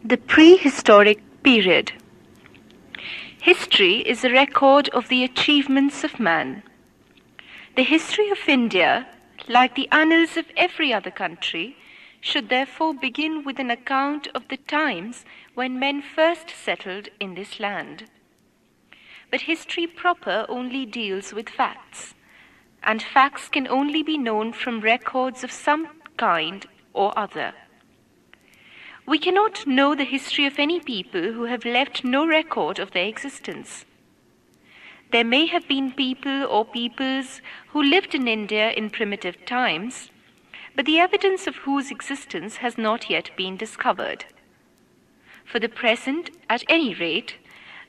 The prehistoric period. History is a record of the achievements of man. The history of India, like the annals of every other country, should therefore begin with an account of the times when men first settled in this land. But history proper only deals with facts, and facts can only be known from records of some kind or other. We cannot know the history of any people who have left no record of their existence. There may have been people or peoples who lived in India in primitive times, but the evidence of whose existence has not yet been discovered. For the present, at any rate,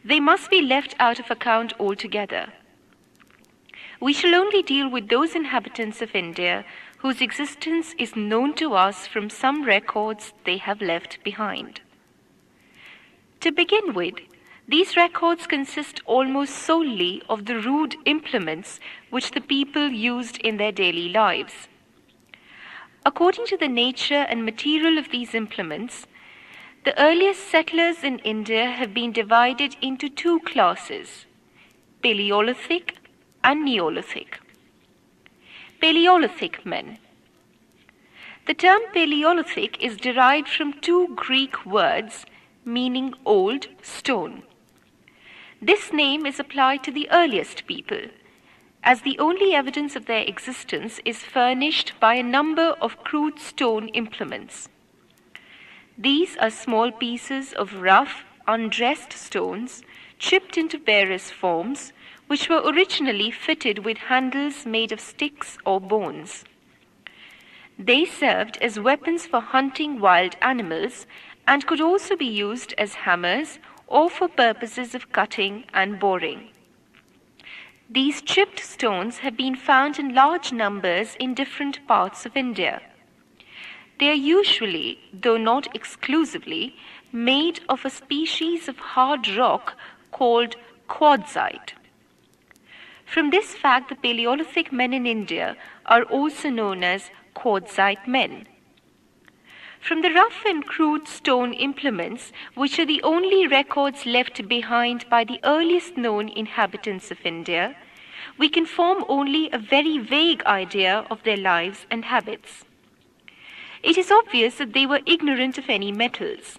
they must be left out of account altogether. We shall only deal with those inhabitants of India whose existence is known to us from some records they have left behind. To begin with, these records consist almost solely of the rude implements which the people used in their daily lives. According to the nature and material of these implements, the earliest settlers in India have been divided into two classes, Paleolithic and Neolithic. Paleolithic men. The term Paleolithic is derived from two Greek words meaning old stone. This name is applied to the earliest people, as the only evidence of their existence is furnished by a number of crude stone implements. These are small pieces of rough, undressed stones, chipped into various forms, which were originally fitted with handles made of sticks or bones. They served as weapons for hunting wild animals and could also be used as hammers or for purposes of cutting and boring. These chipped stones have been found in large numbers in different parts of India. They are usually, though not exclusively, made of a species of hard rock called quartzite. From this fact, the Paleolithic men in India are also known as quartzite men. From the rough and crude stone implements, which are the only records left behind by the earliest known inhabitants of India, we can form only a very vague idea of their lives and habits. It is obvious that they were ignorant of any metals,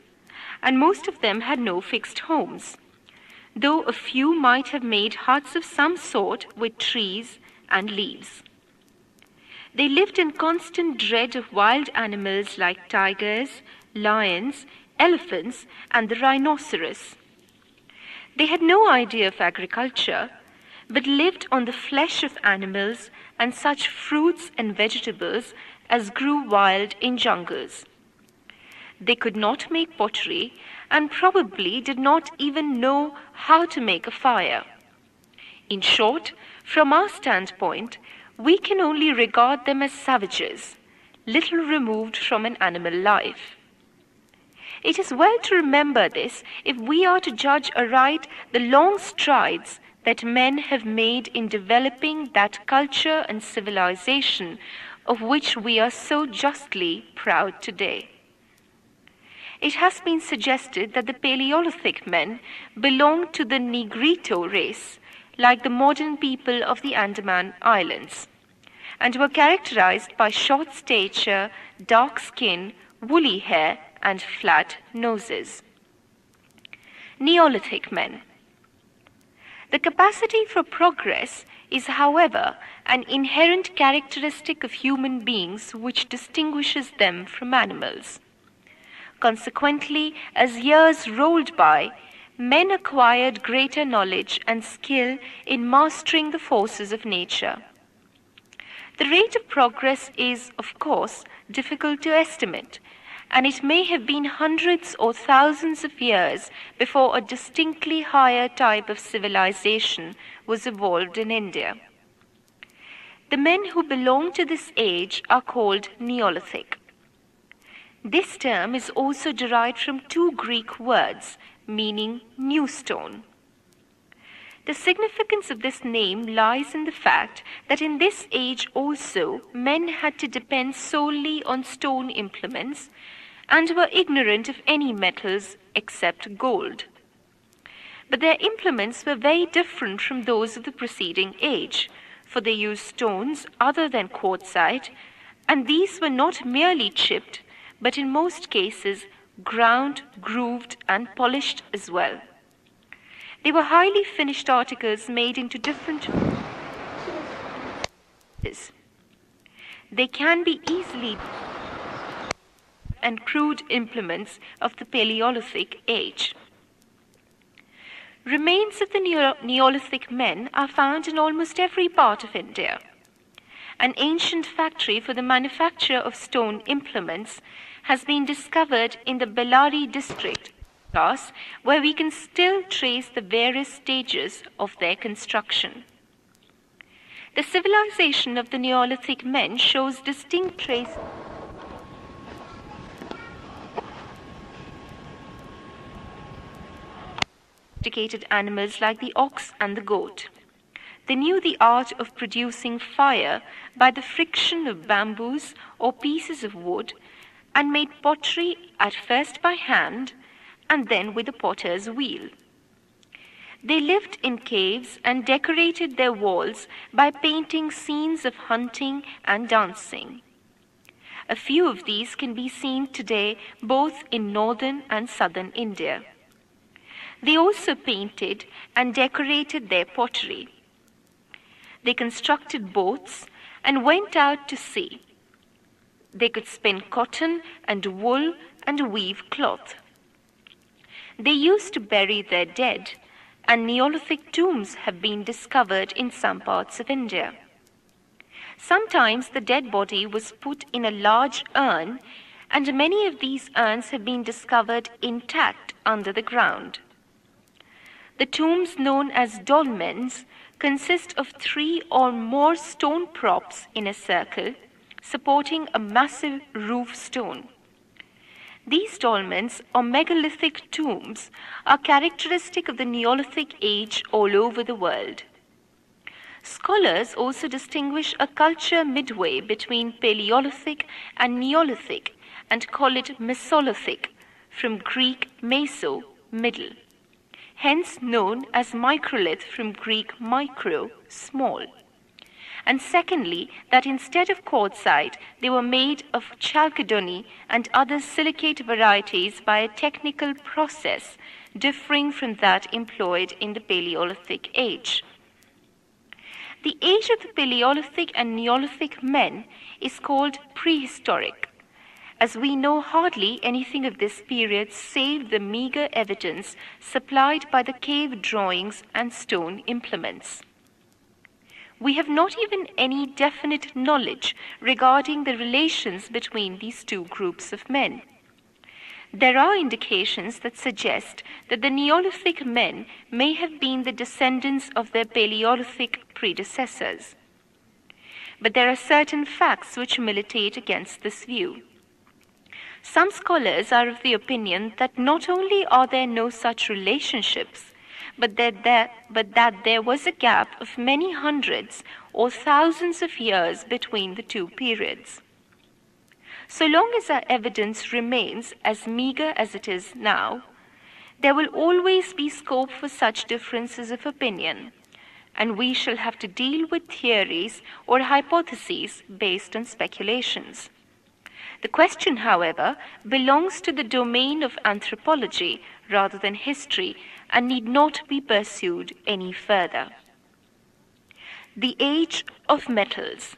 and most of them had no fixed homes, though a few might have made huts of some sort with trees and leaves. They lived in constant dread of wild animals like tigers, lions, elephants, and the rhinoceros. They had no idea of agriculture, but lived on the flesh of animals and such fruits and vegetables as grew wild in jungles. They could not make pottery and probably did not even know how to make a fire. In short, from our standpoint, we can only regard them as savages, little removed from an animal life. It is well to remember this if we are to judge aright the long strides that men have made in developing that culture and civilization of which we are so justly proud today. It has been suggested that the Paleolithic men belonged to the Negrito race, like the modern people of the Andaman Islands, and were characterized by short stature, dark skin, woolly hair, and flat noses. Neolithic men. The capacity for progress is, however, an inherent characteristic of human beings which distinguishes them from animals. Consequently, as years rolled by, men acquired greater knowledge and skill in mastering the forces of nature. The rate of progress is, of course, difficult to estimate, and it may have been hundreds or thousands of years before a distinctly higher type of civilization was evolved in India. The men who belong to this age are called Neolithic. This term is also derived from two Greek words meaning new stone. The significance of this name lies in the fact that in this age also men had to depend solely on stone implements, and were ignorant of any metals except gold. But their implements were very different from those of the preceding age, for they used stones other than quartzite, and these were not merely chipped, but in most cases ground, grooved, and polished as well. They were highly finished articles made into different pieces. They can be easily and crude implements of the Paleolithic age. Remains of the Neolithic men are found in almost every part of India. An ancient factory for the manufacture of stone implements has been discovered in the Bellary district, where we can still trace the various stages of their construction. The civilization of the Neolithic men shows distinct traces of domesticated animals like the ox and the goat. They knew the art of producing fire by the friction of bamboos or pieces of wood, and made pottery at first by hand and then with a potter's wheel. They lived in caves and decorated their walls by painting scenes of hunting and dancing. A few of these can be seen today both in northern and southern India. They also painted and decorated their pottery. They constructed boats and went out to sea. They could spin cotton and wool and weave cloth. They used to bury their dead, and Neolithic tombs have been discovered in some parts of India. Sometimes the dead body was put in a large urn, and many of these urns have been discovered intact under the ground. The tombs known as dolmens consist of 3 or more stone props in a circle, supporting a massive roof stone. These dolmens, or megalithic tombs, are characteristic of the Neolithic age all over the world. Scholars also distinguish a culture midway between Paleolithic and Neolithic and call it Mesolithic, from Greek meso, middle, hence known as microlith from Greek micro, small. And secondly, that instead of quartzite, they were made of chalcedony and other silicate varieties by a technical process differing from that employed in the Paleolithic age. The age of the Paleolithic and Neolithic men is called prehistoric, as we know hardly anything of this period save the meager evidence supplied by the cave drawings and stone implements. We have not even any definite knowledge regarding the relations between these two groups of men. There are indications that suggest that the Neolithic men may have been the descendants of their Paleolithic predecessors. But there are certain facts which militate against this view. Some scholars are of the opinion that not only are there no such relationships, but that there was a gap of many hundreds or thousands of years between the two periods. So long as our evidence remains as meager as it is now, there will always be scope for such differences of opinion, and we shall have to deal with theories or hypotheses based on speculations. The question, however, belongs to the domain of anthropology rather than history and need not be pursued any further. The age of metals.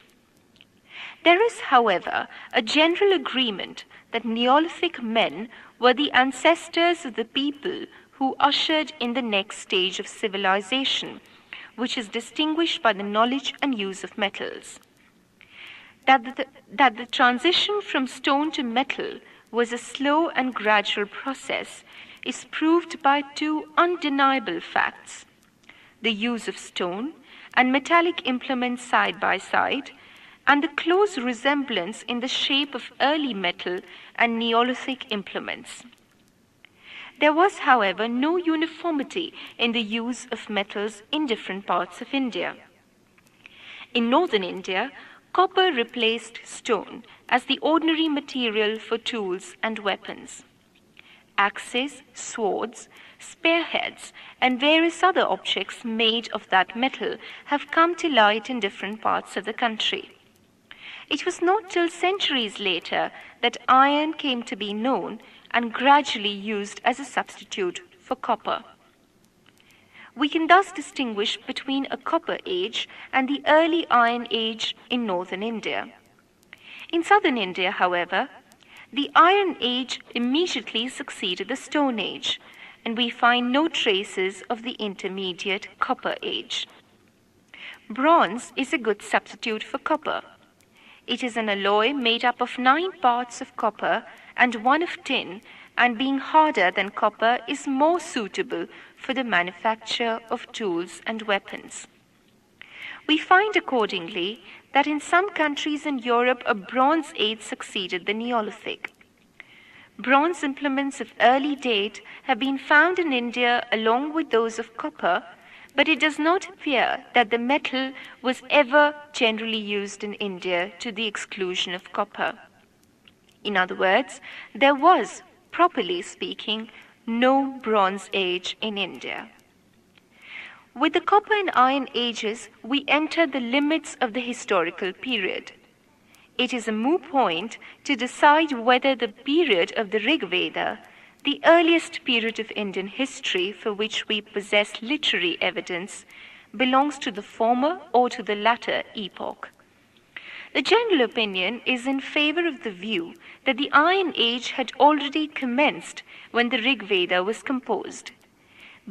There is, however, a general agreement that Neolithic men were the ancestors of the people who ushered in the next stage of civilization, which is distinguished by the knowledge and use of metals. That the transition from stone to metal was a slow and gradual process is proved by 2 undeniable facts: the use of stone and metallic implements side by side, and the close resemblance in the shape of early metal and Neolithic implements. There was, however, no uniformity in the use of metals in different parts of India. In northern India, copper replaced stone as the ordinary material for tools and weapons. Axes, swords, spearheads, and various other objects made of that metal have come to light in different parts of the country. It was not till centuries later that iron came to be known and gradually used as a substitute for copper. We can thus distinguish between a Copper Age and the early Iron Age in northern India. In southern India, however, the Iron Age immediately succeeded the Stone Age, and we find no traces of the intermediate Copper Age. Bronze is a good substitute for copper. It is an alloy made up of 9 parts of copper and 1 of tin, and being harder than copper is more suitable for the manufacture of tools and weapons. We find accordingly that in some countries in Europe a Bronze Age succeeded the Neolithic. Bronze implements of early date have been found in India along with those of copper, but it does not appear that the metal was ever generally used in India to the exclusion of copper. In other words, there was, properly speaking, no Bronze Age in India. With the Copper and Iron Ages, we enter the limits of the historical period. It is a moot point to decide whether the period of the Rig Veda, the earliest period of Indian history for which we possess literary evidence, belongs to the former or to the latter epoch. The general opinion is in favor of the view that the Iron Age had already commenced when the Rig Veda was composed.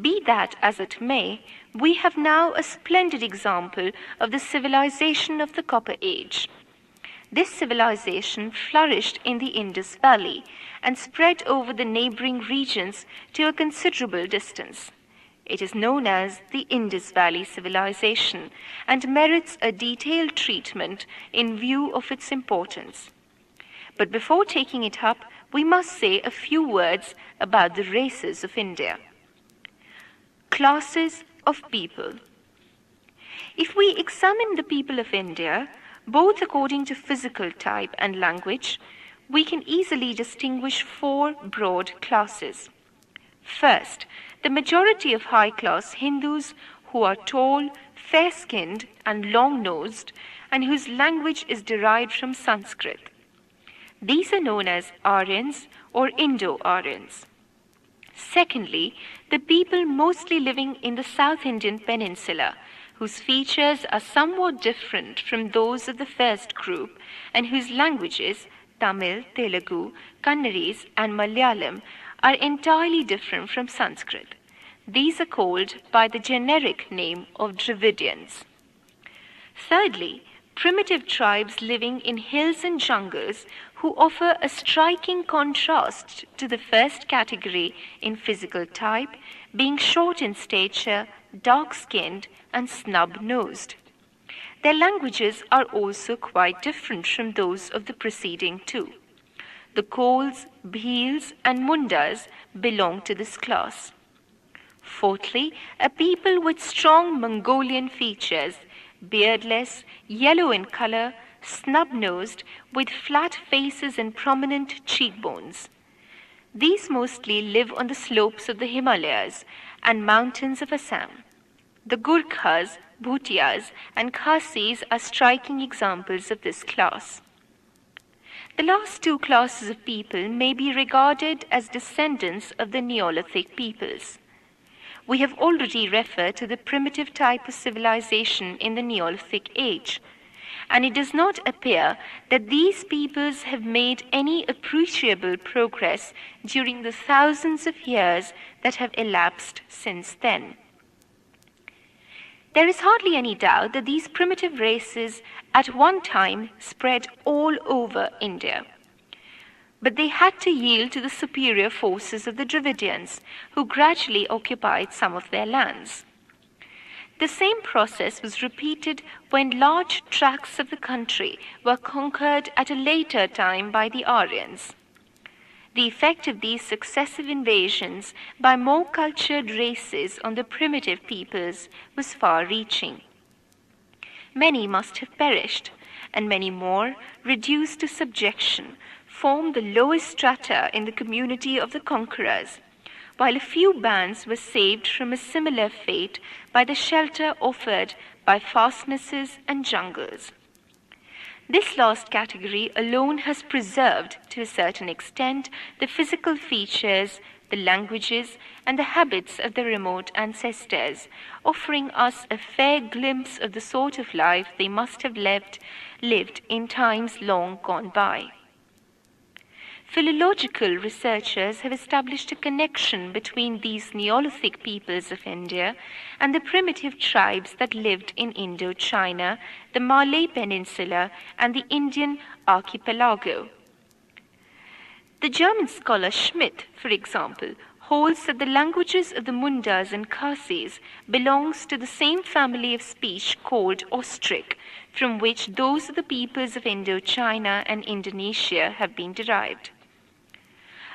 Be that as it may, we have now a splendid example of the civilization of the Copper Age. This civilization flourished in the Indus Valley and spread over the neighboring regions to a considerable distance. It is known as the Indus Valley Civilization and merits a detailed treatment in view of its importance. But before taking it up, we must say a few words about the races of India. Classes of people. If we examine the people of India, both according to physical type and language, we can easily distinguish 4 broad classes. First, the majority of high-class Hindus who are tall, fair-skinned, and long-nosed, and whose language is derived from Sanskrit. These are known as Aryans or Indo-Aryans. Secondly, the people mostly living in the South Indian peninsula, whose features are somewhat different from those of the first group, and whose languages, Tamil, Telugu, Kannadese, and Malayalam, are entirely different from Sanskrit. These are called by the generic name of Dravidians. Thirdly, primitive tribes living in hills and jungles who offer a striking contrast to the first category in physical type, being short in stature, dark-skinned, and snub-nosed. Their languages are also quite different from those of the preceding 2. The Kols, Bhils, and Mundas belong to this class. Fourthly, a people with strong Mongolian features, beardless, yellow in color, snub-nosed, with flat faces and prominent cheekbones. These mostly live on the slopes of the Himalayas and mountains of Assam. The Gurkhas, Bhutias, and Khasis are striking examples of this class. The last 2 classes of people may be regarded as descendants of the Neolithic peoples. We have already referred to the primitive type of civilization in the Neolithic age, and it does not appear that these peoples have made any appreciable progress during the thousands of years that have elapsed since then. There is hardly any doubt that these primitive races at one time spread all over India. But they had to yield to the superior forces of the Dravidians, who gradually occupied some of their lands. The same process was repeated when large tracts of the country were conquered at a later time by the Aryans. The effect of these successive invasions by more cultured races on the primitive peoples was far-reaching. Many must have perished, and many more, reduced to subjection, formed the lowest strata in the community of the conquerors, while a few bands were saved from a similar fate by the shelter offered by fastnesses and jungles. This last category alone has preserved, to a certain extent, the physical features, the languages, and the habits of the remote ancestors, offering us a fair glimpse of the sort of life they must have lived in times long gone by. Philological researchers have established a connection between these Neolithic peoples of India and the primitive tribes that lived in Indochina, the Malay Peninsula, and the Indian archipelago. The German scholar Schmidt, for example, holds that the languages of the Mundas and Khasis belongs to the same family of speech called Austric, from which those of the peoples of Indochina and Indonesia have been derived.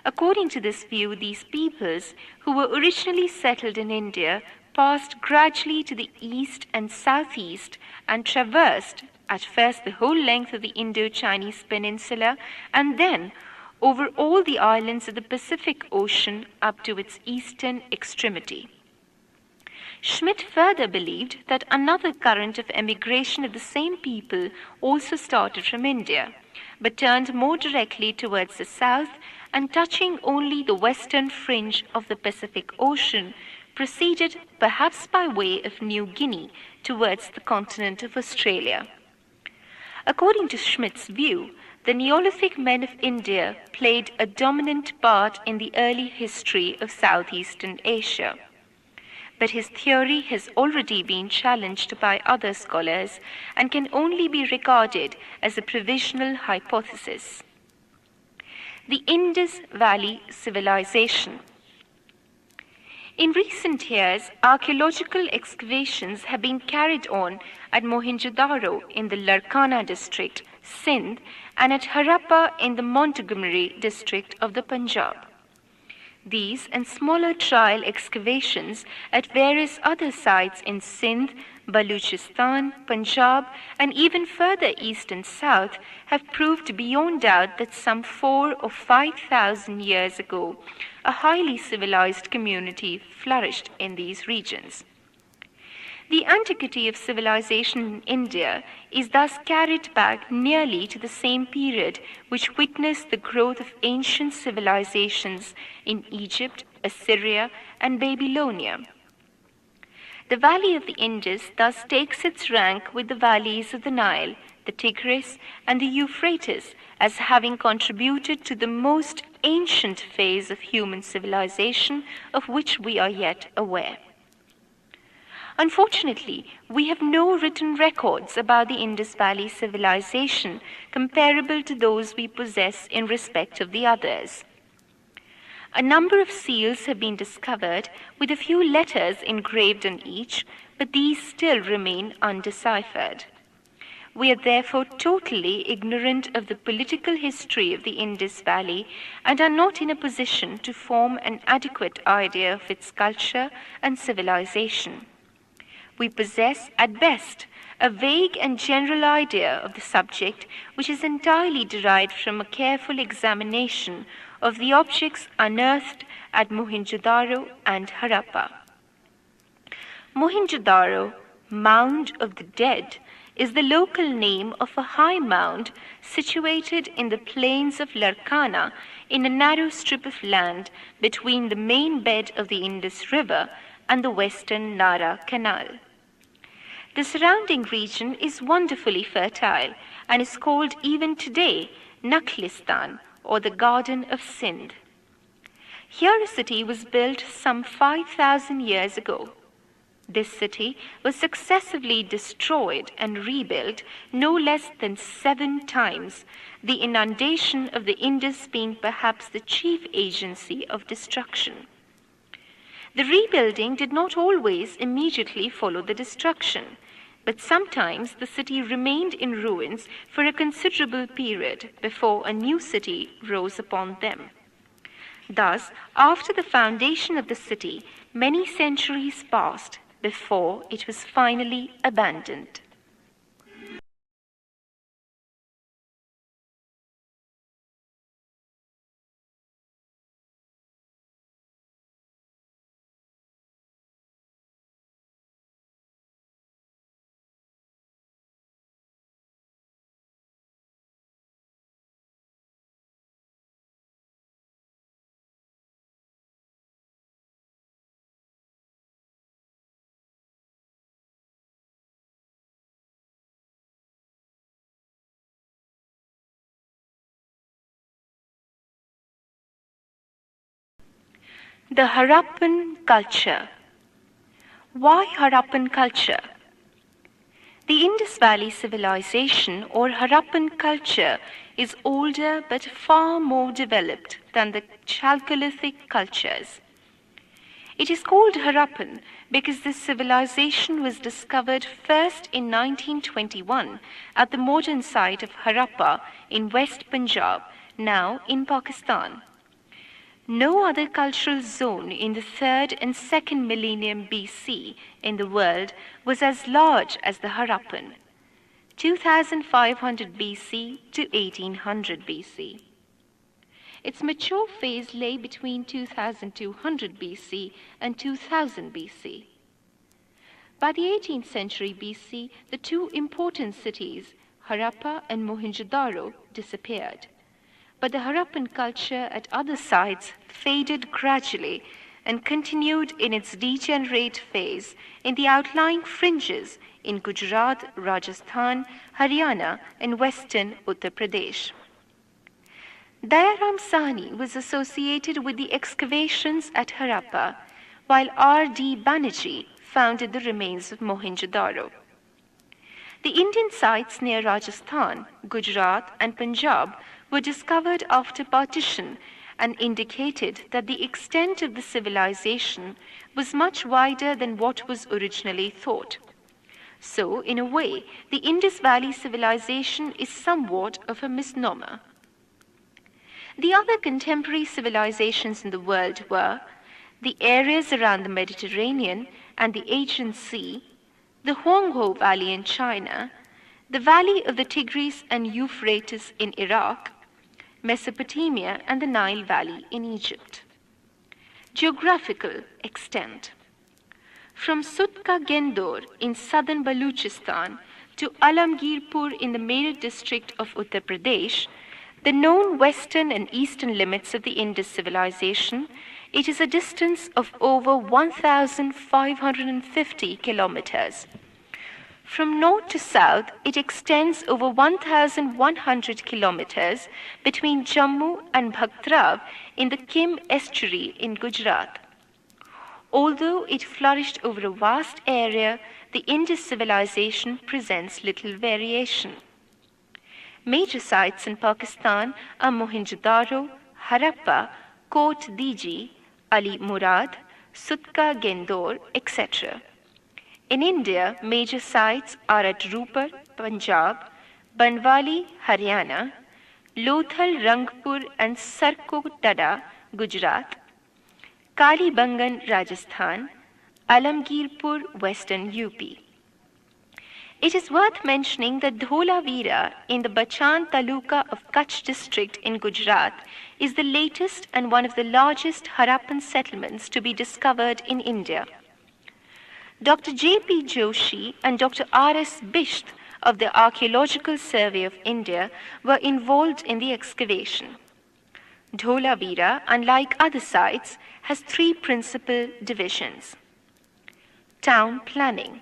According to this view, these peoples, who were originally settled in India, passed gradually to the east and southeast and traversed at first the whole length of the Indo-Chinese peninsula and then over all the islands of the Pacific Ocean up to its eastern extremity. Schmidt further believed that another current of emigration of the same people also started from India, but turned more directly towards the south and touching only the western fringe of the Pacific Ocean, proceeded, perhaps by way of New Guinea, towards the continent of Australia. According to Schmidt's view, the Neolithic men of India played a dominant part in the early history of Southeastern Asia. But his theory has already been challenged by other scholars and can only be regarded as a provisional hypothesis. The Indus Valley Civilization. In recent years, archaeological excavations have been carried on at Mohenjo-daro in the Larkana district, Sindh, and at Harappa in the Montgomery district of the Punjab. These and smaller trial excavations at various other sites in Sindh, Baluchistan, Punjab, and even further east and south have proved beyond doubt that some 4,000 or 5,000 years ago, a highly civilized community flourished in these regions. The antiquity of civilization in India is thus carried back nearly to the same period which witnessed the growth of ancient civilizations in Egypt, Assyria, and Babylonia. The valley of the Indus thus takes its rank with the valleys of the Nile, the Tigris, and the Euphrates as having contributed to the most ancient phase of human civilization of which we are yet aware. Unfortunately, we have no written records about the Indus Valley civilization comparable to those we possess in respect of the others. A number of seals have been discovered with a few letters engraved on each, but these still remain undeciphered. We are therefore totally ignorant of the political history of the Indus Valley and are not in a position to form an adequate idea of its culture and civilization. We possess, at best, a vague and general idea of the subject which is entirely derived from a careful examination of the objects unearthed at Mohenjo-daro and Harappa. Mohenjo-daro, Mound of the Dead, is the local name of a high mound situated in the plains of Larkana in a narrow strip of land between the main bed of the Indus River and the western Nara Canal. The surrounding region is wonderfully fertile and is called even today Nakhlistan, or the Garden of Sindh. Here a city was built some 5,000 years ago. This city was successively destroyed and rebuilt no less than 7 times, the inundation of the Indus being perhaps the chief agency of destruction. The rebuilding did not always immediately follow the destruction, but sometimes the city remained in ruins for a considerable period before a new city rose upon them. Thus, after the foundation of the city, many centuries passed before it was finally abandoned. The Harappan culture. Why Harappan culture? The Indus Valley civilization or Harappan culture is older but far more developed than the Chalcolithic cultures. It is called Harappan because this civilization was discovered first in 1921 at the modern site of Harappa in West Punjab, now in Pakistan. No other cultural zone in the 3rd and 2nd millennium BC in the world was as large as the Harappan, 2500 BC to 1800 BC. Its mature phase lay between 2200 BC and 2000 BC. By the 18th century BC, the two important cities, Harappa and Mohenjo-daro, disappeared. But the Harappan culture at other sites faded gradually and continued in its degenerate phase in the outlying fringes in Gujarat, Rajasthan, Haryana, and western Uttar Pradesh. Dayaram Sahni was associated with the excavations at Harappa, while R.D. Banerjee founded the remains of Mohenjo-daro. The Indian sites near Rajasthan, Gujarat, and Punjab were discovered after partition and indicated that the extent of the civilization was much wider than what was originally thought. So, in a way, the Indus Valley civilization is somewhat of a misnomer. The other contemporary civilizations in the world were the areas around the Mediterranean and the Aegean Sea, the Huanghe Valley in China, the valley of the Tigris and Euphrates in Iraq, Mesopotamia, and the Nile Valley in Egypt. Geographical extent. From Sutka Gendor in southern Baluchistan to Alamgirpur in the Meerut district of Uttar Pradesh, the known western and eastern limits of the Indus civilization, it is a distance of over 1,550 kilometers. From north to south, it extends over 1,100 kilometers between Jammu and Bhaktrav in the Kim estuary in Gujarat. Although it flourished over a vast area, the Indus civilization presents little variation. Major sites in Pakistan are Mohenjo-daro, Harappa, Kot Diji, Ali Murad, Sutka Gendor, etc. In India, major sites are at Rupar, Punjab, Banwali, Haryana, Lothal, Rangpur and Sarkodada, Gujarat, Kalibangan, Rajasthan, Alamgirpur, Western UP. It is worth mentioning that Dholavira in the Bachan Taluka of Kutch district in Gujarat is the latest and one of the largest Harappan settlements to be discovered in India. Dr. J.P. Joshi and Dr. R.S. Bisht of the Archaeological Survey of India were involved in the excavation. Dholavira, unlike other sites, has three principal divisions. Town planning.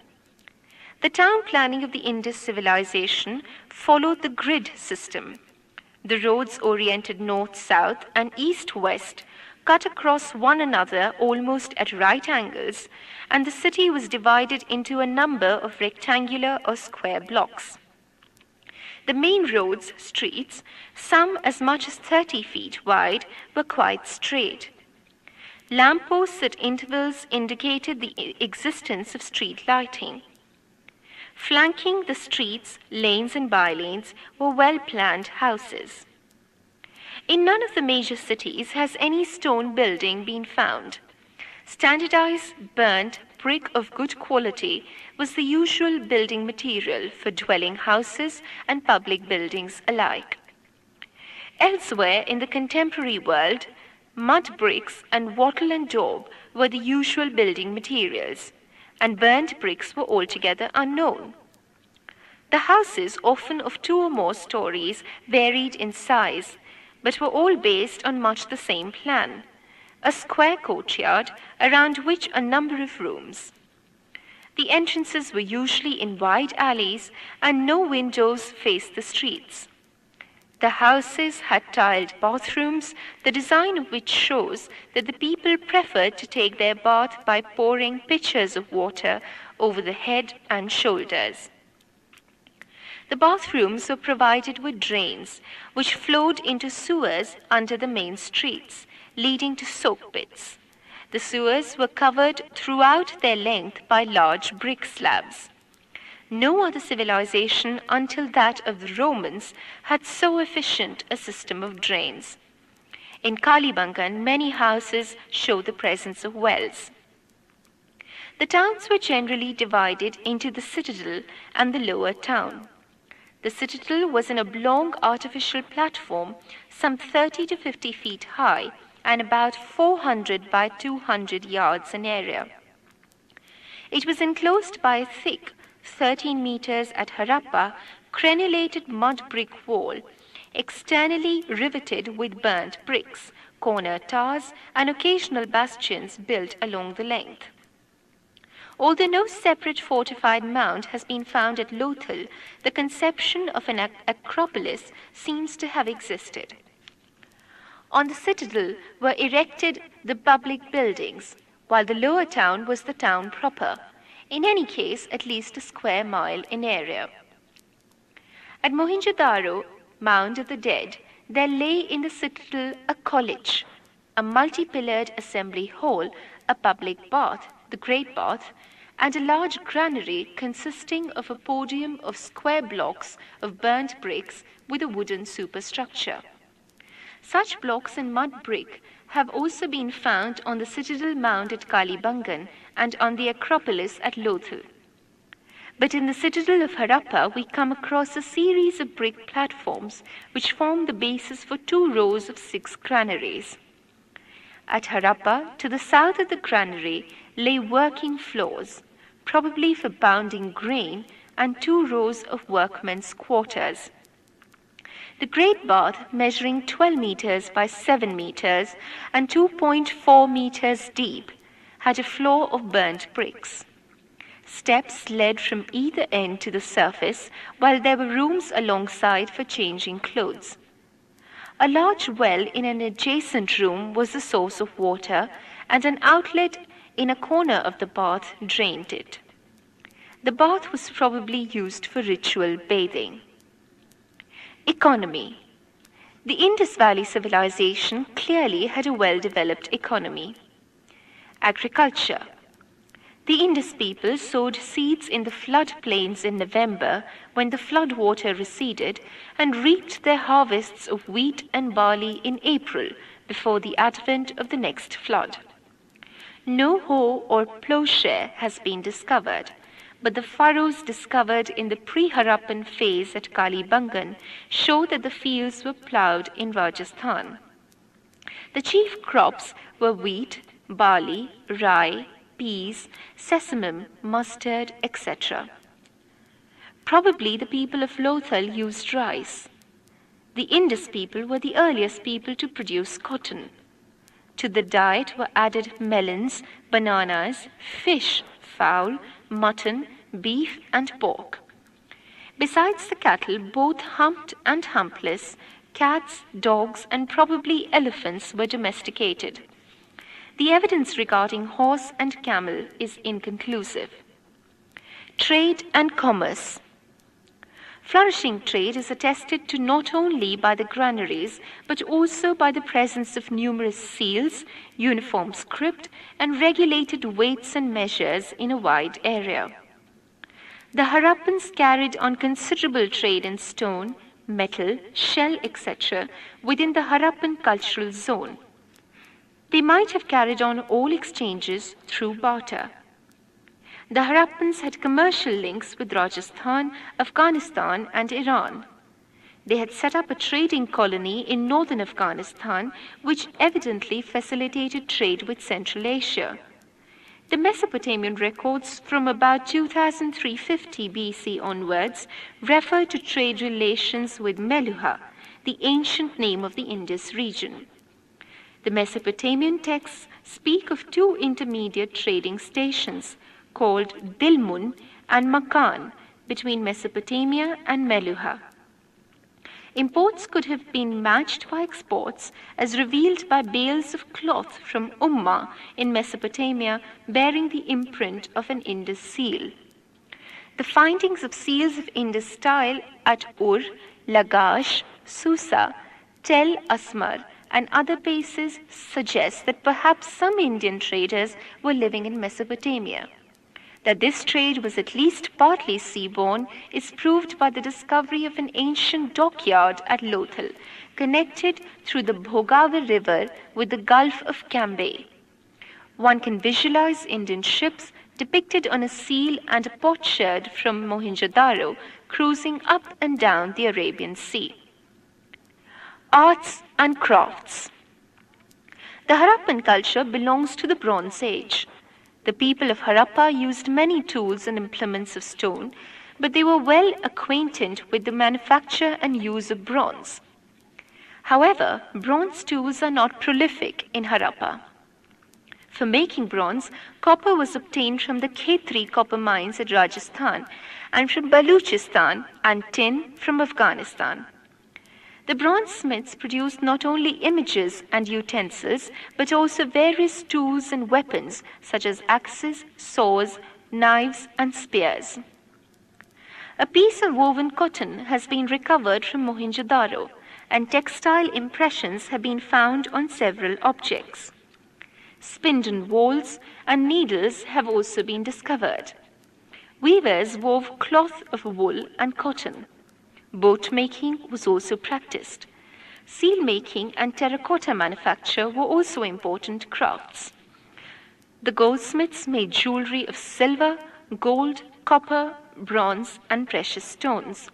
The town planning of the Indus civilization followed the grid system. The roads oriented north-south and east-west cut across one another almost at right angles, and the city was divided into a number of rectangular or square blocks. The main roads, streets, some as much as 30 feet wide, were quite straight. Lampposts at intervals indicated the existence of street lighting. Flanking the streets, lanes and bylanes were well-planned houses. In none of the major cities has any stone building been found. Standardized, burnt brick of good quality was the usual building material for dwelling houses and public buildings alike. Elsewhere in the contemporary world, mud bricks and wattle and daub were the usual building materials, and burnt bricks were altogether unknown. The houses, often of 2 or more stories, varied in size, but were all based on much the same plan: a square courtyard around which a number of rooms. The entrances were usually in wide alleys, and no windows faced the streets. The houses had tiled bathrooms, the design of which shows that the people preferred to take their bath by pouring pitchers of water over the head and shoulders. The bathrooms were provided with drains, which flowed into sewers under the main streets, leading to soak pits. The sewers were covered throughout their length by large brick slabs. No other civilization until that of the Romans had so efficient a system of drains. In Kalibangan, many houses show the presence of wells. The towns were generally divided into the citadel and the lower town. The citadel was an oblong artificial platform some 30 to 50 feet high and about 400 by 200 yards in area. It was enclosed by a thick 13 meters at Harappa crenellated mud brick wall, externally riveted with burnt bricks, corner towers, and occasional bastions built along the length. Although no separate fortified mound has been found at Lothal, the conception of an acropolis seems to have existed. On the citadel were erected the public buildings, while the lower town was the town proper, in any case at least a square mile in area. At Mohenjo-daro, Mound of the Dead, there lay in the citadel a college, a multi-pillared assembly hall, a public bath, the Great Bath, and a large granary consisting of a podium of square blocks of burnt bricks with a wooden superstructure. Such blocks in mud brick have also been found on the citadel mound at Kalibangan and on the Acropolis at Lothal. But in the citadel of Harappa, we come across a series of brick platforms which form the basis for 2 rows of 6 granaries. At Harappa, to the south of the granary, lay working floors, probably for pounding grain, and 2 rows of workmen's quarters. The Great Bath, measuring 12 meters by 7 meters and 2.4 meters deep, had a floor of burnt bricks. Steps led from either end to the surface, while there were rooms alongside for changing clothes. A large well in an adjacent room was the source of water, and an outlet in a corner of the bath drained it. The bath was probably used for ritual bathing. Economy. The Indus Valley civilization clearly had a well-developed economy. Agriculture. The Indus people sowed seeds in the flood plains in November when the flood water receded and reaped their harvests of wheat and barley in April before the advent of the next flood. No hoe or plowshare has been discovered, but the furrows discovered in the pre-Harappan phase at Kalibangan show that the fields were ploughed in Rajasthan. The chief crops were wheat, barley, rye, peas, sesamum, mustard, etc. Probably the people of Lothal used rice. The Indus people were the earliest people to produce cotton. To the diet were added melons, bananas, fish, fowl, mutton, beef, and pork. Besides the cattle, both humped and humpless, cats, dogs, and probably elephants were domesticated. The evidence regarding horse and camel is inconclusive. Trade and commerce. Flourishing trade is attested to not only by the granaries, but also by the presence of numerous seals, uniform script, and regulated weights and measures in a wide area. The Harappans carried on considerable trade in stone, metal, shell, etc. within the Harappan cultural zone. They might have carried on all exchanges through barter. The Harappans had commercial links with Rajasthan, Afghanistan, and Iran. They had set up a trading colony in northern Afghanistan, which evidently facilitated trade with Central Asia. The Mesopotamian records from about 2350 BC onwards refer to trade relations with Meluha, the ancient name of the Indus region. The Mesopotamian texts speak of 2 intermediate trading stations called Dilmun and Makan between Mesopotamia and Meluha. Imports could have been matched by exports, as revealed by bales of cloth from Umma in Mesopotamia bearing the imprint of an Indus seal. The findings of seals of Indus style at Ur, Lagash, Susa, Tel Asmar, and other places suggest that perhaps some Indian traders were living in Mesopotamia. That this trade was at least partly seaborne is proved by the discovery of an ancient dockyard at Lothal, connected through the Bhogava River with the Gulf of Cambay. One can visualize Indian ships depicted on a seal and a potsherd from Mohenjo-daro cruising up and down the Arabian Sea. Arts and crafts. The Harappan culture belongs to the Bronze Age. The people of Harappa used many tools and implements of stone, but they were well acquainted with the manufacture and use of bronze. However, bronze tools are not prolific in Harappa. For making bronze, copper was obtained from the Khetri copper mines at Rajasthan and from Baluchistan, and tin from Afghanistan. The bronze smiths produced not only images and utensils, but also various tools and weapons such as axes, saws, knives, and spears. A piece of woven cotton has been recovered from Mohenjo-daro, and textile impressions have been found on several objects. Spindle whorls and needles have also been discovered. Weavers wove cloth of wool and cotton. Boat making was also practiced. Seal making and terracotta manufacture were also important crafts. The goldsmiths made jewelry of silver, gold, copper, bronze, and precious stones.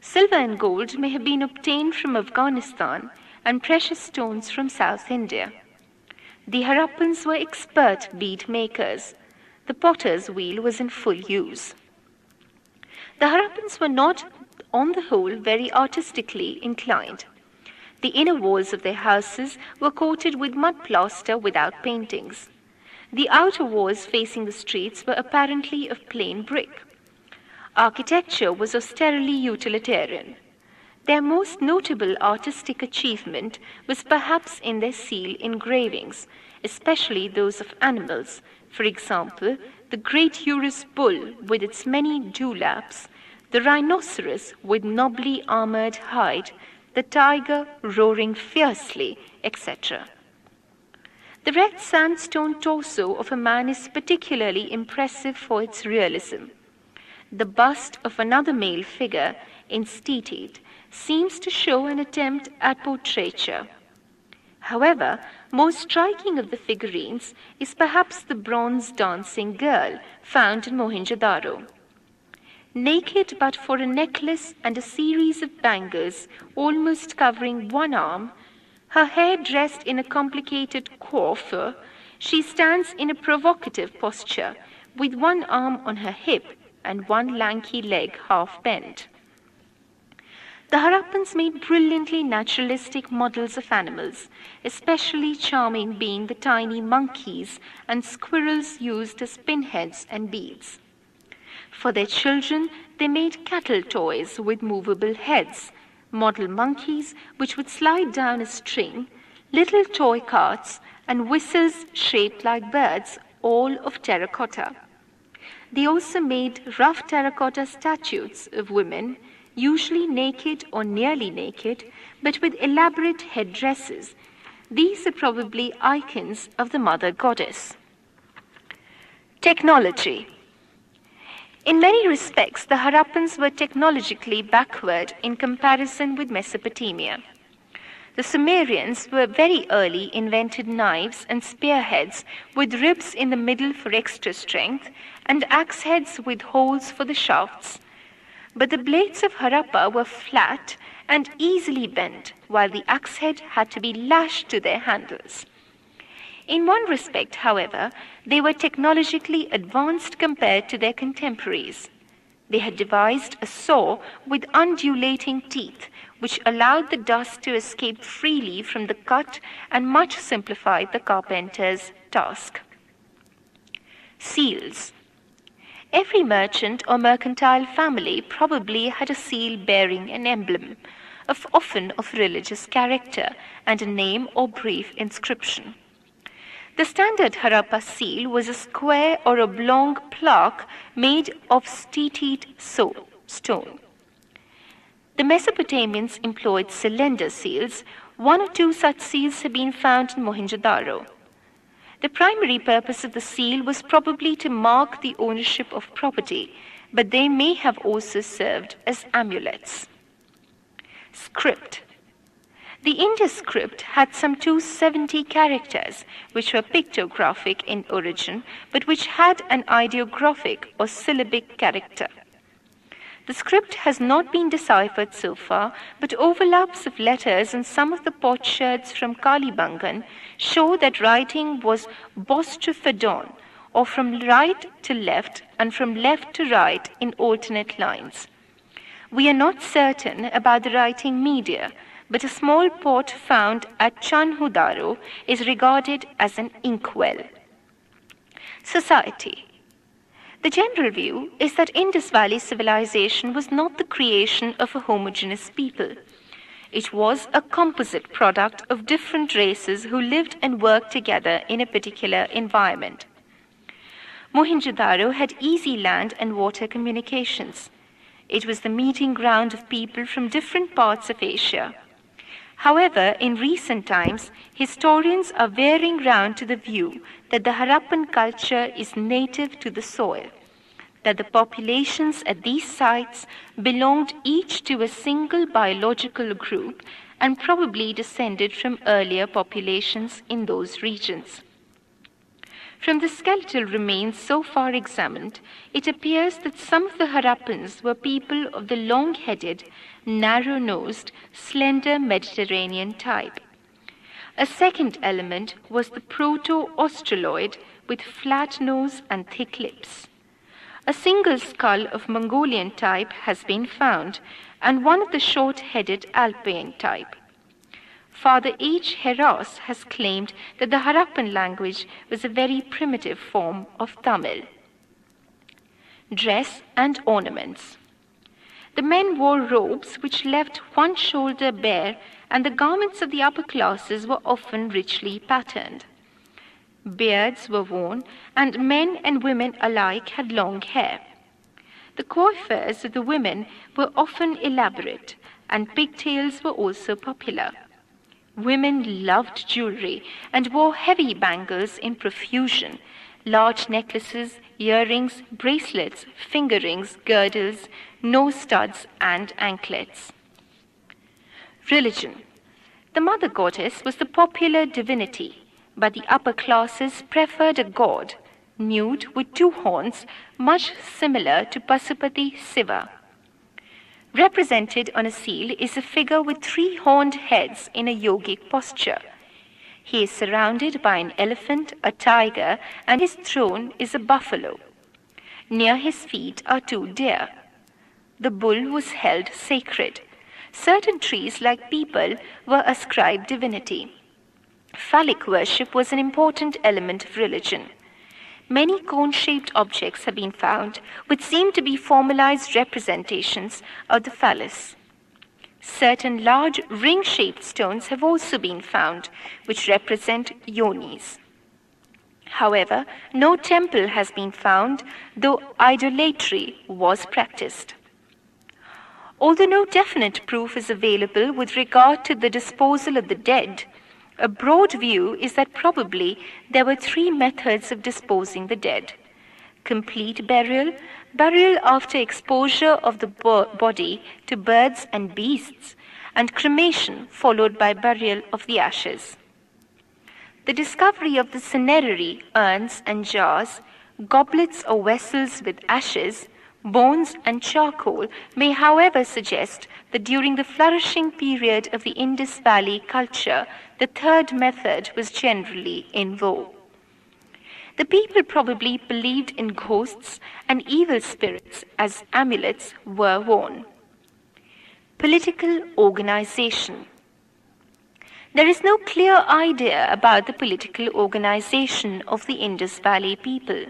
Silver and gold may have been obtained from Afghanistan and precious stones from South India. The Harappans were expert bead makers. The potter's wheel was in full use. The Harappans were not, on the whole, very artistically inclined. The inner walls of their houses were coated with mud plaster without paintings. The outer walls facing the streets were apparently of plain brick. Architecture was austerely utilitarian. Their most notable artistic achievement was perhaps in their seal engravings, especially those of animals. For example, the great urus bull with its many dewlaps, the rhinoceros with nobly armored hide, the tiger roaring fiercely, etc. The red sandstone torso of a man is particularly impressive for its realism. The bust of another male figure, instated, seems to show an attempt at portraiture. However, most striking of the figurines is perhaps the bronze dancing girl found in Mohenjo-daro. Naked but for a necklace and a series of bangles almost covering one arm, her hair dressed in a complicated coiffure, she stands in a provocative posture, with one arm on her hip and one lanky leg half bent. The Harappans made brilliantly naturalistic models of animals, especially charming being the tiny monkeys and squirrels used as pinheads and beads. For their children, they made cattle toys with movable heads, model monkeys which would slide down a string, little toy carts, and whistles shaped like birds, all of terracotta. They also made rough terracotta statues of women, usually naked or nearly naked, but with elaborate headdresses. These are probably icons of the mother goddess. Technology. In many respects, the Harappans were technologically backward in comparison with Mesopotamia. The Sumerians were very early invented knives and spearheads with ribs in the middle for extra strength and axe heads with holes for the shafts. But the blades of Harappa were flat and easily bent, while the axe head had to be lashed to their handles. In one respect, however, they were technologically advanced compared to their contemporaries. They had devised a saw with undulating teeth, which allowed the dust to escape freely from the cut and much simplified the carpenter's task. Seals. Every merchant or mercantile family probably had a seal bearing an emblem. often of religious character, and a name or brief inscription. The standard Harappa seal was a square or oblong plaque made of steated stone. The Mesopotamians employed cylinder seals. One or two such seals have been found in Mohenjo-daro. The primary purpose of the seal was probably to mark the ownership of property, but they may have also served as amulets. Script. The Indus script had some 270 characters, which were pictographic in origin, but which had an ideographic or syllabic character. The script has not been deciphered so far, but overlaps of letters and some of the potsherds from Kalibangan show that writing was bostrophodon, or from right to left and from left to right in alternate lines. We are not certain about the writing media, but a small pot found at Chanhudaro is regarded as an inkwell. Society. The general view is that Indus Valley civilization was not the creation of a homogeneous people. It was a composite product of different races who lived and worked together in a particular environment. Mohenjo-daro had easy land and water communications. It was the meeting ground of people from different parts of Asia. However, in recent times, historians are veering round to the view that the Harappan culture is native to the soil, that the populations at these sites belonged each to a single biological group and probably descended from earlier populations in those regions. From the skeletal remains so far examined, it appears that some of the Harappans were people of the long-headed, narrow-nosed, slender Mediterranean type. A second element was the proto-australoid with flat nose and thick lips. A single skull of Mongolian type has been found, and one of the short-headed Alpine type. Father H. Heras has claimed that the Harappan language was a very primitive form of Tamil. Dress and ornaments. The men wore robes which left one shoulder bare, and the garments of the upper classes were often richly patterned. Beards were worn, and men and women alike had long hair. The coiffures of the women were often elaborate, and pigtails were also popular. Women loved jewelry and wore heavy bangles in profusion, large necklaces, earrings, bracelets, finger rings, girdles, nose studs, and anklets. Religion. The mother goddess was the popular divinity, but the upper classes preferred a god, nude with two horns, much similar to Pasupati Siva. Represented on a seal is a figure with three horned heads in a yogic posture. He is surrounded by an elephant, a tiger, and his throne is a buffalo. Near his feet are two deer. The bull was held sacred. Certain trees, like people, were ascribed divinity. Phallic worship was an important element of religion. Many cone-shaped objects have been found, which seem to be formalized representations of the phallus. Certain large ring-shaped stones have also been found, which represent yonis. However, no temple has been found, though idolatry was practiced. Although no definite proof is available with regard to the disposal of the dead, a broad view is that probably there were three methods of disposing the dead: complete burial, burial after exposure of the body to birds and beasts, and cremation followed by burial of the ashes. The discovery of the cinerary, urns and jars, goblets or vessels with ashes, bones and charcoal may however suggest that during the flourishing period of the Indus Valley culture, the third method was generally in vogue. The people probably believed in ghosts and evil spirits, as amulets were worn. Political organization. There is no clear idea about the political organization of the Indus Valley people.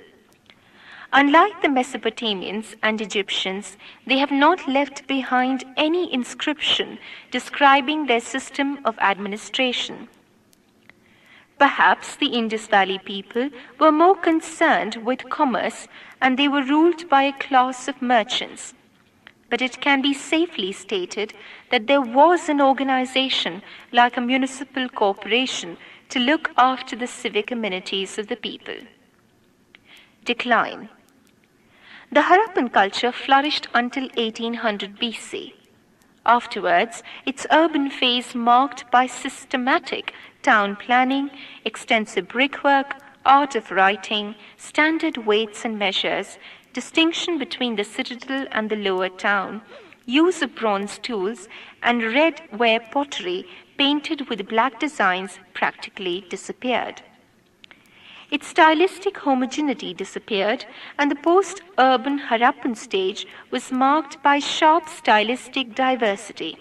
Unlike the Mesopotamians and Egyptians, they have not left behind any inscription describing their system of administration. Perhaps the Indus Valley people were more concerned with commerce and they were ruled by a class of merchants. But it can be safely stated that there was an organization like a municipal corporation to look after the civic amenities of the people. Decline. The Harappan culture flourished until 1800 BC. Afterwards, its urban phase marked by systematic town planning, extensive brickwork, art of writing, standard weights and measures, distinction between the citadel and the lower town, use of bronze tools, and red ware pottery painted with black designs practically disappeared. Its stylistic homogeneity disappeared, and the post-urban Harappan stage was marked by sharp stylistic diversity.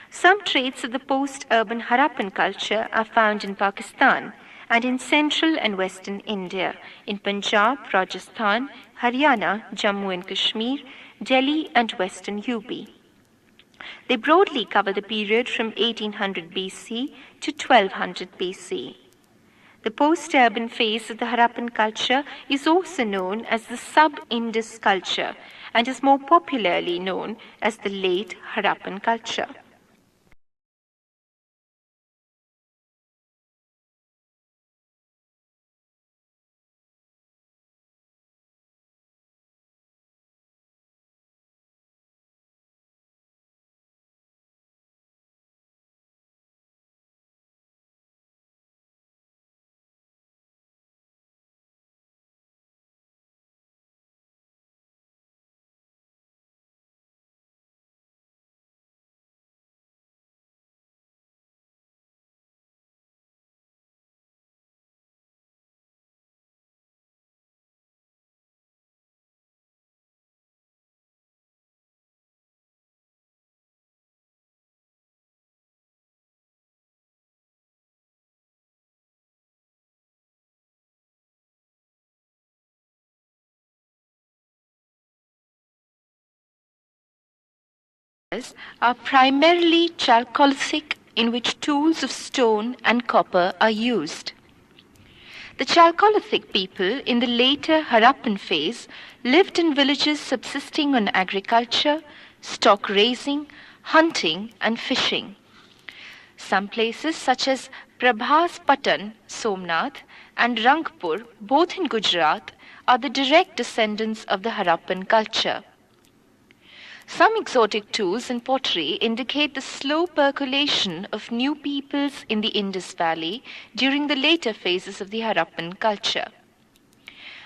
Some traits of the post-urban Harappan culture are found in Pakistan and in central and western India, in Punjab, Rajasthan, Haryana, Jammu and Kashmir, Delhi and western UP. They broadly cover the period from 1800 BC to 1200 BC. The post-urban phase of the Harappan culture is also known as the sub-Indus culture and is more popularly known as the late Harappan culture. Are primarily chalcolithic, in which tools of stone and copper are used. The chalcolithic people in the later Harappan phase lived in villages subsisting on agriculture, stock raising, hunting and fishing. Some places such as Prabhaspatan, Somnath and Rangpur, both in Gujarat, are the direct descendants of the Harappan culture. Some exotic tools and pottery indicate the slow percolation of new peoples in the Indus Valley during the later phases of the Harappan culture.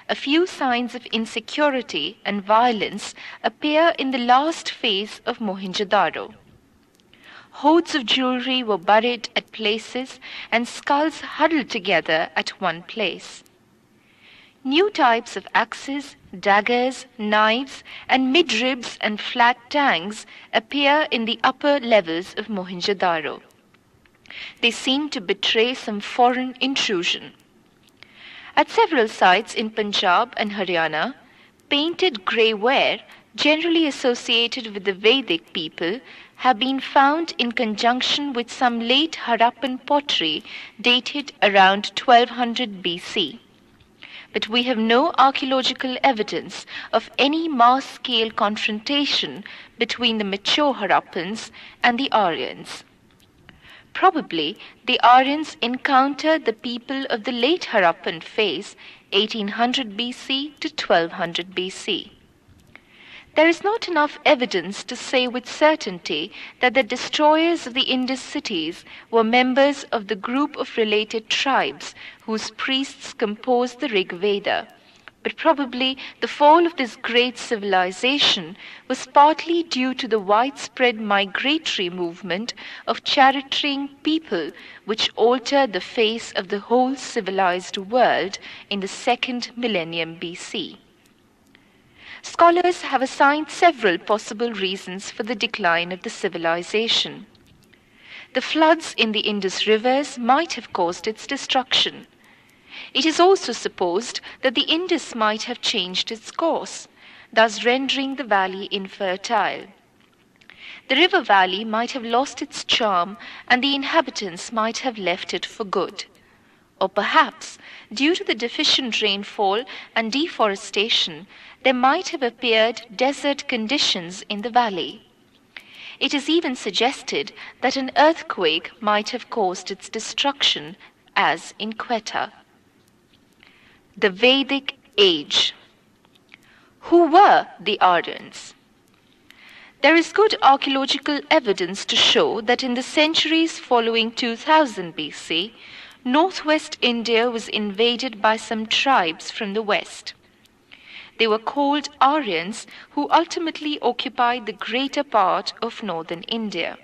A few signs of insecurity and violence appear in the last phase of Mohenjo-daro. Hoards of jewelry were buried at places and skulls huddled together at one place. New types of axes, daggers, knives, and midribs and flat tangs appear in the upper levels of Mohenjo-daro. They seem to betray some foreign intrusion. At several sites in Punjab and Haryana, painted grey ware, generally associated with the Vedic people, have been found in conjunction with some late Harappan pottery dated around 1200 BC. But we have no archaeological evidence of any mass-scale confrontation between the mature Harappans and the Aryans. Probably the Aryans encountered the people of the late Harappan phase, 1800 BC to 1200 BC. There is not enough evidence to say with certainty that the destroyers of the Indus cities were members of the group of related tribes whose priests composed the Rig Veda, but probably the fall of this great civilization was partly due to the widespread migratory movement of charioteering people which altered the face of the whole civilized world in the second millennium BC. Scholars have assigned several possible reasons for the decline of the civilization. The floods in the Indus rivers might have caused its destruction. It is also supposed that the Indus might have changed its course, thus rendering the valley infertile. The river valley might have lost its charm and the inhabitants might have left it for good. Or perhaps, due to the deficient rainfall and deforestation, there might have appeared desert conditions in the valley. It is even suggested that an earthquake might have caused its destruction, as in Quetta. The Vedic Age. Who were the Aryans? There is good archaeological evidence to show that in the centuries following 2000 BC, northwest India was invaded by some tribes from the west. They were called Aryans, who ultimately occupied the greater part of northern India.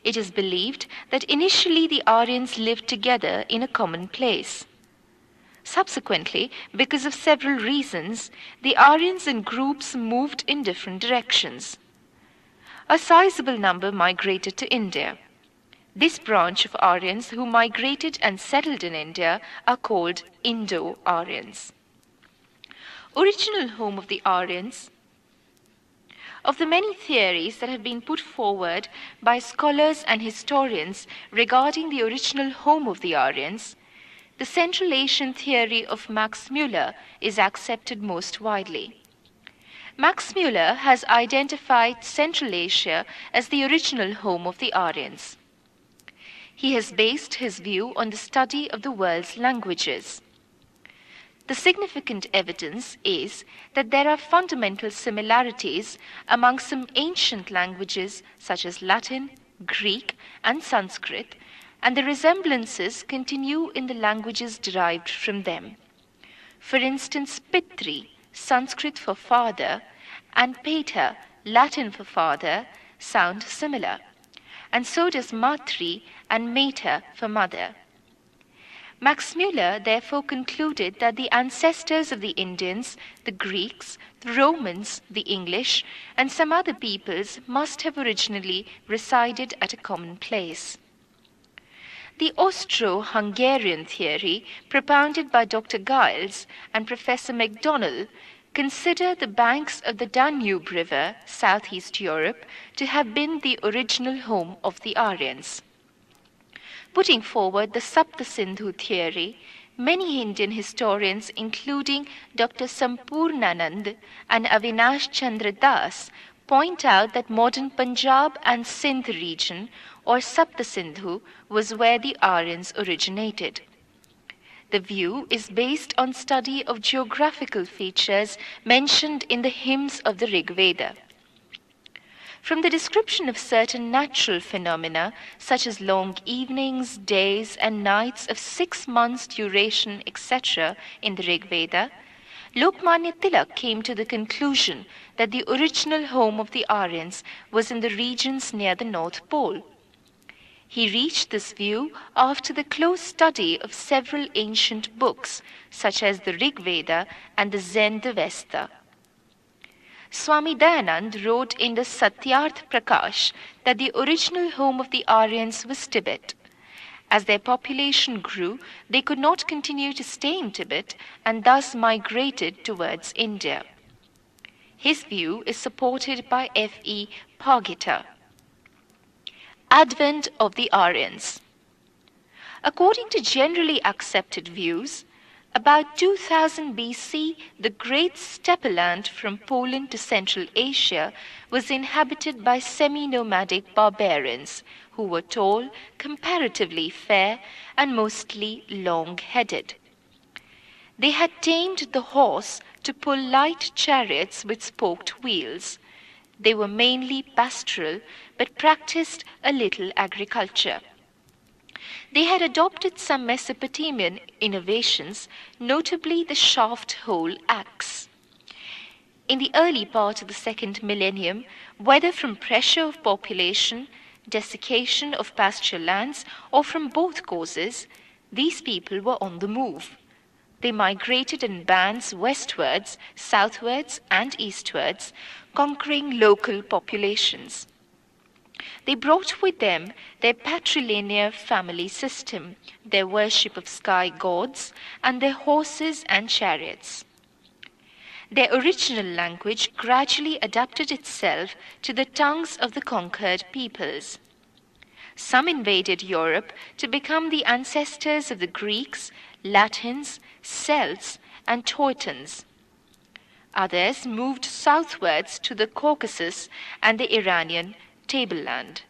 It is believed that initially the Aryans lived together in a common place. Subsequently, because of several reasons, the Aryans in groups moved in different directions. A sizable number migrated to India. This branch of Aryans who migrated and settled in India are called Indo-Aryans. Original home of the Aryans. Of the many theories that have been put forward by scholars and historians regarding the original home of the Aryans, the Central Asian theory of Max Müller is accepted most widely. Max Müller has identified Central Asia as the original home of the Aryans. He has based his view on the study of the world's languages. The significant evidence is that there are fundamental similarities among some ancient languages such as Latin, Greek, and Sanskrit, and the resemblances continue in the languages derived from them. For instance, Pitri, Sanskrit for father, and Pater, Latin for father, sound similar, and so does Matri and Mater for mother. Max Müller therefore concluded that the ancestors of the Indians, the Greeks, the Romans, the English, and some other peoples must have originally resided at a common place. The Austro-Hungarian theory, propounded by Dr. Giles and Professor MacDonald, consider the banks of the Danube River, southeast Europe, to have been the original home of the Aryans. Putting forward the Saptasindhu theory, many Indian historians, including Dr. Sampurnanand and Avinash Chandra Das, point out that modern Punjab and Sindh region, or Saptasindhu, was where the Aryans originated. The view is based on study of geographical features mentioned in the hymns of the Rig Veda. From the description of certain natural phenomena, such as long evenings, days, and nights of 6 months' duration, etc., in the Rig Veda, Lokmanya Tilak came to the conclusion that the original home of the Aryans was in the regions near the North Pole. He reached this view after the close study of several ancient books, such as the Rig Veda and the Zend-Avesta. Swami Dayanand wrote in the Satyarth Prakash that the original home of the Aryans was Tibet. As their population grew, they could not continue to stay in Tibet and thus migrated towards India. His view is supported by F.E. Pargita. Advent of the Aryans. According to generally accepted views, about 2000 BC, the great steppe land from Poland to Central Asia was inhabited by semi-nomadic barbarians who were tall, comparatively fair, and mostly long-headed. They had tamed the horse to pull light chariots with spoked wheels. They were mainly pastoral, but practiced a little agriculture. They had adopted some Mesopotamian innovations, notably the shaft-hole axe. In the early part of the second millennium, whether from pressure of population, desiccation of pasture lands, or from both causes, these people were on the move. They migrated in bands westwards, southwards, and eastwards, conquering local populations. They brought with them their patrilineal family system, their worship of sky gods, and their horses and chariots. Their original language gradually adapted itself to the tongues of the conquered peoples. Some invaded Europe to become the ancestors of the Greeks, Latins, Celts, and Teutons. Others moved southwards to the Caucasus and the Iranian tableland.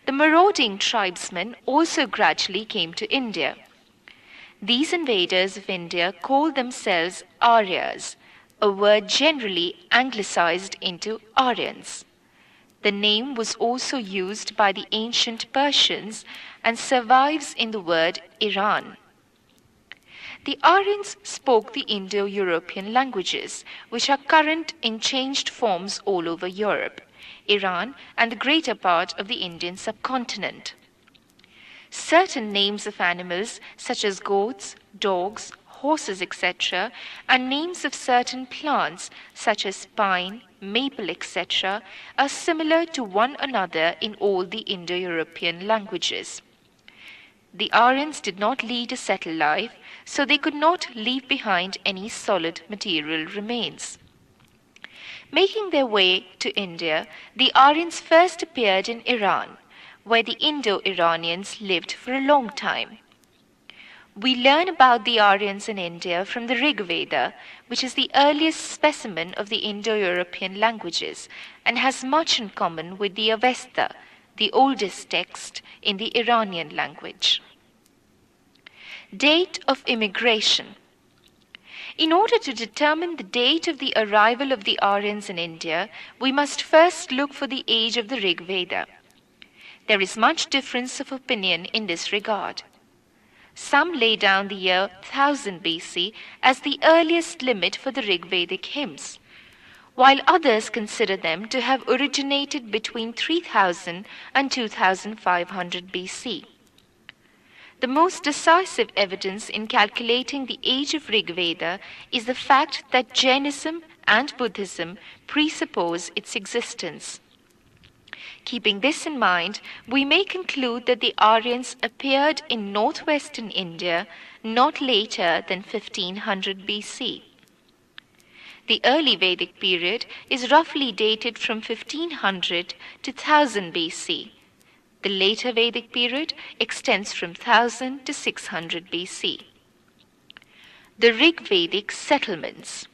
The marauding tribesmen also gradually came to India. These invaders of India called themselves Aryas, a word generally anglicized into Aryans. The name was also used by the ancient Persians and survives in the word Iran. The Aryans spoke the Indo-European languages, which are current in changed forms all over Europe, Iran, and the greater part of the Indian subcontinent. Certain names of animals, such as goats, dogs, horses, etc., and names of certain plants, such as pine, maple, etc., are similar to one another in all the Indo-European languages. The Aryans did not lead a settled life, so they could not leave behind any solid material remains. Making their way to India, the Aryans first appeared in Iran, where the Indo-Iranians lived for a long time. We learn about the Aryans in India from the Rig Veda, which is the earliest specimen of the Indo-European languages and has much in common with the Avesta, the oldest text in the Iranian language. Date of immigration. In order to determine the date of the arrival of the Aryans in India, we must first look for the age of the Rig Veda. There is much difference of opinion in this regard. Some lay down the year 1000 BC as the earliest limit for the Rig Vedic hymns, while others consider them to have originated between 3000 and 2500 BC. The most decisive evidence in calculating the age of Rig Veda is the fact that Jainism and Buddhism presuppose its existence. Keeping this in mind, we may conclude that the Aryans appeared in northwestern India not later than 1500 BC. The early Vedic period is roughly dated from 1500 to 1000 BC. The later Vedic period extends from 1000 to 600 BC. The Rig Vedic settlements.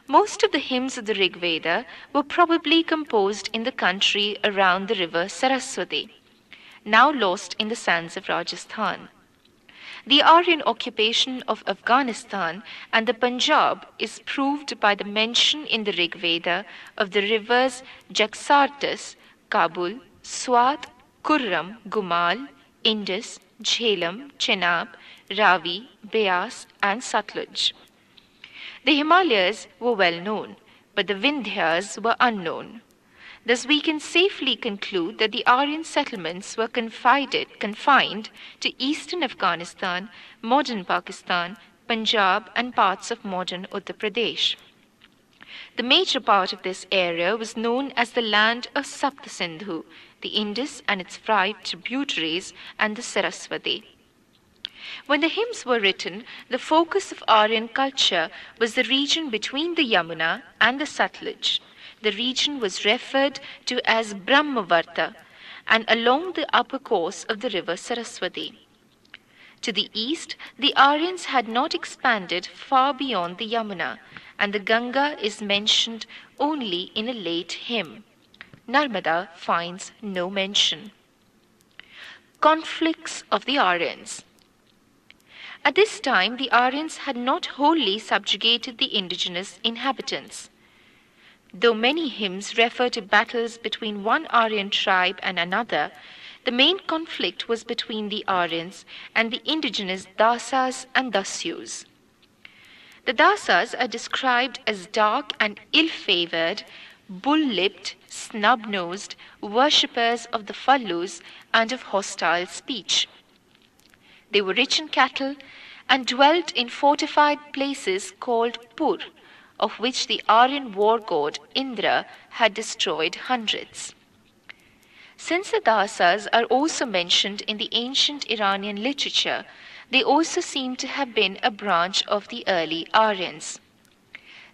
Most of the hymns of the Rig Veda were probably composed in the country around the river Saraswati, now lost in the sands of Rajasthan. The Aryan occupation of Afghanistan and the Punjab is proved by the mention in the Rig Veda of the rivers Jagsartas, Kabul, Swat, Kurram, Gumal, Indus, Jhelum, Chenab, Ravi, Beas, and Satluj. The Himalayas were well known, but the Vindhyas were unknown. Thus we can safely conclude that the Aryan settlements were confined to eastern Afghanistan, modern Pakistan, Punjab, and parts of modern Uttar Pradesh. The major part of this area was known as the land of Sapta Sindhu, the Indus and its 5 tributaries, and the Saraswati. When the hymns were written, the focus of Aryan culture was the region between the Yamuna and the Satluj. The region was referred to as Brahmavarta and along the upper course of the river Saraswati. To the east, the Aryans had not expanded far beyond the Yamuna, and the Ganga is mentioned only in a late hymn. Narmada finds no mention. Conflicts of the Aryans. At this time, the Aryans had not wholly subjugated the indigenous inhabitants. Though many hymns refer to battles between one Aryan tribe and another, the main conflict was between the Aryans and the indigenous Dasas and Dasyus. The Dasas are described as dark and ill-favored, bull-lipped, snub-nosed worshippers of the Phallus and of hostile speech. They were rich in cattle and dwelt in fortified places called Pur, of which the Aryan war god Indra had destroyed hundreds. Since the Dasas are also mentioned in the ancient Iranian literature, they also seem to have been a branch of the early Aryans.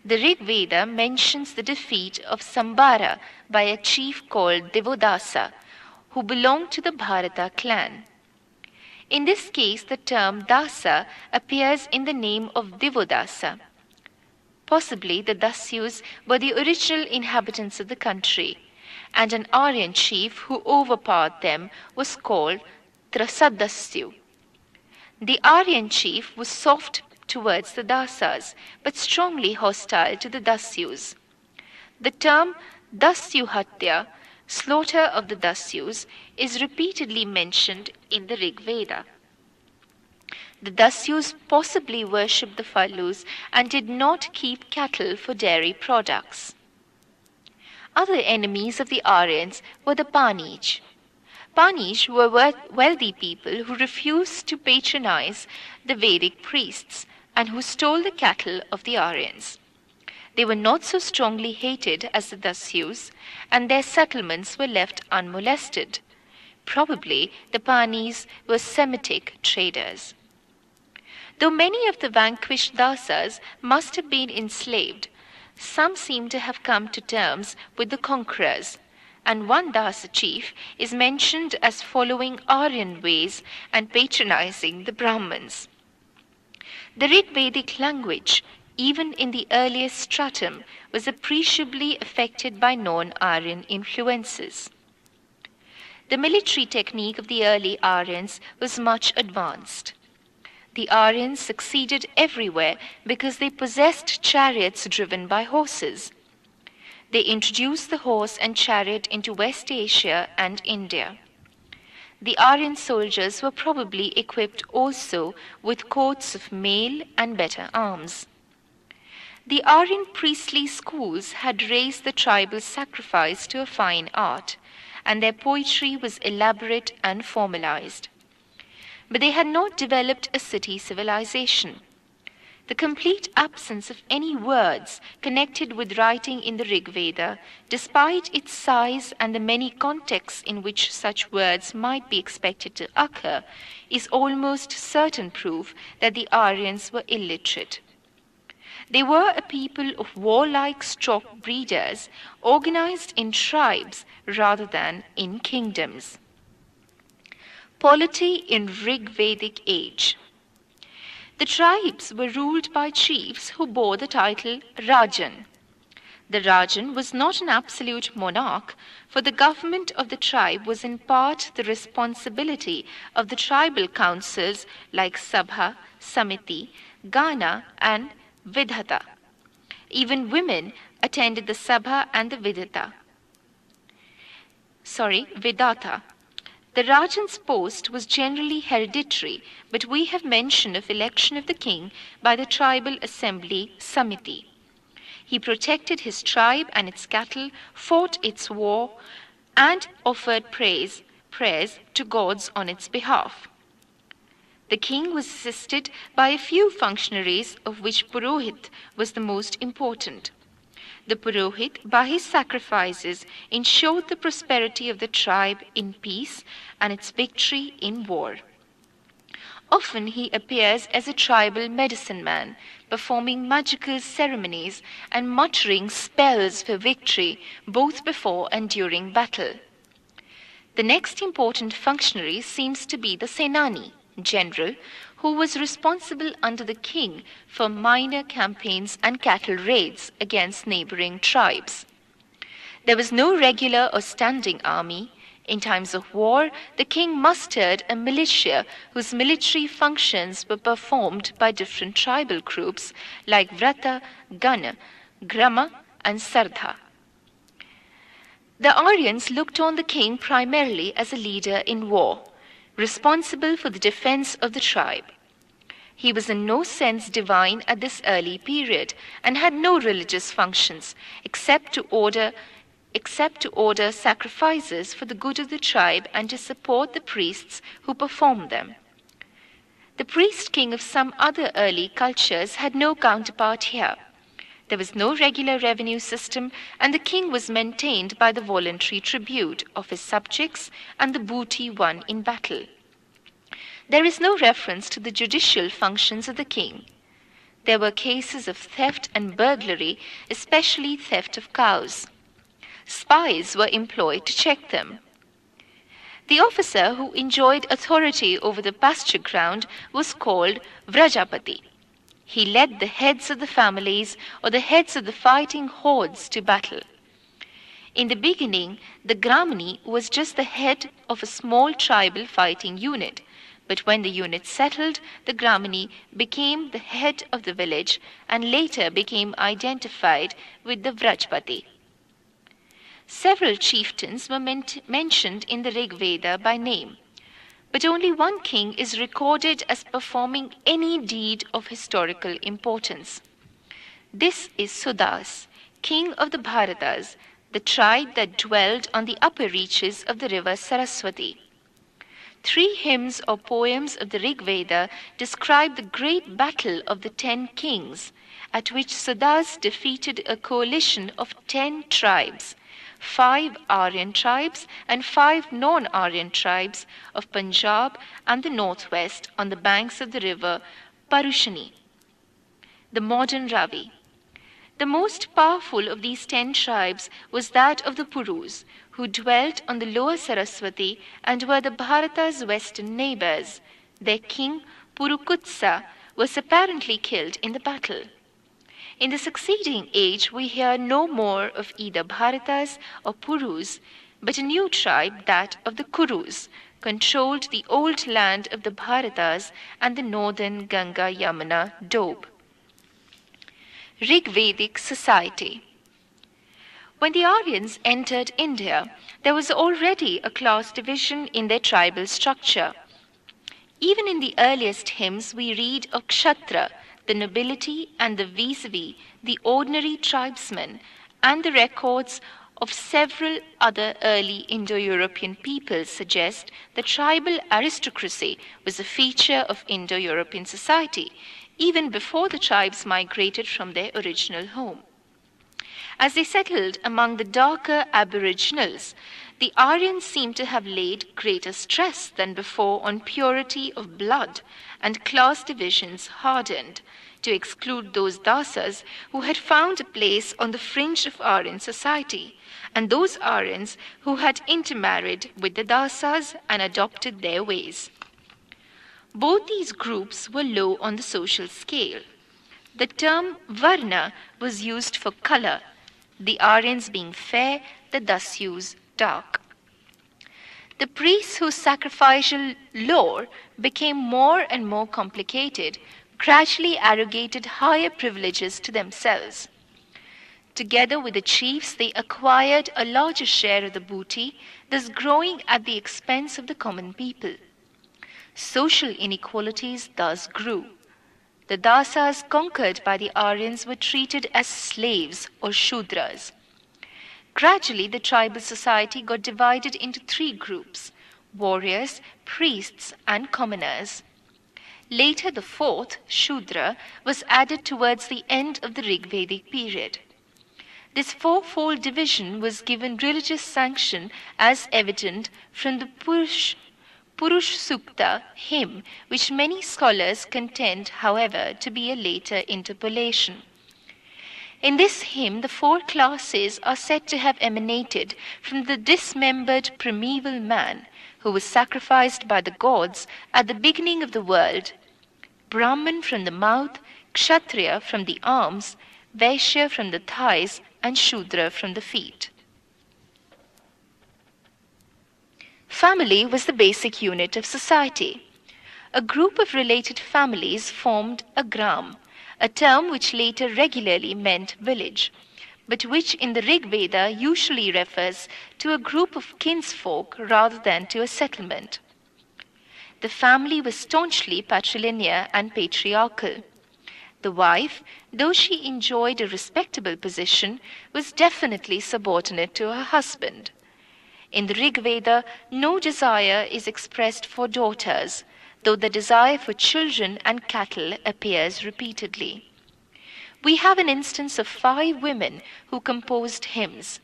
The Rig Veda mentions the defeat of Sambara by a chief called Devodasa, who belonged to the Bharata clan. In this case, the term Dasa appears in the name of Devodasa. Possibly the Dasyus were the original inhabitants of the country, and an Aryan chief who overpowered them was called Trasadasyu. The Aryan chief was soft towards the Dasas, but strongly hostile to the Dasyus. The term Dasyuhatya, slaughter of the Dasyus, is repeatedly mentioned in the Rig Veda. The Dasyus possibly worshipped the Phallus and did not keep cattle for dairy products. Other enemies of the Aryans were the Panij. Panij were wealthy people who refused to patronize the Vedic priests and who stole the cattle of the Aryans. They were not so strongly hated as the Dasyus, and their settlements were left unmolested. Probably the Panijs were Semitic traders. Though many of the vanquished Dasas must have been enslaved, some seem to have come to terms with the conquerors, and one Dasa chief is mentioned as following Aryan ways and patronizing the Brahmins. The Rig Vedic language, even in the earliest stratum, was appreciably affected by non-Aryan influences. The military technique of the early Aryans was much advanced. The Aryans succeeded everywhere because they possessed chariots driven by horses. They introduced the horse and chariot into West Asia and India. The Aryan soldiers were probably equipped also with coats of mail and better arms. The Aryan priestly schools had raised the tribal sacrifice to a fine art, and their poetry was elaborate and formalized. But they had not developed a city civilization. The complete absence of any words connected with writing in the Rig Veda, despite its size and the many contexts in which such words might be expected to occur, is almost certain proof that the Aryans were illiterate. They were a people of warlike stock breeders, organized in tribes rather than in kingdoms. Polity in Rig Vedic age. The tribes were ruled by chiefs who bore the title Rajan. The Rajan was not an absolute monarch, for the government of the tribe was in part the responsibility of the tribal councils like Sabha, Samiti, Gana, and Vidhata. Even women attended the Sabha and the Vidata. The Rajan's post was generally hereditary, but we have mention of election of the king by the tribal assembly Samiti. He protected his tribe and its cattle, fought its war, and offered prayers to gods on its behalf. The king was assisted by a few functionaries, of which Purohit was the most important. The Purohit, by his sacrifices, ensured the prosperity of the tribe in peace and its victory in war. Often he appears as a tribal medicine man, performing magical ceremonies and muttering spells for victory both before and during battle. The next important functionary seems to be the Senani, general, who was responsible under the king for minor campaigns and cattle raids against neighboring tribes. There was no regular or standing army. In times of war, the king mustered a militia whose military functions were performed by different tribal groups like Vrata, Gana, Grama, and Sardha. The Aryans looked on the king primarily as a leader in war, responsible for the defense of the tribe. He was in no sense divine at this early period and had no religious functions except to order sacrifices for the good of the tribe and to support the priests who performed them. The priest king of some other early cultures had no counterpart here. There was no regular revenue system, and the king was maintained by the voluntary tribute of his subjects and the booty won in battle. There is no reference to the judicial functions of the king. There were cases of theft and burglary, especially theft of cows. Spies were employed to check them. The officer who enjoyed authority over the pasture ground was called Vrajapati. He led the heads of the families or the heads of the fighting hordes to battle. In the beginning, the Gramani was just the head of a small tribal fighting unit, but when the unit settled, the Gramani became the head of the village and later became identified with the Vrajpati. Several chieftains were mentioned in the Rig Veda by name, but only one king is recorded as performing any deed of historical importance. This is Sudas, king of the Bharatas, the tribe that dwelled on the upper reaches of the river Saraswati. 3 hymns or poems of the Rig Veda describe the great battle of the 10 kings, at which Sudas defeated a coalition of 10 tribes, 5 Aryan tribes and 5 non-Aryan tribes of Punjab and the northwest on the banks of the river Parushani, the modern Ravi. The most powerful of these 10 tribes was that of the Purus, who dwelt on the lower Saraswati and were the Bharata's western neighbors. Their king, Purukutsa, was apparently killed in the battle. In the succeeding age, we hear no more of either Bharatas or Purus, but a new tribe, that of the Kurus, controlled the old land of the Bharatas and the northern Ganga-Yamuna doab. Rig Vedic society. When the Aryans entered India, there was already a class division in their tribal structure. Even in the earliest hymns, we read of Kshatriya, the nobility, and the vis-a-vis, the ordinary tribesmen, and the records of several other early Indo-European peoples suggest that tribal aristocracy was a feature of Indo-European society, even before the tribes migrated from their original home. As they settled among the darker aboriginals, the Aryans seem to have laid greater stress than before on purity of blood, and class divisions hardened to exclude those Dasas who had found a place on the fringe of Aryan society, and those Aryans who had intermarried with the Dasas and adopted their ways. Both these groups were low on the social scale. The term Varna was used for color, the Aryans being fair, the Dasyus dark. The priests whose sacrificial lore became more and more complicated gradually arrogated higher privileges to themselves. Together with the chiefs, they acquired a larger share of the booty, thus growing at the expense of the common people. Social inequalities thus grew. The Dasas conquered by the Aryans were treated as slaves or Shudras. Gradually, the tribal society got divided into 3 groups: warriors, priests, and commoners. Later, the 4th, Shudra, was added towards the end of the Rig Vedic period. This 4-fold division was given religious sanction as evident from the Purush Sukta hymn, which many scholars contend, however, to be a later interpolation. In this hymn, the 4 classes are said to have emanated from the dismembered primeval man who was sacrificed by the gods at the beginning of the world: Brahman from the mouth, Kshatriya from the arms, Vaishya from the thighs, and Shudra from the feet. Family was the basic unit of society. A group of related families formed a gram, a term which later regularly meant village, but which in the Rig Veda usually refers to a group of kinsfolk rather than to a settlement. The family was staunchly patrilinear and patriarchal. The wife, though she enjoyed a respectable position, was definitely subordinate to her husband. In the Rig Veda, no desire is expressed for daughters, though the desire for children and cattle appears repeatedly. We have an instance of 5 women who composed hymns.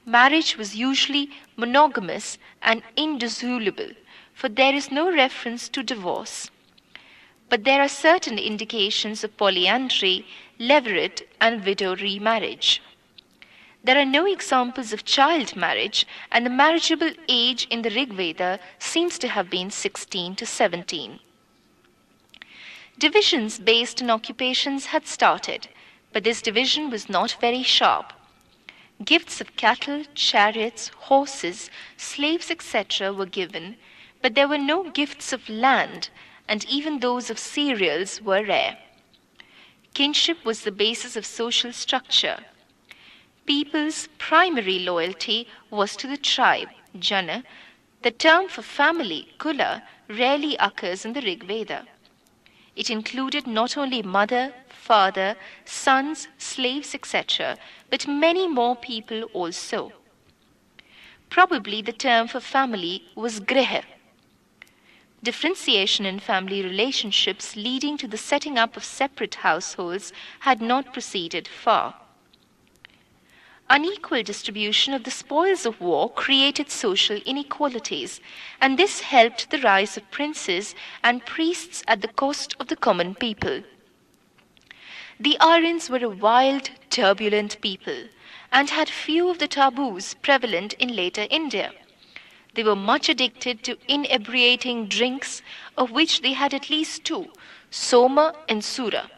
Marriage was usually monogamous and indissoluble, for there is no reference to divorce. But there are certain indications of polyandry, levirate, and widow remarriage. There are no examples of child marriage, and the marriageable age in the Rig Veda seems to have been 16 to 17. Divisions based on occupations had started, but this division was not very sharp. Gifts of cattle, chariots, horses, slaves, etc. were given, but there were no gifts of land, and even those of cereals were rare. Kinship was the basis of social structure. People's primary loyalty was to the tribe, Jana. The term for family, Kula, rarely occurs in the Rig Veda. It included not only mother, father, sons, slaves, etc., but many more people also. Probably the term for family was Griha. Differentiation in family relationships leading to the setting up of separate households had not proceeded far. Unequal distribution of the spoils of war created social inequalities, and this helped the rise of princes and priests at the cost of the common people. The Aryans were a wild, turbulent people, and had few of the taboos prevalent in later India. They were much addicted to inebriating drinks, of which they had at least 2, Soma and Sura.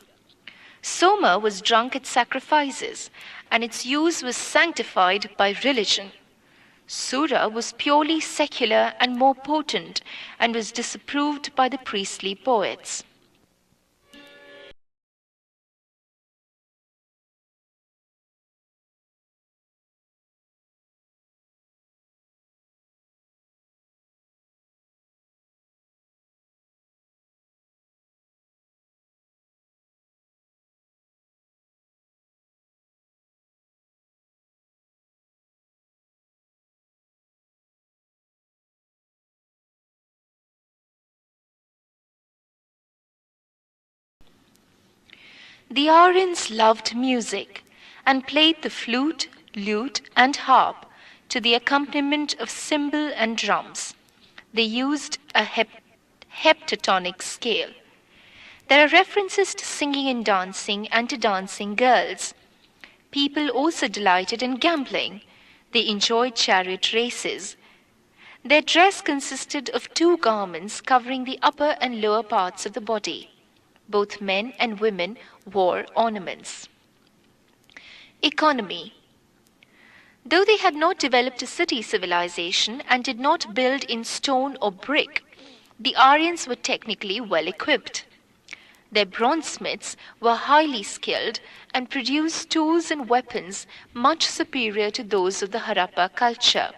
Soma was drunk at sacrifices, and its use was sanctified by religion. Sura was purely secular and more potent, and was disapproved by the priestly poets. The Aryans loved music and played the flute, lute, and harp to the accompaniment of cymbal and drums. They used a heptatonic scale. There are references to singing and dancing and to dancing girls. People also delighted in gambling. They enjoyed chariot races. Their dress consisted of 2 garments covering the upper and lower parts of the body. Both men and women wore ornaments. Economy. Though they had not developed a city civilization and did not build in stone or brick, the Aryans were technically well equipped. Their bronzesmiths were highly skilled and produced tools and weapons much superior to those of the Harappa culture.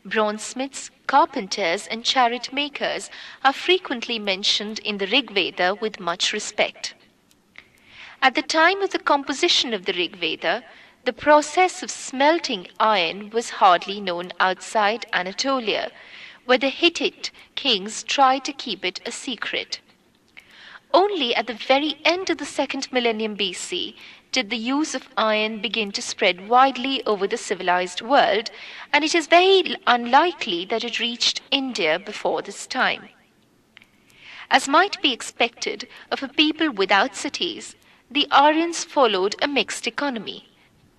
Bronzesmiths, carpenters, and chariot makers are frequently mentioned in the Rig Veda with much respect. At the time of the composition of the Rig Veda, the process of smelting iron was hardly known outside Anatolia, where the Hittite kings tried to keep it a secret. Only at the very end of the 2nd millennium BC did the use of iron begin to spread widely over the civilized world, and it is very unlikely that it reached India before this time. As might be expected of a people without cities, the Aryans followed a mixed economy,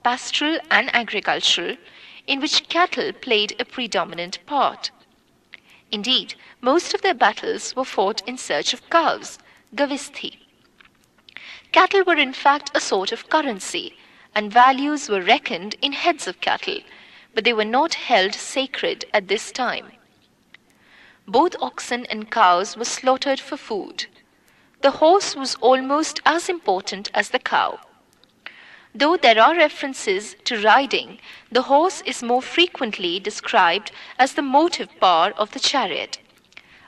pastoral and agricultural, in which cattle played a predominant part. Indeed, most of their battles were fought in search of cows, gavisthi. Cattle were in fact a sort of currency, and values were reckoned in heads of cattle, but they were not held sacred at this time. Both oxen and cows were slaughtered for food. The horse was almost as important as the cow. Though there are references to riding, the horse is more frequently described as the motive power of the chariot.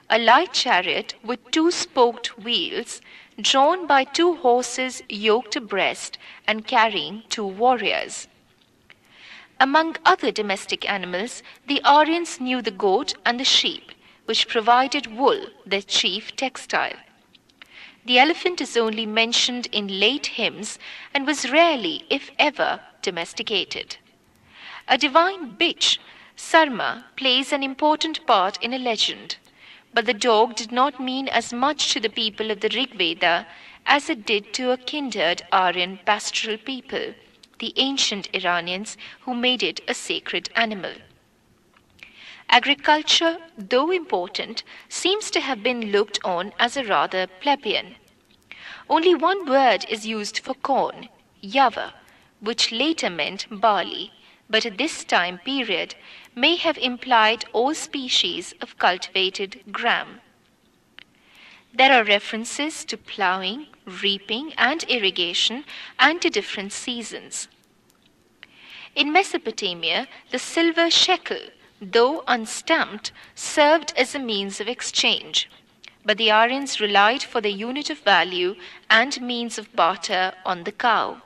A light chariot with 2-spoked wheels, drawn by 2 horses yoked abreast and carrying 2 warriors. Among other domestic animals, the Aryans knew the goat and the sheep, which provided wool, their chief textile. The elephant is only mentioned in late hymns and was rarely, if ever, domesticated. A divine bitch, Sarma, plays an important part in a legend, but the dog did not mean as much to the people of the Rig Veda as it did to a kindred Aryan pastoral people, the ancient Iranians who made it a sacred animal. Agriculture, though important, seems to have been looked on as a rather plebeian. Only one word is used for corn, yava, which later meant barley, but at this time period may have implied all species of cultivated gram. There are references to ploughing, reaping, and irrigation, and to different seasons. In Mesopotamia, the silver shekel, though unstamped, served as a means of exchange, but the Aryans relied for the unit of value and means of barter on the cow.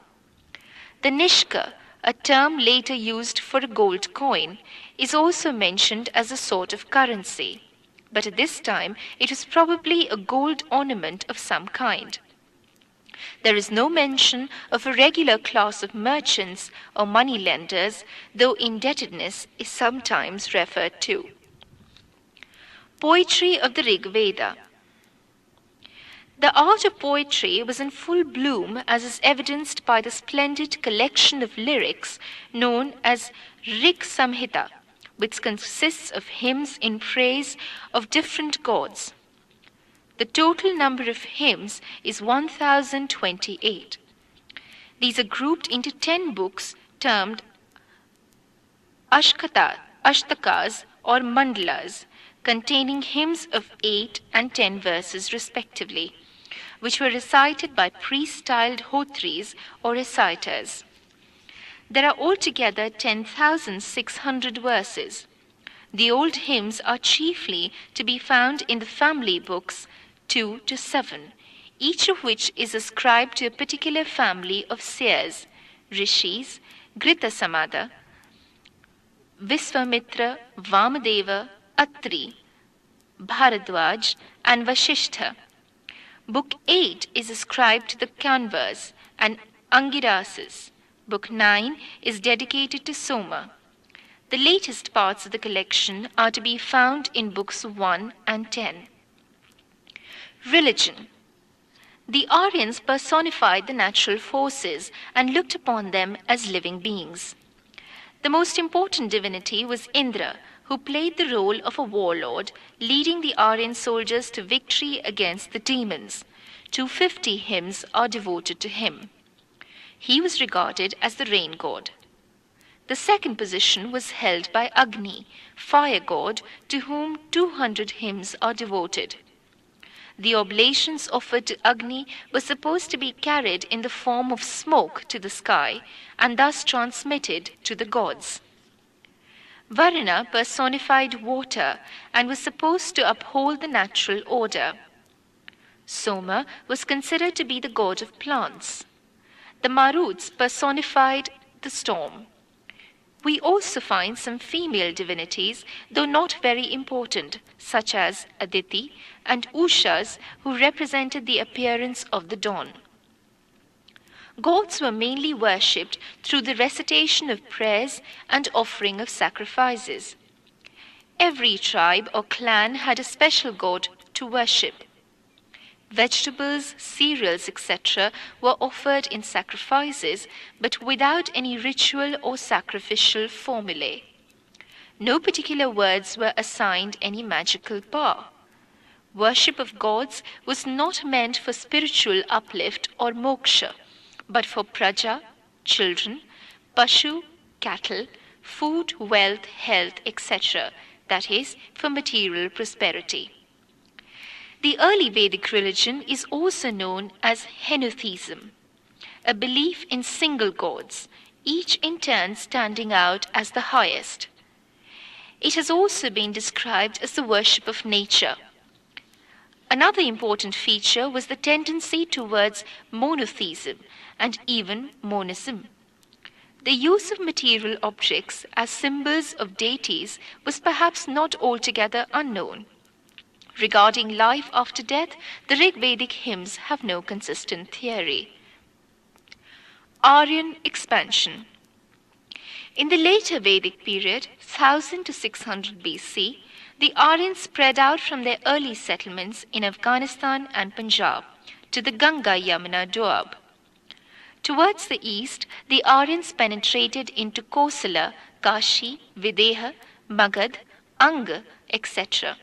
The nishka, a term later used for a gold coin, is also mentioned as a sort of currency, but at this time it was probably a gold ornament of some kind. There is no mention of a regular class of merchants or money lenders, though indebtedness is sometimes referred to. Poetry of the Rig Veda. The art of poetry was in full bloom, as is evidenced by the splendid collection of lyrics known as Rig Samhita, which consists of hymns in praise of different gods. The total number of hymns is 1028. These are grouped into 10 books termed ashtakas or mandalas, containing hymns of 8 and 10 verses respectively, which were recited by priest-styled hotris or reciters. There are altogether 10,600 verses. The old hymns are chiefly to be found in the family books 2 to 7, each of which is ascribed to a particular family of seers, rishis, Grita Samada, Visvamitra, Vamadeva, Atri, Bharadwaj, and Vashishtha. Book 8 is ascribed to the Kanvas and Angirasis. Book 9 is dedicated to Soma. The latest parts of the collection are to be found in books 1 and 10. Religion. The Aryans personified the natural forces and looked upon them as living beings. The most important divinity was Indra, who played the role of a warlord, leading the Aryan soldiers to victory against the demons. 250 hymns are devoted to him. He was regarded as the rain god. The second position was held by Agni, fire god, to whom 200 hymns are devoted. The oblations offered to Agni were supposed to be carried in the form of smoke to the sky and thus transmitted to the gods. Varuna personified water and was supposed to uphold the natural order. Soma was considered to be the god of plants. The Maruts personified the storm. We also find some female divinities, though not very important, such as Aditi and Ushas, who represented the appearance of the dawn. Gods were mainly worshipped through the recitation of prayers and offering of sacrifices. Every tribe or clan had a special god to worship. Vegetables, cereals, etc. were offered in sacrifices, but without any ritual or sacrificial formulae. No particular words were assigned any magical power. Worship of gods was not meant for spiritual uplift or moksha, but for praja, children, pashu, cattle, food, wealth, health, etc., that is, for material prosperity. The early Vedic religion is also known as henotheism, a belief in single gods, each in turn standing out as the highest. It has also been described as the worship of nature. Another important feature was the tendency towards monotheism and even monism. The use of material objects as symbols of deities was perhaps not altogether unknown. Regarding life after death, the Rig Vedic hymns have no consistent theory. Aryan expansion. In the later Vedic period, 1000 to 600 BC, the Aryans spread out from their early settlements in Afghanistan and Punjab to the Ganga-Yamuna Doab. Towards the east, the Aryans penetrated into Kosala, Kashi, Videha, Magad, Anga, etc.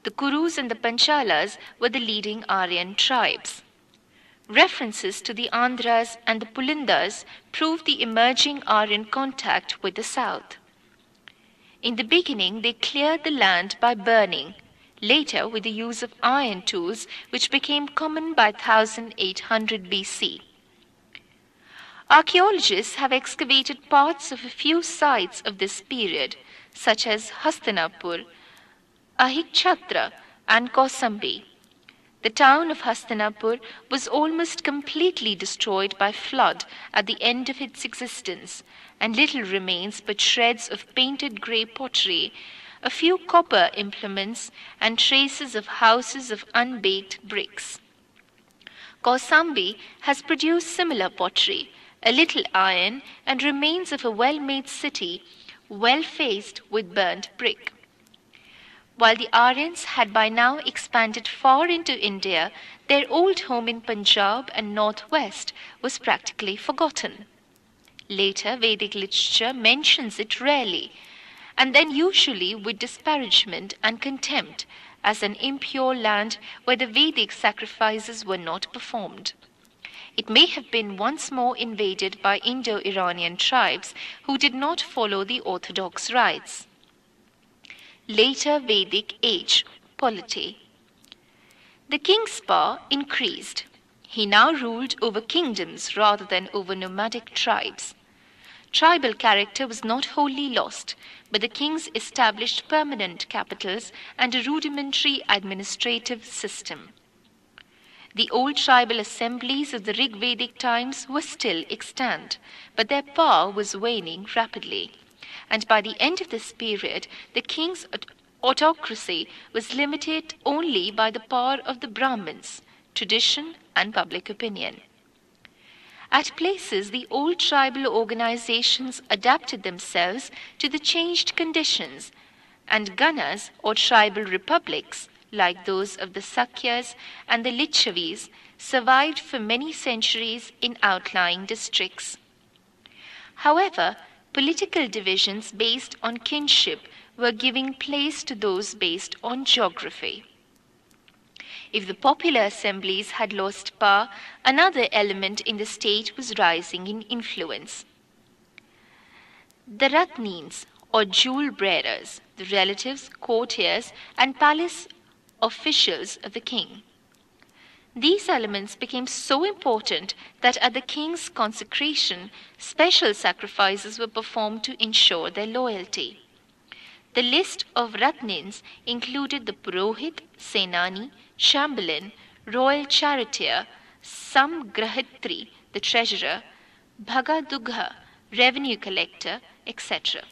The Kurus and the Panchalas were the leading Aryan tribes. References to the Andhras and the Pulindas prove the emerging Aryan contact with the south. In the beginning, they cleared the land by burning, later with the use of iron tools, which became common by 1800 BC. Archaeologists have excavated parts of a few sites of this period, such as Hastinapur, Ahikchatra, and Kausambi. The town of Hastinapur was almost completely destroyed by flood at the end of its existence, and little remains but shreds of painted grey pottery, a few copper implements, and traces of houses of unbaked bricks. Kausambi has produced similar pottery, a little iron, and remains of a well-made city, well faced with burnt brick. While the Aryans had by now expanded far into India, their old home in Punjab and northwest was practically forgotten. Later Vedic literature mentions it rarely, and then usually with disparagement and contempt, as an impure land where the Vedic sacrifices were not performed. It may have been once more invaded by Indo-Iranian tribes who did not follow the orthodox rites. Later Vedic age, polity. The king's power increased. He now ruled over kingdoms rather than over nomadic tribes. Tribal character was not wholly lost, but the kings established permanent capitals and a rudimentary administrative system. The old tribal assemblies of the Rig Vedic times were still extant, but their power was waning rapidly. And by the end of this period, the king's autocracy was limited only by the power of the Brahmins, tradition, and public opinion. At places, the old tribal organizations adapted themselves to the changed conditions, and Ganas, or tribal republics, like those of the Sakyas and the Lichavis, survived for many centuries in outlying districts. However, political divisions based on kinship were giving place to those based on geography. If the popular assemblies had lost power, another element in the state was rising in influence. The Ratnins, or jewel bearers, the relatives, courtiers, and palace officials of the king. These elements became so important that at the king's consecration, special sacrifices were performed to ensure their loyalty. The list of Ratnins included the Purohit, Senani, Chamberlain, royal charioteer, Samgrahitri, the treasurer, Bhagadugha, revenue collector, etc.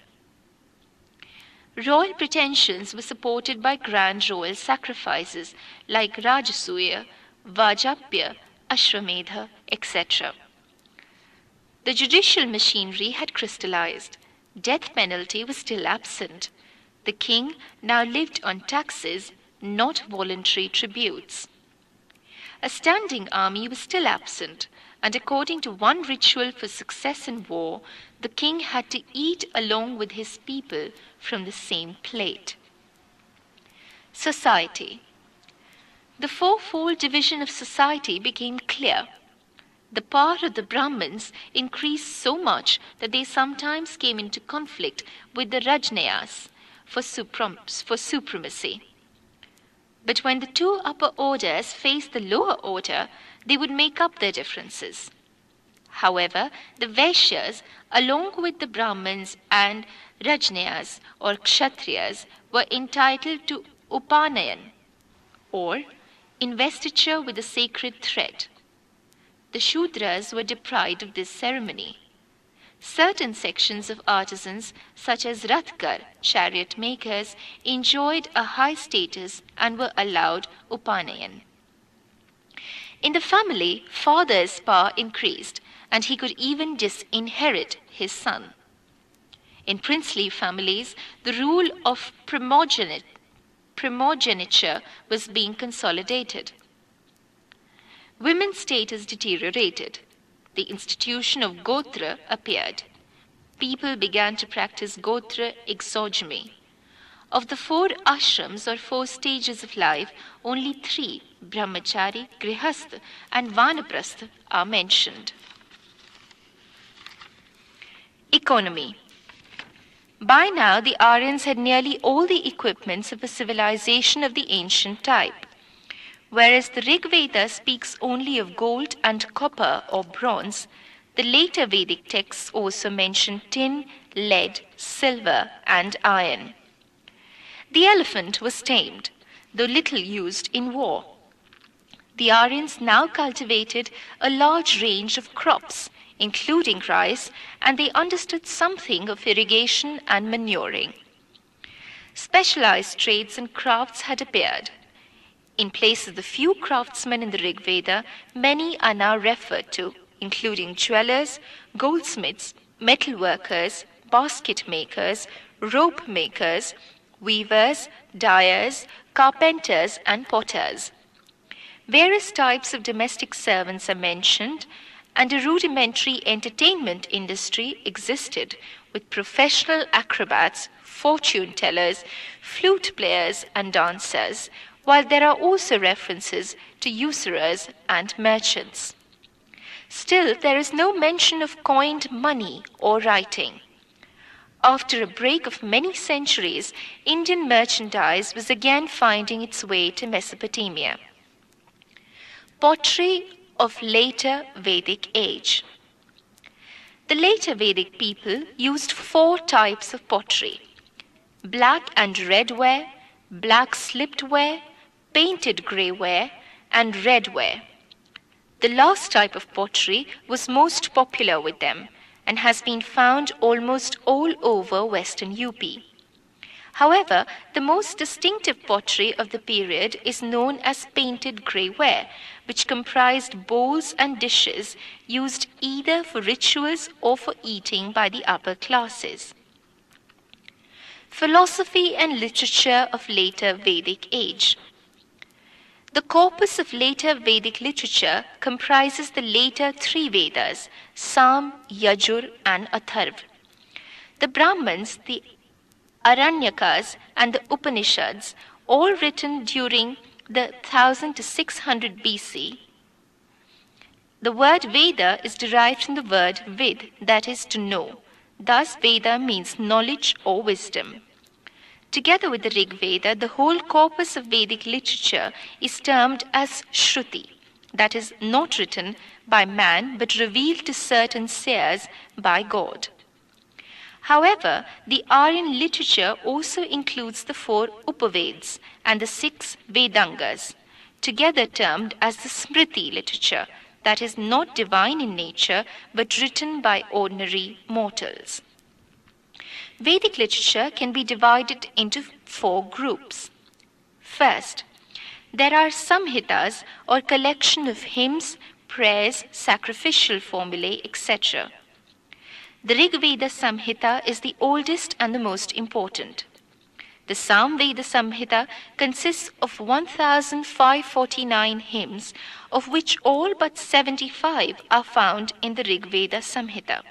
Royal pretensions were supported by grand royal sacrifices like Rajasuya, Vajapya, Ashwamedha, etc. The judicial machinery had crystallized. Death penalty was still absent. The king now lived on taxes, not voluntary tributes. A standing army was still absent, and according to one ritual for success in war, the king had to eat along with his people from the same plate. Society. The fourfold division of society became clear. The power of the Brahmins increased so much that they sometimes came into conflict with the Rajnayas for supremacy. But when the two upper orders faced the lower order, they would make up their differences. However, the Vaishyas, along with the Brahmins and Rajnayas or Kshatriyas, were entitled to Upanayan, or investiture with a sacred thread. The Shudras were deprived of this ceremony. Certain sections of artisans, such as Rathkar, chariot makers, enjoyed a high status and were allowed Upanayan. In the family, father's power increased, and he could even disinherit his son. In princely families, the rule of primogeniture was being consolidated. Women's status deteriorated. The institution of Gotra appeared. People began to practice Gotra exogamy. Of the 4 ashrams or 4 stages of life, only 3, Brahmachari, Grihastha, and Vanaprastha, are mentioned. Economy. By now, the Aryans had nearly all the equipments of a civilization of the ancient type. Whereas the Rig Veda speaks only of gold and copper or bronze, the later Vedic texts also mention tin, lead, silver, and iron. The elephant was tamed, though little used in war. The Aryans now cultivated a large range of crops, including rice, and they understood something of irrigation and manuring. Specialized trades and crafts had appeared. In place of the few craftsmen in the Rig Veda, many are now referred to, including jewelers, goldsmiths, metal workers, basket makers, rope makers, weavers, dyers, carpenters, and potters. Various types of domestic servants are mentioned, and a rudimentary entertainment industry existed with professional acrobats, fortune tellers, flute players, and dancers, while there are also references to usurers and merchants. Still, there is no mention of coined money or writing. After a break of many centuries, Indian merchandise was again finding its way to Mesopotamia. Pottery of later Vedic age. The later Vedic people used 4 types of pottery: black and red ware, black slipped ware, painted grey ware, and red ware. The last type of pottery was most popular with them and has been found almost all over western UP. However, the most distinctive pottery of the period is known as painted grey ware, which comprised bowls and dishes used either for rituals or for eating by the upper classes. Philosophy and literature of later Vedic age. The corpus of later Vedic literature comprises the later 3 Vedas, Sam, Yajur, and Atharva. The Brahmans, the Aranyakas, and the Upanishads, all written during the 1000 to 600 BC. The word Veda is derived from the word vid, that is to know. Thus, Veda means knowledge or wisdom. Together with the Rig Veda, the whole corpus of Vedic literature is termed as Shruti, that is, not written by man but revealed to certain seers by God. However, the Aryan literature also includes the 4 Upaveds and the 6 Vedangas, together termed as the Smriti literature, that is not divine in nature but written by ordinary mortals. Vedic literature can be divided into 4 groups. First, there are samhitas or collection of hymns, prayers, sacrificial formulae, etc. The Rig Veda Samhita is the oldest and the most important. The Sam Veda Samhita consists of 1549 hymns, of which all but 75 are found in the Rig Veda Samhita.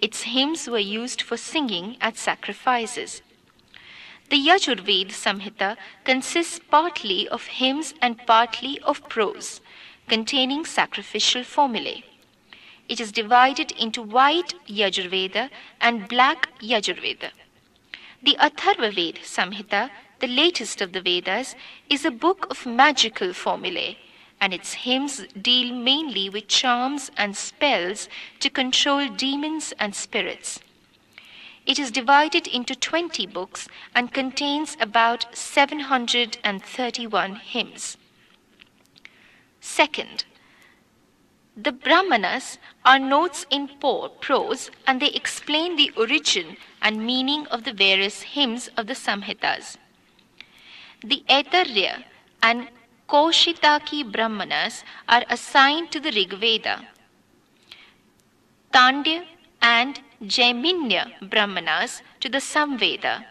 Its hymns were used for singing at sacrifices. The Yajurveda Samhita consists partly of hymns and partly of prose, containing sacrificial formulae. It is divided into white Yajurveda and black Yajurveda. The Atharva Veda Samhita, the latest of the Vedas, is a book of magical formulae, and its hymns deal mainly with charms and spells to control demons and spirits. It is divided into 20 books and contains about 731 hymns. Second, The Brahmanas are notes in prose, and they explain the origin and meaning of the various hymns of the Samhitas. The Aitarya and Kaushitaki Brahmanas are assigned to the Rig Veda. Tandya and Jaiminya Brahmanas to the Samveda.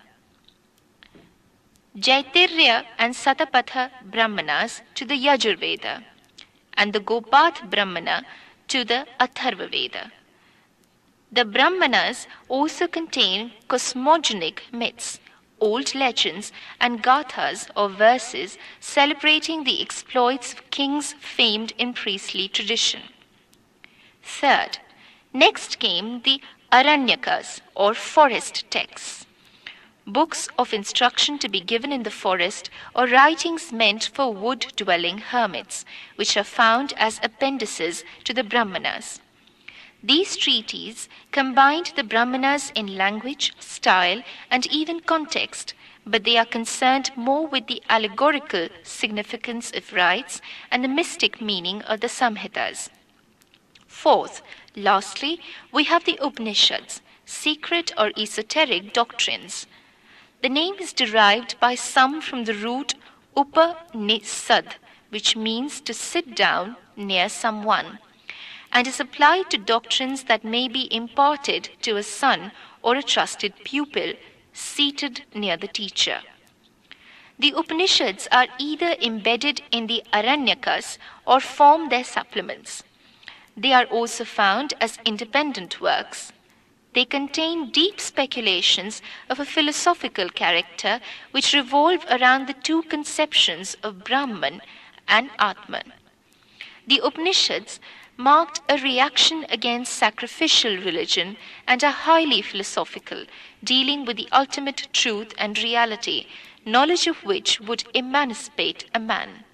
Jaitirya and Satapatha Brahmanas to the Yajurveda, and the Gopath Brahmana to the Atharva Veda. The Brahmanas also contain cosmogonic myths, old legends, and gathas or verses celebrating the exploits of kings famed in priestly tradition. Third, next came the Aranyakas or forest texts, books of instruction to be given in the forest or writings meant for wood-dwelling hermits, which are found as appendices to the Brahmanas. These treatises combined the Brahmanas in language, style, and even context, but they are concerned more with the allegorical significance of rites and the mystic meaning of the Samhitas. Fourth, lastly, we have the Upanishads, secret or esoteric doctrines. The name is derived by some from the root upanisad, which means to sit down near someone, and is applied to doctrines that may be imparted to a son or a trusted pupil seated near the teacher. The Upanishads are either embedded in the Aranyakas or form their supplements. They are also found as independent works. They contain deep speculations of a philosophical character which revolve around the two conceptions of Brahman and Atman. The Upanishads marked a reaction against sacrificial religion and are highly philosophical, dealing with the ultimate truth and reality, knowledge of which would emancipate a man.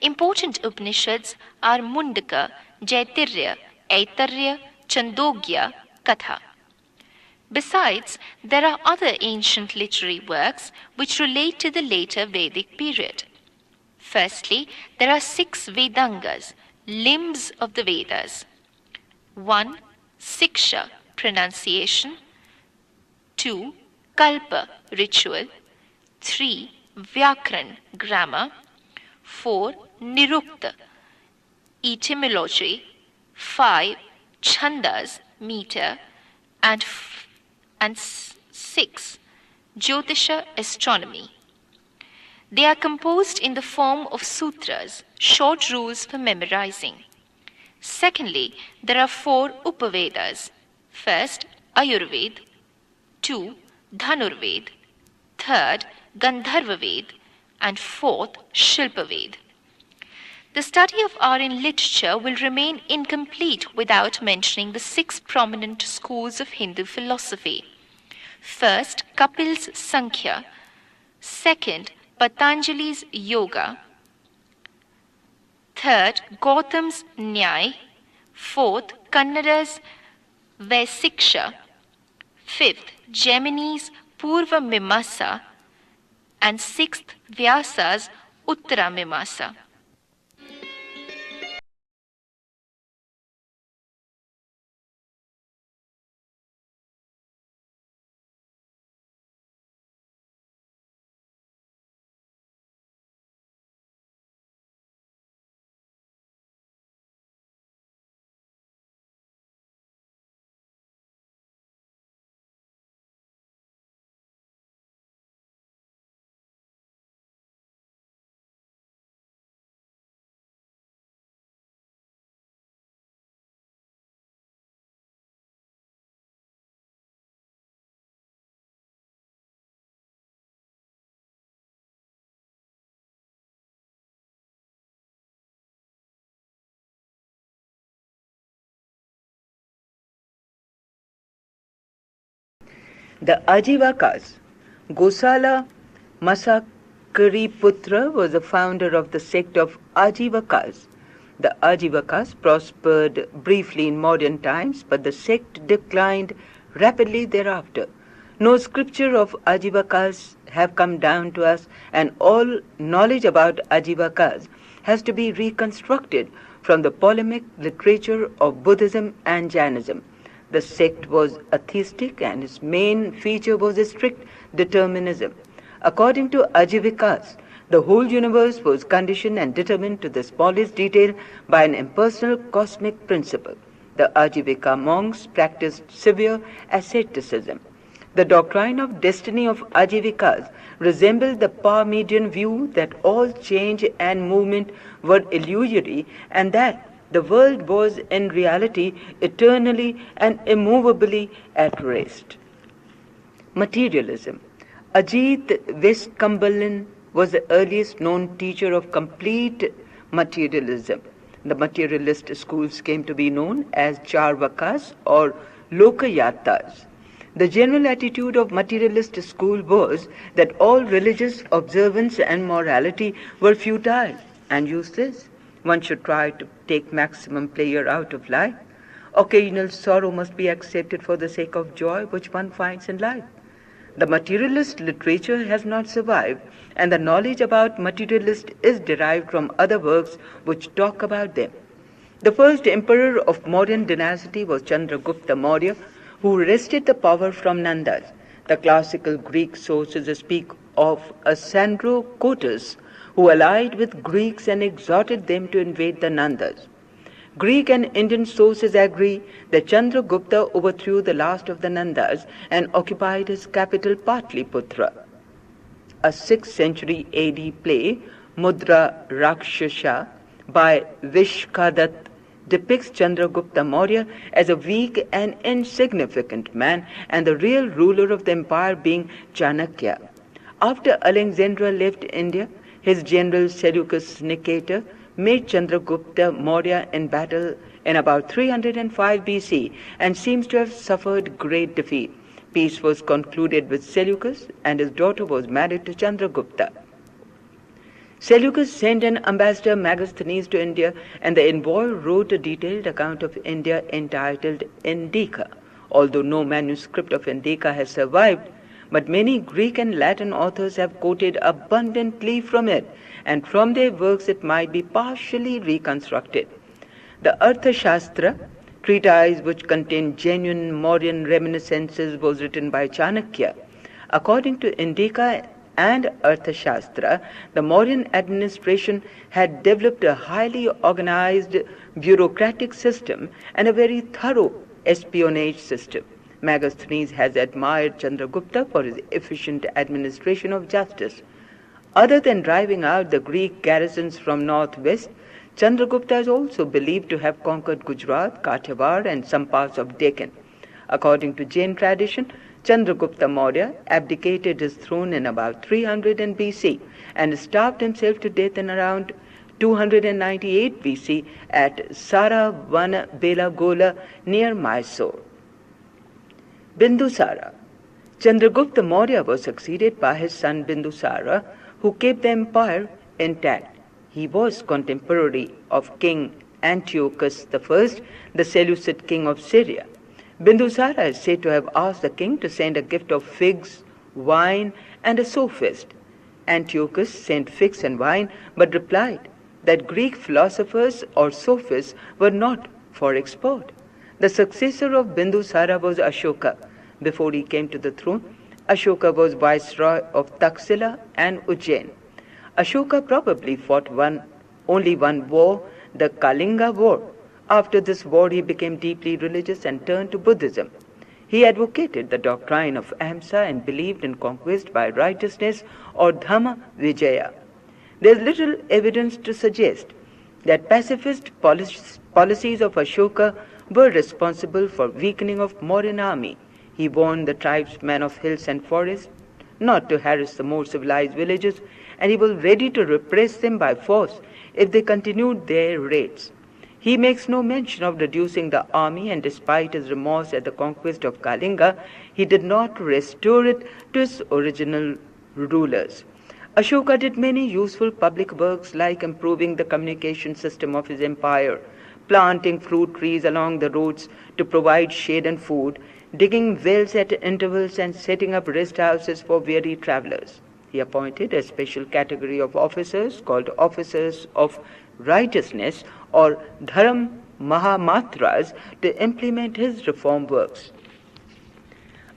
Important Upanishads are Mundaka, Jaitirya, Aitarya, Chandogya, Katha. Besides, there are other ancient literary works which relate to the later Vedic period. Firstly, there are 6 Vedangas, limbs of the Vedas. 1. Siksha, pronunciation. 2. Kalpa, ritual. 3. Vyakran, grammar. 4. Nirukta, etymology. 5. Chandas, meter. And 6. Jyotisha, astronomy. They are composed in the form of sutras, short rules for memorizing. Secondly, there are 4 Upavedas. First, Ayurveda. 2. Dhanurveda. Third, Gandharva-Ved. And 4th, Shilpa-Ved. The study of Aryan literature will remain incomplete without mentioning the 6 prominent schools of Hindu philosophy. First, Kapil's Sankhya. Second, Patanjali's Yoga. Third, Gautam's Nyay. Fourth, Kannada's Vaisiksha. Fifth, Gemini's Purva Mimasa. And 6th, Vyasa's Uttara Mimasa. The Ajivakas. Gosala Masakariputra was the founder of the sect of Ajivakas. The Ajivakas prospered briefly in modern times, but the sect declined rapidly thereafter. No scripture of Ajivakas have come down to us, and all knowledge about Ajivakas has to be reconstructed from the polemic literature of Buddhism and Jainism. The sect was atheistic and its main feature was strict determinism. According to Ajivikas, the whole universe was conditioned and determined to the smallest detail by an impersonal cosmic principle. The Ajivika monks practiced severe asceticism. The doctrine of destiny of Ajivikas resembled the Parmenidean view that all change and movement were illusory and that the world was in reality eternally and immovably at rest. Materialism. Ajit Veskambalan was the earliest known teacher of complete materialism. The materialist schools came to be known as Charvakas or Lokayatas. The general attitude of materialist school was that all religious observance and morality were futile and useless. One should try to take maximum pleasure out of life. Occasional sorrow must be accepted for the sake of joy which one finds in life. The materialist literature has not survived, and the knowledge about materialist is derived from other works which talk about them. The first emperor of Mauryan dynasty was Chandragupta Maurya, who wrested the power from Nandas. The classical Greek sources speak of a Sandrocotus who allied with Greeks and exhorted them to invade the Nandas. Greek and Indian sources agree that Chandragupta overthrew the last of the Nandas and occupied his capital Patliputra. A 6th century AD play, Mudra Rakshasa, by Vishkadatt, depicts Chandragupta Maurya as a weak and insignificant man and the real ruler of the empire being Chanakya. After Alexander left India, his general Seleucus Nicator made Chandragupta Maurya in battle in about 305 BC and seems to have suffered great defeat. Peace was concluded with Seleucus and his daughter was married to Chandragupta. Seleucus sent an ambassador Megasthenes to India and the envoy wrote a detailed account of India entitled Indica. Although no manuscript of Indica has survived, but many Greek and Latin authors have quoted abundantly from it, and from their works it might be partially reconstructed. The Arthashastra, treatise which contained genuine Mauryan reminiscences, was written by Chanakya. According to Indica and Arthashastra, the Mauryan administration had developed a highly organized bureaucratic system and a very thorough espionage system. Megasthenes has admired Chandragupta for his efficient administration of justice. Other than driving out the Greek garrisons from northwest, Chandragupta is also believed to have conquered Gujarat, Kathiawar and some parts of Deccan. According to Jain tradition, Chandragupta Maurya abdicated his throne in about 300 BC and starved himself to death in around 298 BC at Saravanabelagola near Mysore. Bindusara. Chandragupta Maurya was succeeded by his son Bindusara, who kept the empire intact. He was contemporary of King Antiochus I, the Seleucid king of Syria. Bindusara is said to have asked the king to send a gift of figs, wine, and a sophist. Antiochus sent figs and wine, but replied that Greek philosophers or sophists were not for export. The successor of Bindusara was Ashoka. Before he came to the throne, Ashoka was viceroy of Taxila and Ujjain. Ashoka probably fought only one war, the Kalinga War. After this war, he became deeply religious and turned to Buddhism. He advocated the doctrine of Ahimsa and believed in conquest by righteousness or Dhamma Vijaya. There is little evidence to suggest that pacifist policies of Ashoka were responsible for weakening of Mauryan army. He warned the tribesmen of hills and forests not to harass the more civilized villages, and he was ready to repress them by force if they continued their raids. He makes no mention of reducing the army, and despite his remorse at the conquest of Kalinga, he did not restore it to its original rulers. Ashoka did many useful public works like improving the communication system of his empire, planting fruit trees along the roads to provide shade and food, digging wells at intervals and setting up rest houses for weary travelers. He appointed a special category of officers called officers of righteousness, or Dharam Mahamatras, to implement his reform works.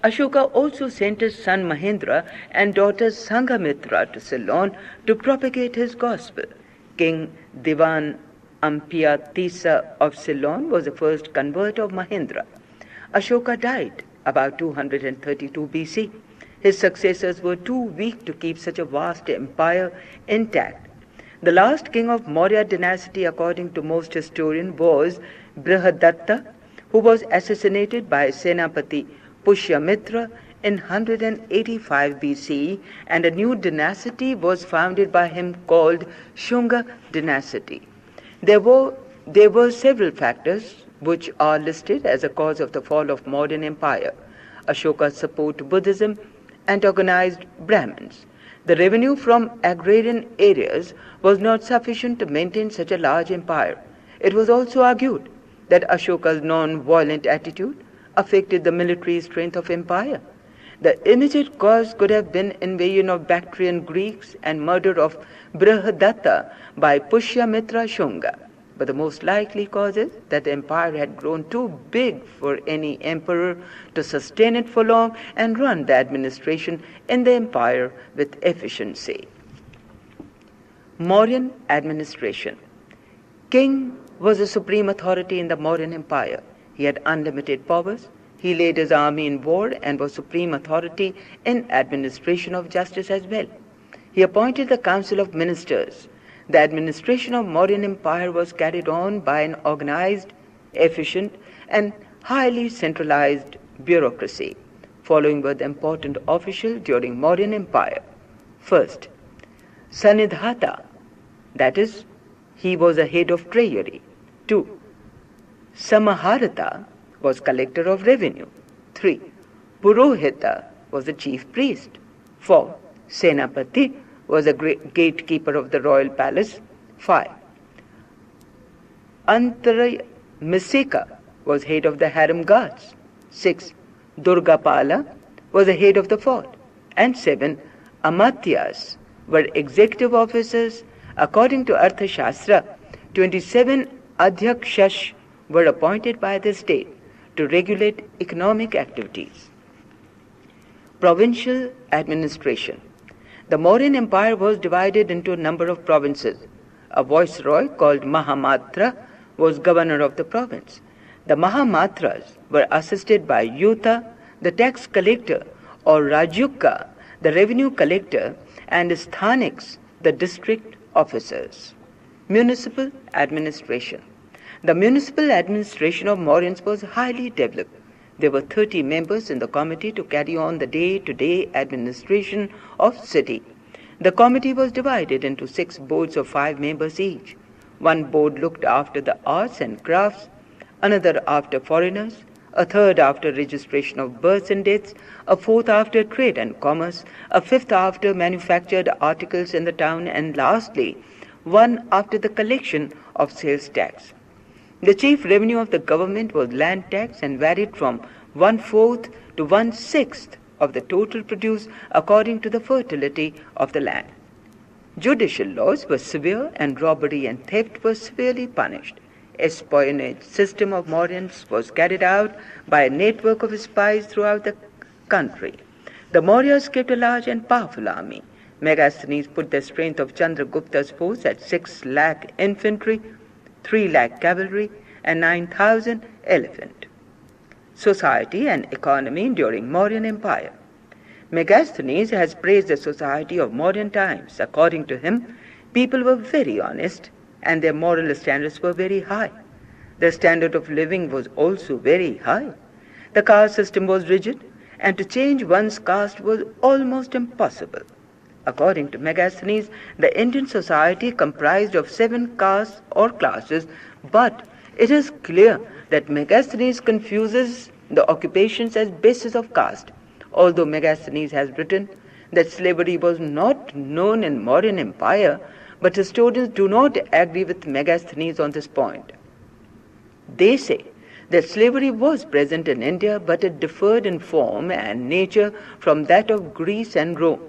Ashoka also sent his son Mahendra and daughter Sanghamitra to Ceylon to propagate his gospel. King Divan Ampiatisa of Ceylon was the first convert of Mahendra. Ashoka died about 232 BC. His successors were too weak to keep such a vast empire intact. The last king of Maurya dynasty, according to most historians, was Brihadatta, who was assassinated by Senapati Pushyamitra in 185 BC, and a new dynasty was founded by him called Shunga dynasty. There were several factors which are listed as a cause of the fall of modern empire. Ashoka's support to Buddhism antagonized Brahmins. The revenue from agrarian areas was not sufficient to maintain such a large empire. It was also argued that Ashoka's non-violent attitude affected the military strength of empire. The immediate cause could have been invasion of Bactrian Greeks and murder of Brihadatta by Pushyamitra Shunga. But the most likely cause is that the empire had grown too big for any emperor to sustain it for long and run the administration in the empire with efficiency. Mauryan administration. King was the supreme authority in the Mauryan empire. He had unlimited powers. He led his army in war and was supreme authority in administration of justice as well. He appointed the council of ministers. The administration of Mauryan empire was carried on by an organized, efficient, and highly centralized bureaucracy. Following were the important officials during Mauryan empire. First, Sanidhata, that is, he was a head of treasury. 2. Samaharata was collector of revenue. 3. Purohita was the chief priest. 4. Senapati was a gatekeeper of the royal palace. 5. Antaramiseka was head of the harem guards. 6. Durgapala was the head of the fort. And 7. Amatyas were executive officers. According to Arthashastra, 27 Adhyakshas were appointed by the state to regulate economic activities. Provincial administration. The Mauryan Empire was divided into a number of provinces. A viceroy called Mahamatra was governor of the province. The Mahamatras were assisted by Yuta, the tax collector, or Rajuka, the revenue collector, and Sthaniks, the district officers. Municipal administration. The municipal administration of Mauryans was highly developed. There were 30 members in the committee to carry on the day-to-day administration of city. The committee was divided into 6 boards of 5 members each. One board looked after the arts and crafts, another after foreigners, a third after registration of births and deaths, a fourth after trade and commerce, a fifth after manufactured articles in the town, and lastly, one after the collection of sales tax. The chief revenue of the government was land tax and varied from 1/4 to 1/6 of the total produce according to the fertility of the land. Judicial laws were severe and robbery and theft were severely punished. Espionage system of Mauryans was carried out by a network of spies throughout the country. The Mauryas kept a large and powerful army. Megasthenes put the strength of Chandragupta's force at 6 lakh infantry, 3 lakh cavalry, and 9,000 elephant. Society and economy during Mauryan Empire. Megasthenes has praised the society of modern times. According to him, people were very honest and their moral standards were very high. Their standard of living was also very high. The caste system was rigid, and to change one's caste was almost impossible. According to Megasthenes, the Indian society comprised of 7 castes or classes, but it is clear that Megasthenes confuses the occupations as basis of caste. Although Megasthenes has written that slavery was not known in Mauryan Empire, but historians do not agree with Megasthenes on this point. They say that slavery was present in India, but it differed in form and nature from that of Greece and Rome.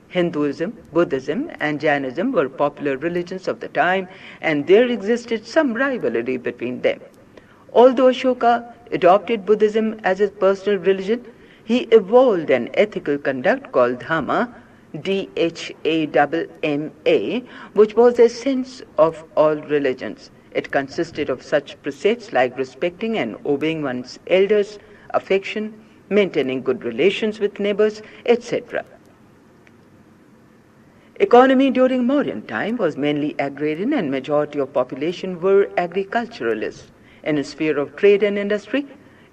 Hinduism, Buddhism, and Jainism were popular religions of the time, and there existed some rivalry between them. Although Ashoka adopted Buddhism as his personal religion, he evolved an ethical conduct called Dhamma, Dhamma, which was the essence of all religions. It consisted of such precepts like respecting and obeying one's elders, affection, maintaining good relations with neighbors, etc. Economy during modern time was mainly agrarian and majority of population were agriculturalists. In a sphere of trade and industry,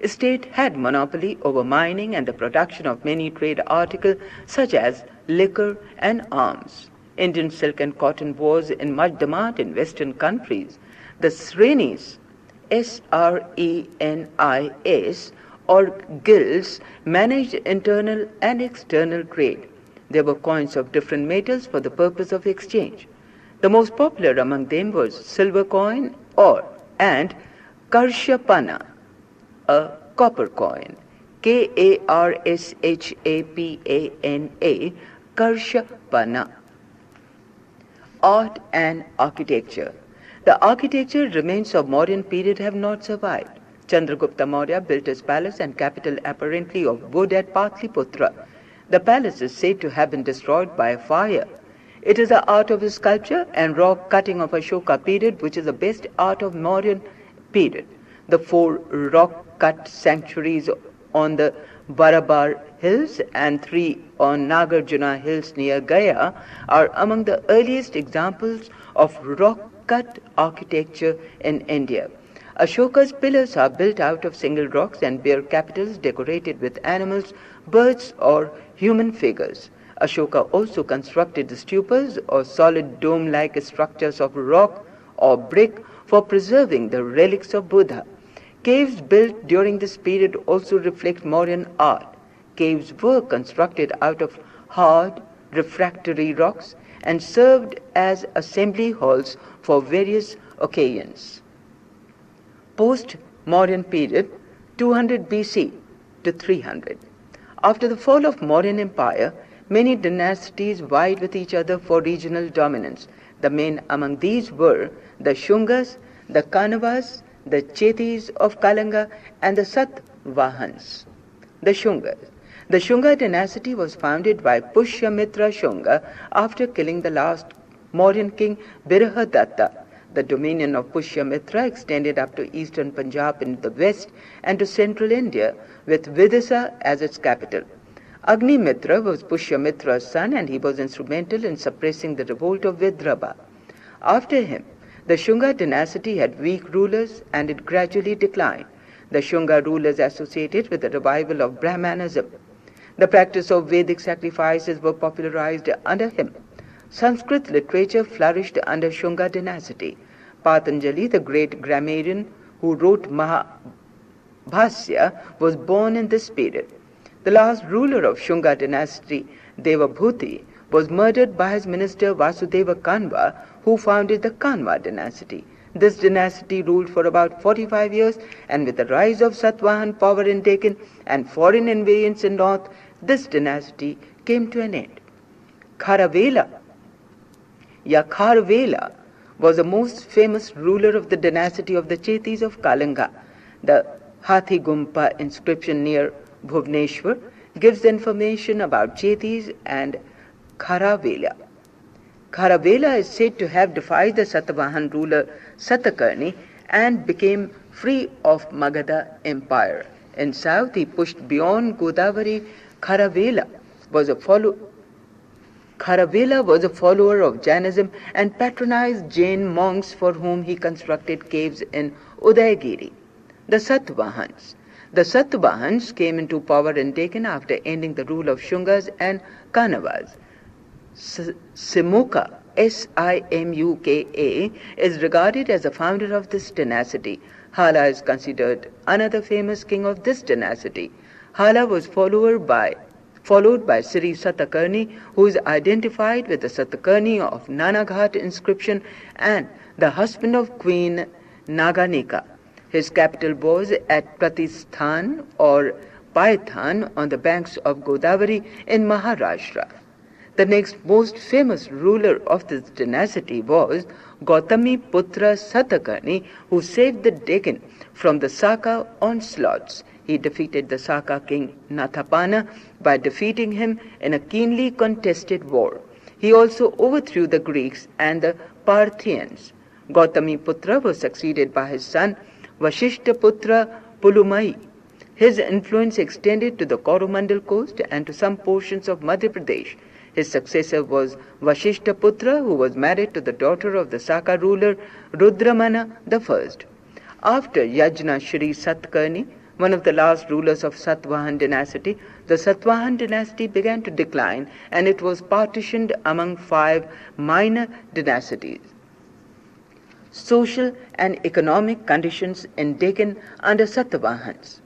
state had monopoly over mining and the production of many trade articles such as liquor and arms. Indian silk and cotton was in much demand in Western countries. The Srenis, Srenis, or guilds, managed internal and external trade. There were coins of different metals for the purpose of exchange. The most popular among them was silver coin and Karshapana, a copper coin, Karshapana, Karshapana. Art and architecture. The architecture remains of modern period have not survived. Chandragupta Maurya built his palace and capital apparently of wood at Patliputra. The palace is said to have been destroyed by a fire. It is the art of sculpture and rock cutting of Ashoka period which is the best art of modern period. The 4 rock-cut sanctuaries on the Barabar Hills and 3 on Nagarjuna Hills near Gaya are among the earliest examples of rock-cut architecture in India. Ashoka's pillars are built out of single rocks and bear capitals decorated with animals, birds, or human figures. Ashoka also constructed the stupas or solid dome-like structures of rock or brick for preserving the relics of Buddha. Caves built during this period also reflect modern art. Caves were constructed out of hard, refractory rocks and served as assembly halls for various occasions. Post-modern period, 200 BC to 300. After the fall of modern empire, many dynasties vied with each other for regional dominance. The main among these were the Shungas, the Kanavas, the Chetis of Kalanga, and the Satvahans. The Shungas. The Shunga dynasty was founded by Pushyamitra Shunga after killing the last modern king Birhadatta. The dominion of Pushyamitra extended up to eastern Punjab in the west and to central India, with Vidisha as its capital. Agnimitra was Pushyamitra's son and he was instrumental in suppressing the revolt of Vidrabha. After him, the Shunga dynasty had weak rulers and it gradually declined. The Shunga rulers associated with the revival of Brahmanism. The practice of Vedic sacrifices were popularized under him. Sanskrit literature flourished under Shunga dynasty. Patanjali, the great grammarian who wrote Mahabhasya, was born in this period. The last ruler of Shunga dynasty, Devabhuti, was murdered by his minister Vasudeva Kanva, who founded the Kanva dynasty. This dynasty ruled for about 45 years, and with the rise of Satvahan power in Deccan and foreign invasions in north, this dynasty came to an end. Kharavela was the most famous ruler of the dynasty of the Chetis of Kalanga. The Hathigumpa inscription near Bhubaneswar gives information about Chetis and Kharavela. Kharavela is said to have defied the Satavahan ruler Satakarni and became free of Magadha Empire. In south, he pushed beyond Godavari. Kharavela was a follower of Jainism and patronized Jain monks for whom he constructed caves in Udaygiri. The Satvahans came into power in Deccan after ending the rule of Shungas and Kanavas. Simuka, Simuka, is regarded as the founder of this dynasty. Hala is considered another famous king of this dynasty. Hala was followed by Sri Satakarni, who is identified with the Satakarni of Nanaghat inscription and the husband of Queen Naganika. His capital was at Pratisthan or Paithan on the banks of Godavari in Maharashtra. The next most famous ruler of this dynasty was Gautami Putra Satakarni, who saved the Deccan from the Saka onslaughts. He defeated the Saka king Nathapana by defeating him in a keenly contested war. He also overthrew the Greeks and the Parthians. Gautami Putra was succeeded by his son Vashishta Putra Pulumai. His influence extended to the Coromandel coast and to some portions of Madhya Pradesh. His successor was Vashishta Putra, who was married to the daughter of the Saka ruler Rudramana I. After Yajna Shri Satkarni, one of the last rulers of Satvahan dynasty, the Satvahan dynasty began to decline and it was partitioned among 5 minor dynasties. Social and economic conditions in Deccan under Satvahans.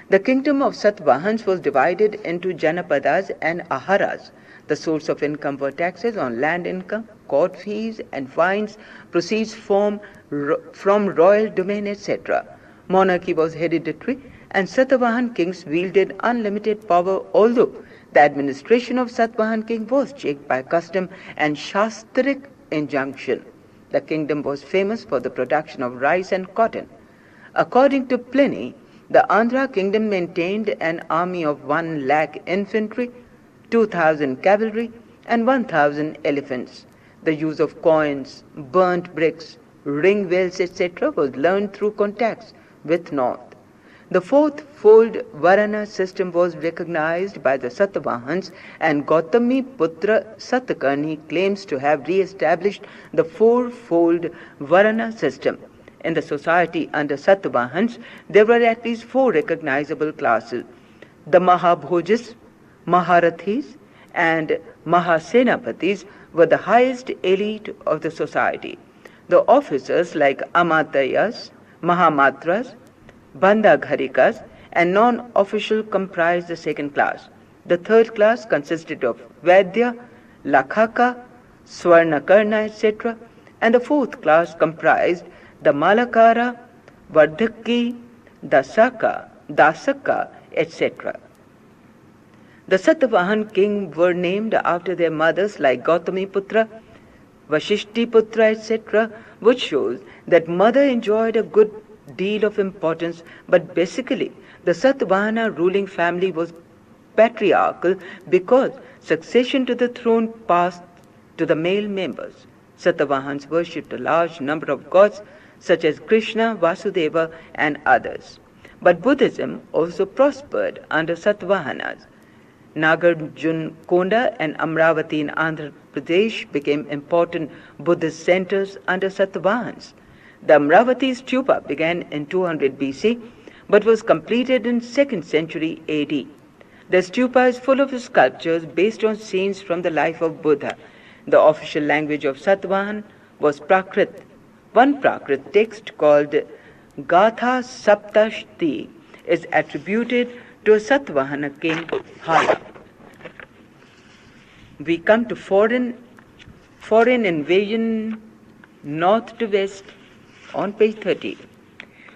The kingdom of Satvahans was divided into Janapadas and Aharas. The source of income were taxes on land income, court fees and fines, proceeds from royal domain, etc. Monarchy was hereditary and Satavahan kings wielded unlimited power, although the administration of Satavahan king was checked by custom and shastric injunction. The kingdom was famous for the production of rice and cotton. According to Pliny, the Andhra kingdom maintained an army of 1 lakh infantry, 2,000 cavalry, and 1,000 elephants. The use of coins, burnt bricks, ring wells, etc. was learned through contacts with North. The 4th fold Varana system was recognized by the Satavahans, and Gautami Putra Satakarni claims to have re-established the 4-fold Varana system. In the society under Satavahans, there were at least 4 recognizable classes. The Mahabhojas, Maharathis, and Mahasenapatis were the highest elite of the society. The officers like Amatayas, Mahamatras, Bandhagharikas, and non-official comprised the 2nd class. The 3rd class consisted of Vaidya, Lakhaka, Swarnakarna, etc. And the 4th class comprised the Malakara, Vardhaki, Dasaka, etc. The Satavahan kings were named after their mothers like Gautami Putra, Vashishti Putra, etc., which shows that mother enjoyed a good deal of importance, but basically the Satavahana ruling family was patriarchal because succession to the throne passed to the male members. Satavahans worshipped a large number of gods such as Krishna, Vasudeva, and others. But Buddhism also prospered under Satavahanas. Nagarjunkonda and Amravati in Andhra Pradesh became important Buddhist centers under Satavahans. The Amravati stupa began in 200 BC but was completed in 2nd century AD. The stupa is full of sculptures based on scenes from the life of Buddha. The official language of Satavahan was Prakrit. One Prakrit text called Gatha Saptashti is attributed to a Satvahana king, Hala. We come to foreign invasion north to west on page 30.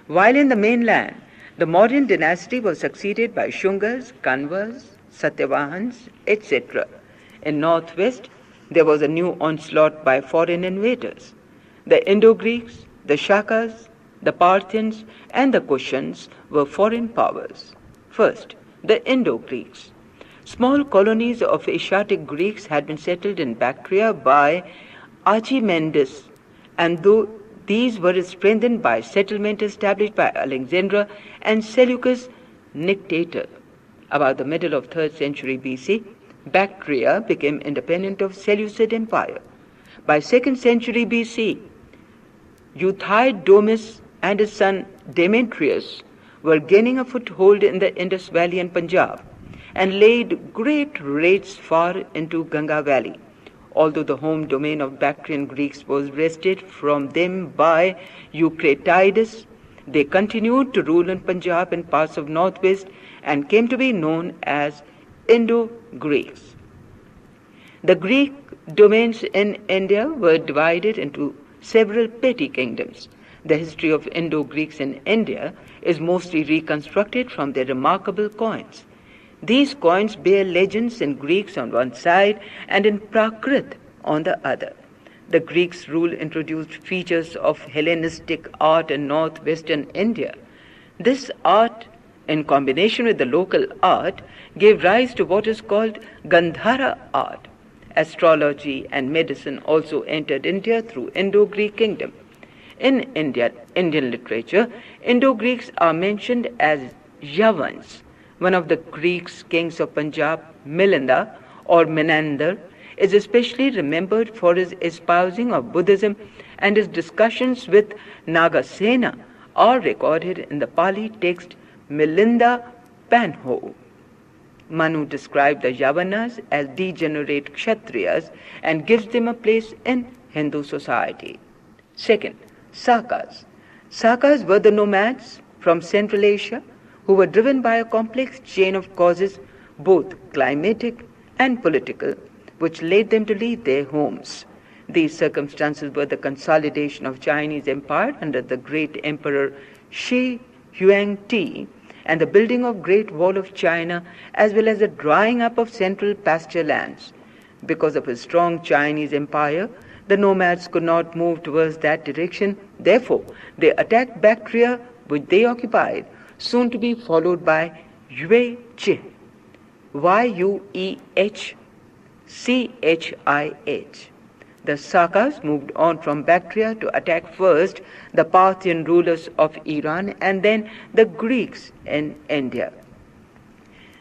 While in the mainland, the Mauryan dynasty was succeeded by Shungas, Kanvas, Satyavahans, etc. In northwest, there was a new onslaught by foreign invaders. The Indo-Greeks, the Shakas, the Parthians, and the Kushans were foreign powers. First, the Indo-Greeks. Small colonies of Asiatic Greeks had been settled in Bactria by Archimedes, and though these were strengthened by settlement established by Alexander and Seleucus Nictator. About the middle of 3rd century BC, Bactria became independent of Seleucid Empire. By 2nd century BC, Euthydemus and his son Demetrius were gaining a foothold in the Indus Valley and Punjab and laid great raids far into Ganga Valley. Although the home domain of Bactrian Greeks was wrested from them by Eucratides, they continued to rule in Punjab and parts of northwest and came to be known as Indo-Greeks. The Greek domains in India were divided into several petty kingdoms. The history of Indo-Greeks in India is mostly reconstructed from their remarkable coins. These coins bear legends in Greeks on one side and in Prakrit on the other. The Greeks' rule introduced features of Hellenistic art in northwestern India. This art, in combination with the local art, gave rise to what is called Gandhara art. Astrology and medicine also entered India through Indo-Greek kingdom. In Indian literature, Indo-Greeks are mentioned as Yavans. One of the Greeks' kings of Punjab, Milinda or Menander, is especially remembered for his espousing of Buddhism, and his discussions with Nagasena are recorded in the Pali text Milinda Panho. Manu described the Yavanas as degenerate Kshatriyas and gives them a place in Hindu society. Second, Sakas. Sakas were the nomads from Central Asia who were driven by a complex chain of causes, both climatic and political, which led them to leave their homes. These circumstances were the consolidation of Chinese empire under the great emperor Shi Huangdi and the building of Great Wall of China, as well as the drying up of central pasture lands. Because of a strong Chinese empire, the nomads could not move towards that direction. Therefore, they attacked Bactria, which they occupied, soon to be followed by Yueh-Chih, Yueh-Chih. The Sakas moved on from Bactria to attack first the Parthian rulers of Iran and then the Greeks in India.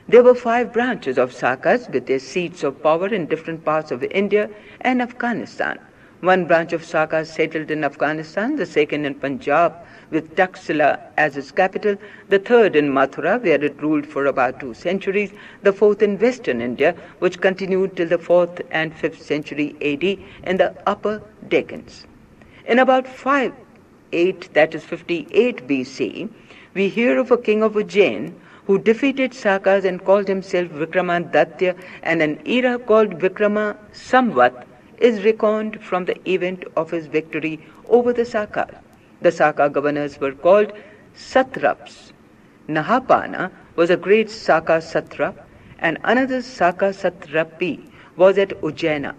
There were 5 branches of Sakas with their seats of power in different parts of India and Afghanistan. One branch of Sakas settled in Afghanistan, the second in Punjab with Taxila as its capital, the third in Mathura where it ruled for about 2 centuries, the fourth in western India which continued till the 4th and 5th century AD in the upper Deccan. In about 58 BC, we hear of a king of Ujjain who defeated Sakas and called himself Vikramadatya, and an era called Vikrama Samvat is reckoned from the event of his victory over the Sakas. The Saka governors were called satraps. Nahapana was a great Saka satrap, and another Saka satrapi was at Ujjaina.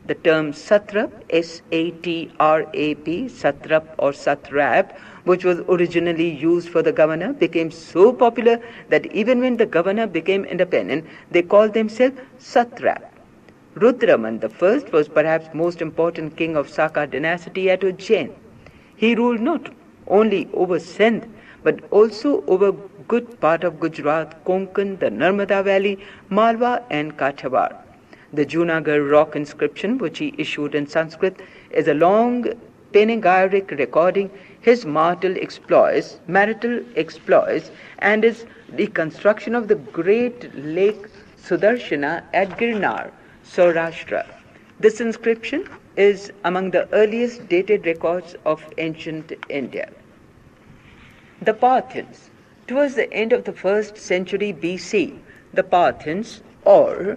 The term satrap, S-A-T-R-A-P, satrap or satrap, which was originally used for the governor, became so popular that even when the governor became independent, they called themselves satrap. Rudraman I was perhaps most important king of Saka dynasty at Ujjain. He ruled not only over Sindh, but also over good part of Gujarat, Konkan, the Narmada Valley, Malwa and Kathiawar. The Junagarh rock inscription, which he issued in Sanskrit, is a long panegyric recording his marital exploits and his reconstruction of the great lake Sudarshana at Girnar, Saurashtra. This inscription is among the earliest dated records of ancient India. The Parthians. Towards the end of the 1st century BC, the Parthians, or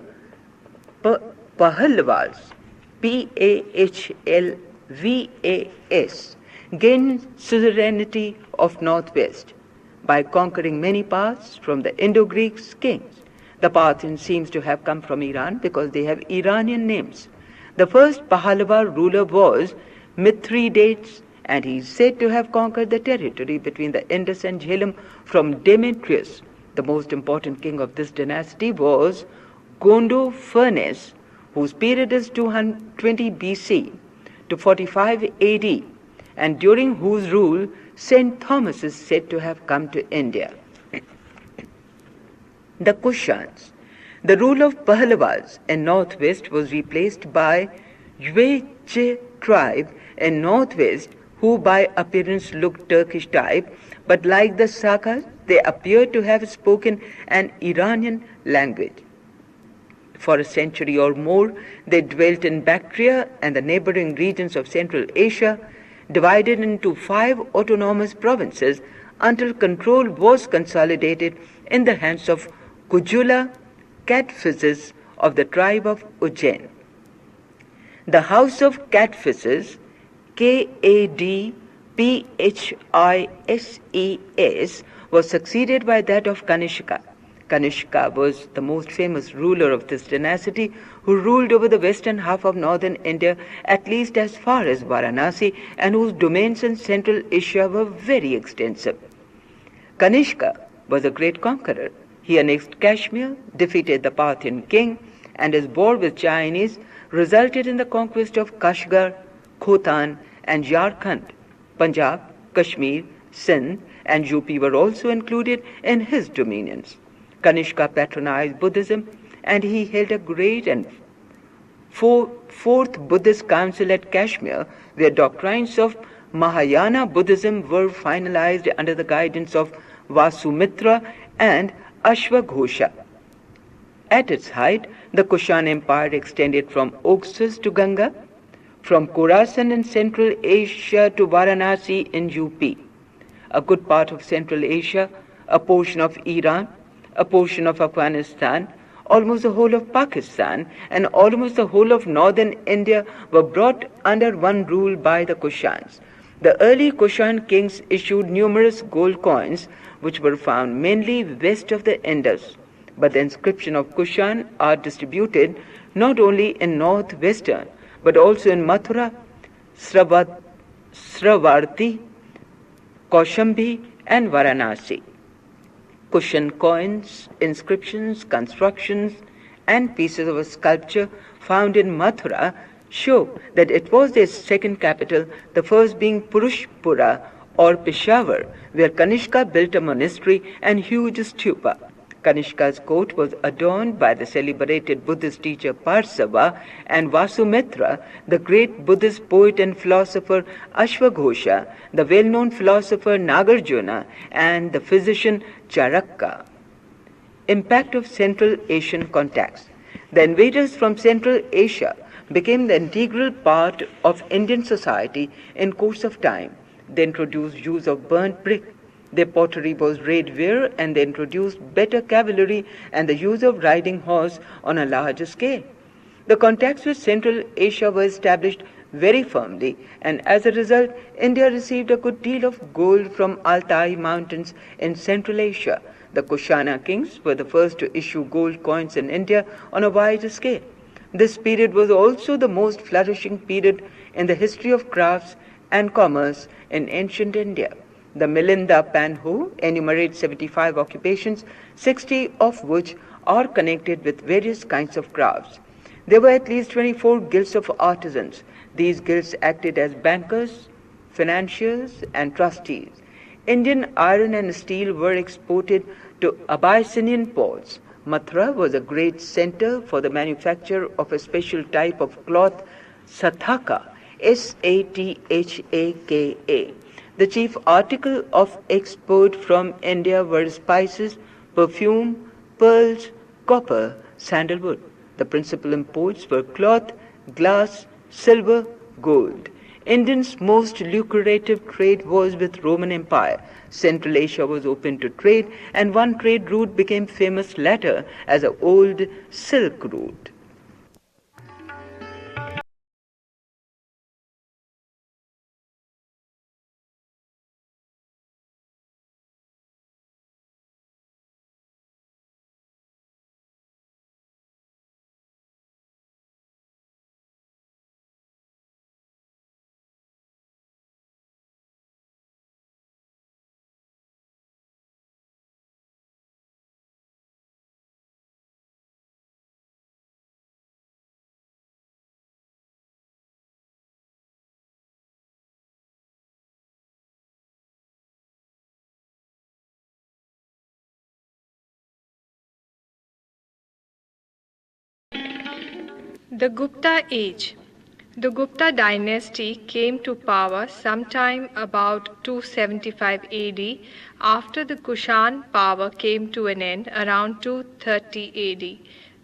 Pahalvas, P-A-H-L-V-A-S, gained suzerainty of northwest by conquering many parts from the Indo-Greek kings. The Parthians seems to have come from Iran because they have Iranian names. The first Pahalava ruler was Mithridates, and he is said to have conquered the territory between the Indus and Jhelum from Demetrius. The most important king of this dynasty was Gondophares, whose period is 220 BC to 45 AD, and during whose rule St. Thomas is said to have come to India. The Kushans. The rule of Pahalvas in northwest was replaced by Yueh-Chih tribe in northwest, who by appearance looked Turkish type, but like the Sakas, they appear to have spoken an Iranian language. For a century or more, they dwelt in Bactria and the neighboring regions of Central Asia, divided into 5 autonomous provinces until control was consolidated in the hands of Kujula Cadphises of the tribe of Ujjain. The house of Cadphises, Kadphises, was succeeded by that of Kanishka. Kanishka was the most famous ruler of this dynasty, who ruled over the western half of northern India at least as far as Varanasi, and whose domains in Central Asia were very extensive. Kanishka was a great conqueror. He annexed Kashmir, defeated the Parthian king, and his war with Chinese resulted in the conquest of Kashgar, Khotan, and Jharkhand. Punjab, Kashmir, Sindh, and UP were also included in his dominions. Kanishka patronized Buddhism, and he held a great and fourth Buddhist council at Kashmir, where doctrines of Mahayana Buddhism were finalized under the guidance of Vasumitra and Ashwaghosha. At its height, the Kushan Empire extended from Oxus to Ganga, from Khorasan in Central Asia to Varanasi in UP. A good part of Central Asia, a portion of Iran, a portion of Afghanistan, almost the whole of Pakistan, and almost the whole of northern India were brought under one rule by the Kushans. The early Kushan kings issued numerous gold coins, which were found mainly west of the Indus. But the inscriptions of Kushan are distributed not only in northwestern, but also in Mathura, Sravarti, Kaushambi, and Varanasi. Kushan coins, inscriptions, constructions, and pieces of sculpture found in Mathura show that it was their second capital, the first being Purushpura or Peshawar, where Kanishka built a monastery and huge stupa. Kanishka's court was adorned by the celebrated Buddhist teacher Parsava and Vasumitra, the great Buddhist poet and philosopher Ashwaghosha, the well-known philosopher Nagarjuna, and the physician Charaka. Impact of Central Asian contacts. The invaders from Central Asia became the integral part of Indian society in course of time. They introduced use of burnt brick. Their pottery was redware, and they introduced better cavalry and the use of riding horse on a larger scale. The contacts with Central Asia were established very firmly, and as a result, India received a good deal of gold from Altai mountains in Central Asia. The Kushana kings were the first to issue gold coins in India on a wide scale. This period was also the most flourishing period in the history of crafts and commerce in ancient India. The Milinda Panho enumerates 75 occupations, 60 of which are connected with various kinds of crafts. There were at least 24 guilds of artisans. These guilds acted as bankers, financiers, and trustees. Indian iron and steel were exported to Abyssinian ports. Mathura was a great center for the manufacture of a special type of cloth, Sathaka, Sathaka. The chief article of export from India were spices, perfume, pearls, copper, sandalwood. The principal imports were cloth, glass, silver, gold. Indians' most lucrative trade was with Roman Empire. Central Asia was open to trade, and one trade route became famous later as the Old Silk Route. The Gupta Age. The Gupta dynasty came to power sometime about 275 AD after the Kushan power came to an end around 230 AD.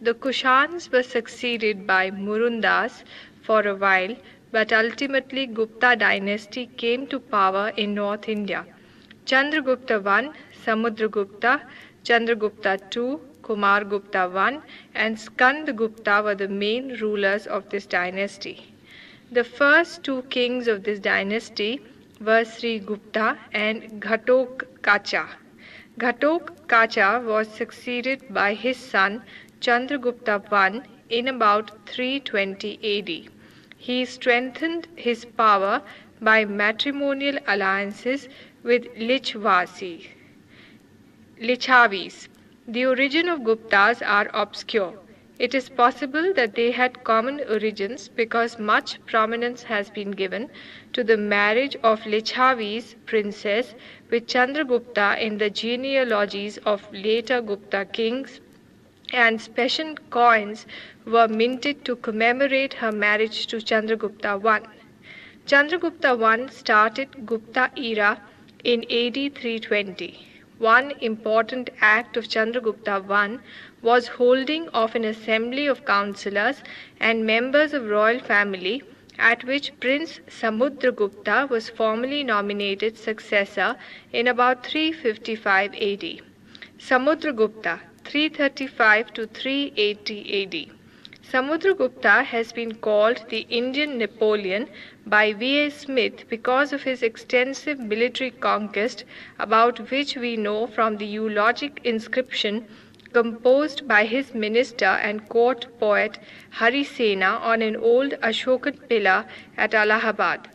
The Kushans were succeeded by Murundas for a while, but ultimately Gupta dynasty came to power in North India. Chandragupta I, Samudragupta, Chandragupta II, Kumargupta I, and Skandagupta were the main rulers of this dynasty. The first two kings of this dynasty were Sri Gupta and Ghatotkacha. Ghatotkacha was succeeded by his son Chandragupta I in about 320 AD. He strengthened his power by matrimonial alliances with Licchavis. The origin of Guptas are obscure. It is possible that they had common origins because much prominence has been given to the marriage of Licchavi's princess with Chandragupta in the genealogies of later Gupta kings, and special coins were minted to commemorate her marriage to Chandragupta I. Chandragupta I started Gupta era in AD 320. One important act of Chandragupta I was holding of an assembly of councillors and members of royal family, at which Prince Samudragupta was formally nominated successor in about 355 AD. Samudragupta 335 to 380 AD. Samudragupta has been called the Indian Napoleon by V. A. Smith because of his extensive military conquest, about which we know from the eulogic inscription composed by his minister and court poet Harisena on an old Ashokan pillar at Allahabad.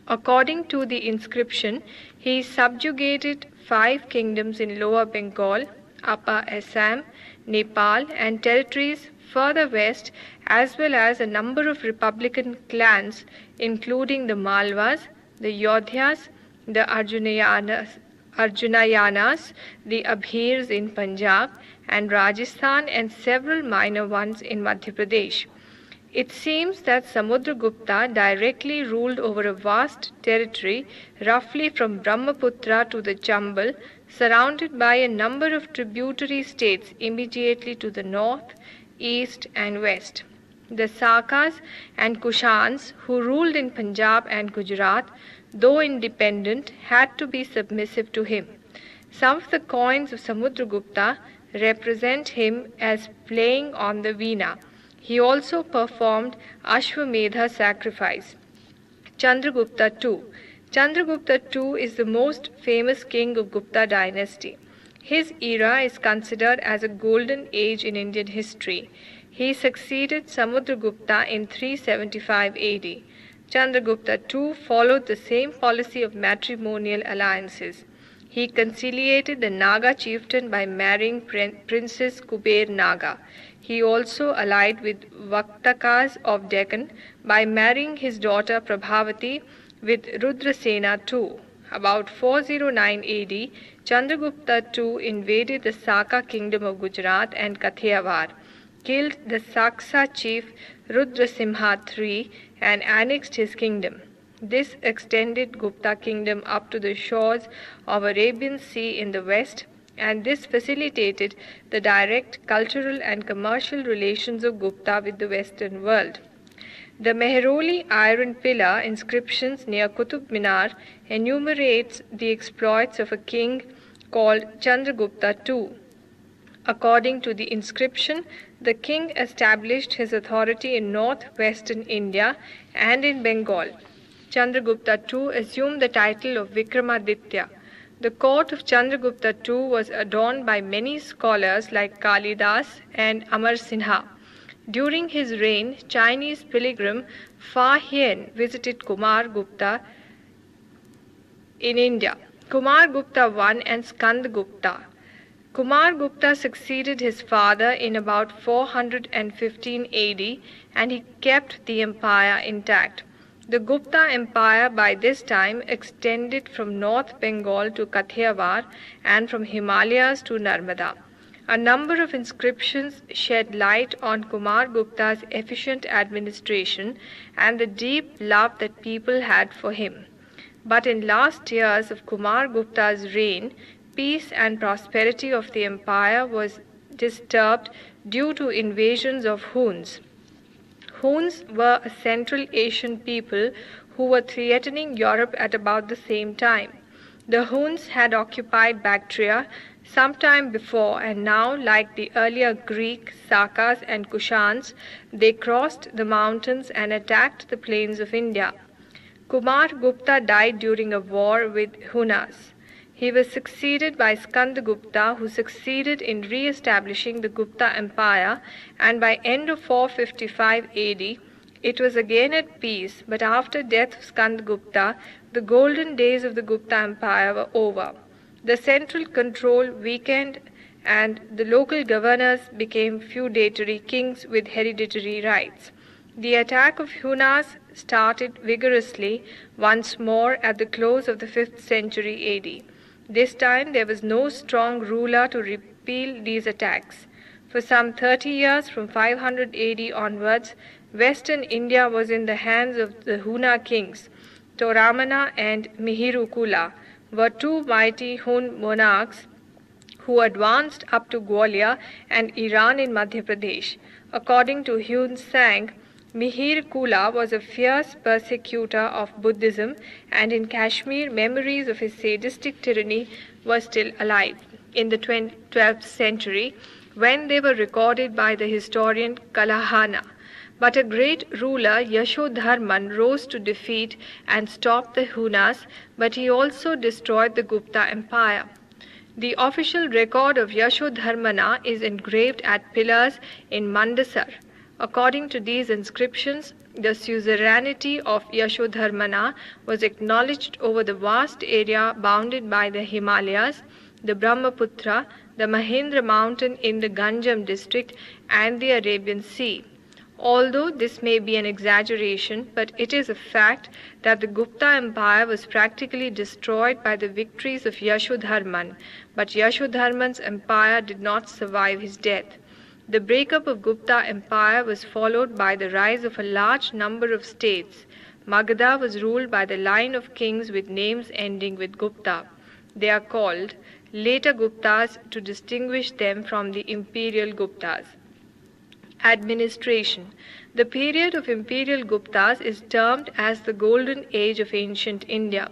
According to the inscription, he subjugated 5 kingdoms in Lower Bengal, Upper Assam, Nepal, and territories further west, as well as a number of republican clans, including the Malwas, the Yodhyas, the Arjunayanas, the Abhirs in Punjab and Rajasthan, and several minor ones in Madhya Pradesh. It seems that Samudragupta directly ruled over a vast territory, roughly from Brahmaputra to the Chambal, surrounded by a number of tributary states immediately to the north, east, and west. The Sakas and Kushans, who ruled in Punjab and Gujarat, though independent, had to be submissive to him. Some of the coins of Samudragupta represent him as playing on the veena. He also performed Ashwamedha sacrifice. Chandragupta II. Chandragupta II is the most famous king of Gupta dynasty. His era is considered as a golden age in Indian history. He succeeded Samudragupta in 375 AD. Chandragupta II followed the same policy of matrimonial alliances. He conciliated the Naga chieftain by marrying Princess Kuber Naga. He also allied with Vaktakas of Deccan by marrying his daughter Prabhavati with Rudrasena II. About 409 AD, Chandragupta II invaded the Saka kingdom of Gujarat and Kathiawar, killed the Saksa chief Rudrasimha III, and annexed his kingdom. This extended Gupta kingdom up to the shores of Arabian Sea in the west, and this facilitated the direct cultural and commercial relations of Gupta with the Western world. The Mehroli iron pillar inscriptions near Qutub Minar enumerates the exploits of a king called Chandragupta II. According to the inscription, the king established his authority in northwestern India and in Bengal. Chandragupta II assumed the title of Vikramaditya. The court of Chandragupta II was adorned by many scholars like Kalidas and Amar Sinha. During his reign, Chinese pilgrim Fa Hien visited Kumar Gupta in India. Kumar Gupta I and Skand Gupta. Kumar Gupta succeeded his father in about 415 AD, and he kept the empire intact. The Gupta Empire by this time extended from North Bengal to Kathiawar and from Himalayas to Narmada. A number of inscriptions shed light on Kumar Gupta's efficient administration and the deep love that people had for him. But in last years of Kumar Gupta's reign, peace and prosperity of the empire was disturbed due to invasions of Huns. Huns were a Central Asian people who were threatening Europe at about the same time. The Huns had occupied Bactria some time before, and now, like the earlier Greek Sakas and Kushans, they crossed the mountains and attacked the plains of India. Kumar Gupta died during a war with Hunas. He was succeeded by Skandagupta, who succeeded in re-establishing the Gupta Empire, and by end of 455 AD, it was again at peace, but after death of Skandagupta, the golden days of the Gupta Empire were over. The central control weakened and the local governors became feudatory kings with hereditary rights. The attack of Hunas started vigorously once more at the close of the 5th century AD. This time there was no strong ruler to repel these attacks. For some 30 years from 500 AD onwards, western India was in the hands of the Huna kings. Toramana and Mihirukula were two mighty Hun monarchs who advanced up to Gwalior and Iran in Madhya Pradesh. According to Hyun Sang, Mihir Kula was a fierce persecutor of Buddhism, and in Kashmir memories of his sadistic tyranny were still alive. In the 12th century, when they were recorded by the historian Kalahana. But a great ruler, Yashodharman, rose to defeat and stop the Hunas, but he also destroyed the Gupta Empire. The official record of Yashodharmana is engraved at pillars in Mandasar. According to these inscriptions, the suzerainty of Yashodharmana was acknowledged over the vast area bounded by the Himalayas, the Brahmaputra, the Mahendra mountain in the Ganjam district, and the Arabian Sea. Although this may be an exaggeration, but it is a fact that the Gupta Empire was practically destroyed by the victories of Yashodharman, but Yashodharman's empire did not survive his death. The breakup of Gupta Empire was followed by the rise of a large number of states. Magadha was ruled by the line of kings with names ending with Gupta. They are called later Guptas to distinguish them from the imperial Guptas. Administration. The period of imperial Guptas is termed as the golden age of ancient India.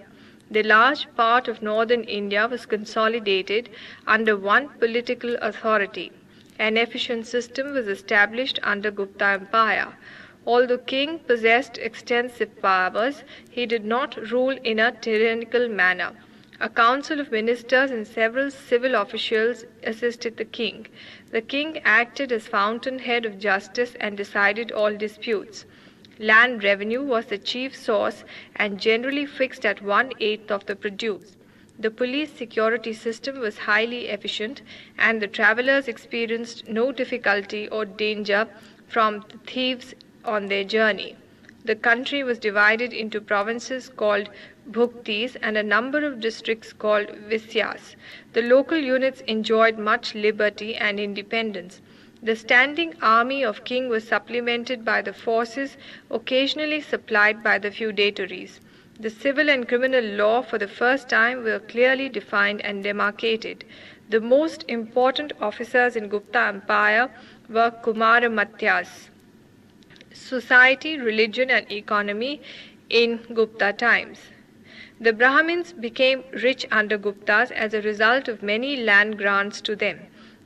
The large part of northern India was consolidated under one political authority. An efficient system was established under Gupta Empire. Although king possessed extensive powers, he did not rule in a tyrannical manner. A council of ministers and several civil officials assisted the king. The king acted as fountainhead of justice and decided all disputes. Land revenue was the chief source and generally fixed at 1/8 of the produce. The police security system was highly efficient, and the travelers experienced no difficulty or danger from the thieves on their journey. The country was divided into provinces called bhuktis and a number of districts called visyas. The local units enjoyed much liberty and independence. The standing army of king was supplemented by the forces occasionally supplied by the feudatories. The civil and criminal law for the first time were clearly defined and demarcated. The most important officers in Gupta Empire were Kumaramatyas. Society, religion and economy in Gupta times. The Brahmins became rich under Guptas as a result of many land grants to them.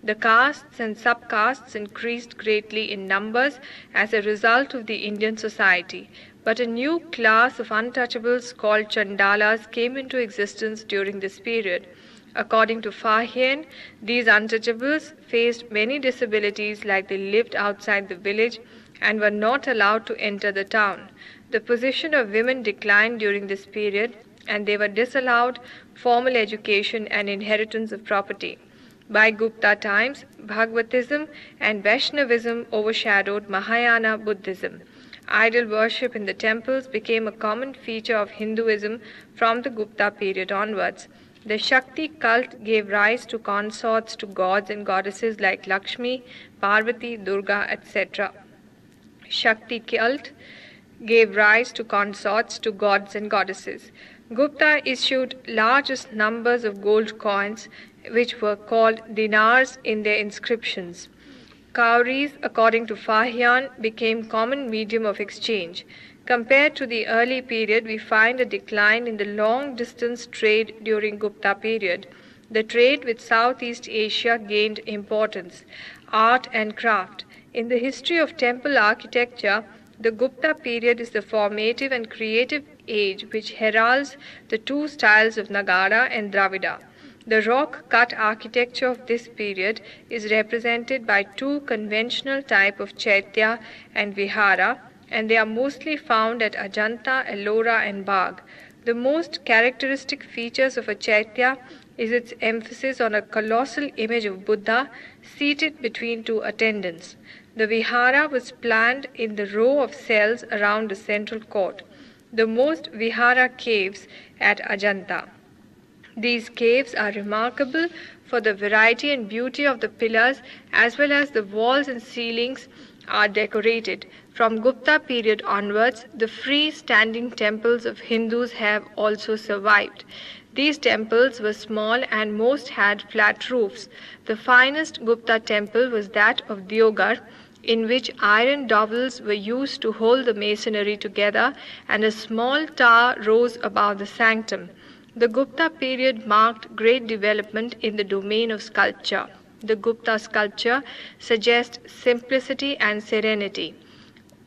The castes and subcastes increased greatly in numbers as a result of the Indian society, but a new class of untouchables called Chandalas came into existence during this period. According to Fahian, these untouchables faced many disabilities, like they lived outside the village and were not allowed to enter the town. The position of women declined during this period, and they were disallowed formal education and inheritance of property. By Gupta times, Bhagavatism and Vaishnavism overshadowed Mahayana Buddhism. Idol worship in the temples became a common feature of Hinduism from the Gupta period onwards. The Shakti cult gave rise to consorts to gods and goddesses like Lakshmi, Parvati, Durga, etc. Shakti cult gave rise to consorts to gods and goddesses. Gupta issued largest numbers of gold coins, which were called dinars in their inscriptions. Cowries, according to Fahian, became common medium of exchange. Compared to the early period, we find a decline in the long-distance trade during Gupta period. The trade with Southeast Asia gained importance. Art and craft. In the history of temple architecture, the Gupta period is the formative and creative age, which heralds the two styles of Nagara and Dravida. The rock-cut architecture of this period is represented by two conventional types of chaitya and vihara, and they are mostly found at Ajanta, Ellora, and Bagh. The most characteristic features of a chaitya is its emphasis on a colossal image of Buddha seated between two attendants. The vihara was planned in the row of cells around the central court. The most vihara caves at Ajanta. These caves are remarkable for the variety and beauty of the pillars, as well as the walls and ceilings are decorated. From Gupta period onwards, the free-standing temples of Hindus have also survived. These temples were small and most had flat roofs. The finest Gupta temple was that of Diogar, in which iron dowels were used to hold the masonry together, and a small tower rose above the sanctum. The Gupta period marked great development in the domain of sculpture. The Gupta sculpture suggests simplicity and serenity.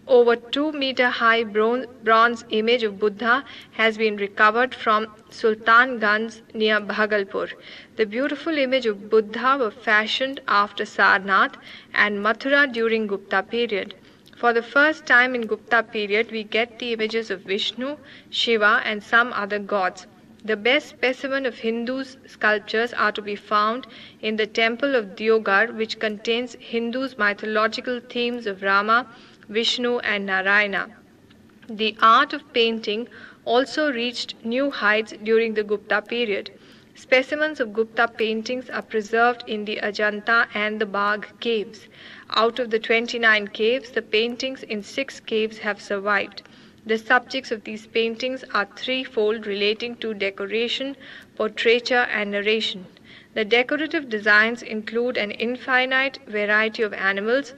Over 2-meter high bronze image of Buddha has been recovered from Sultanganj near Bhagalpur. The beautiful image of Buddha were fashioned after Sarnath and Mathura during Gupta period. For the first time in Gupta period, we get the images of Vishnu, Shiva, and some other gods. The best specimen of Hindus' sculptures are to be found in the temple of Diogar, which contains Hindus' mythological themes of Rama, Vishnu, and Narayana. The art of painting also reached new heights during the Gupta period. Specimens of Gupta paintings are preserved in the Ajanta and the Bagh caves. Out of the 29 caves, the paintings in 6 caves have survived. The subjects of these paintings are threefold, relating to decoration, portraiture, and narration. The decorative designs include an infinite variety of animals,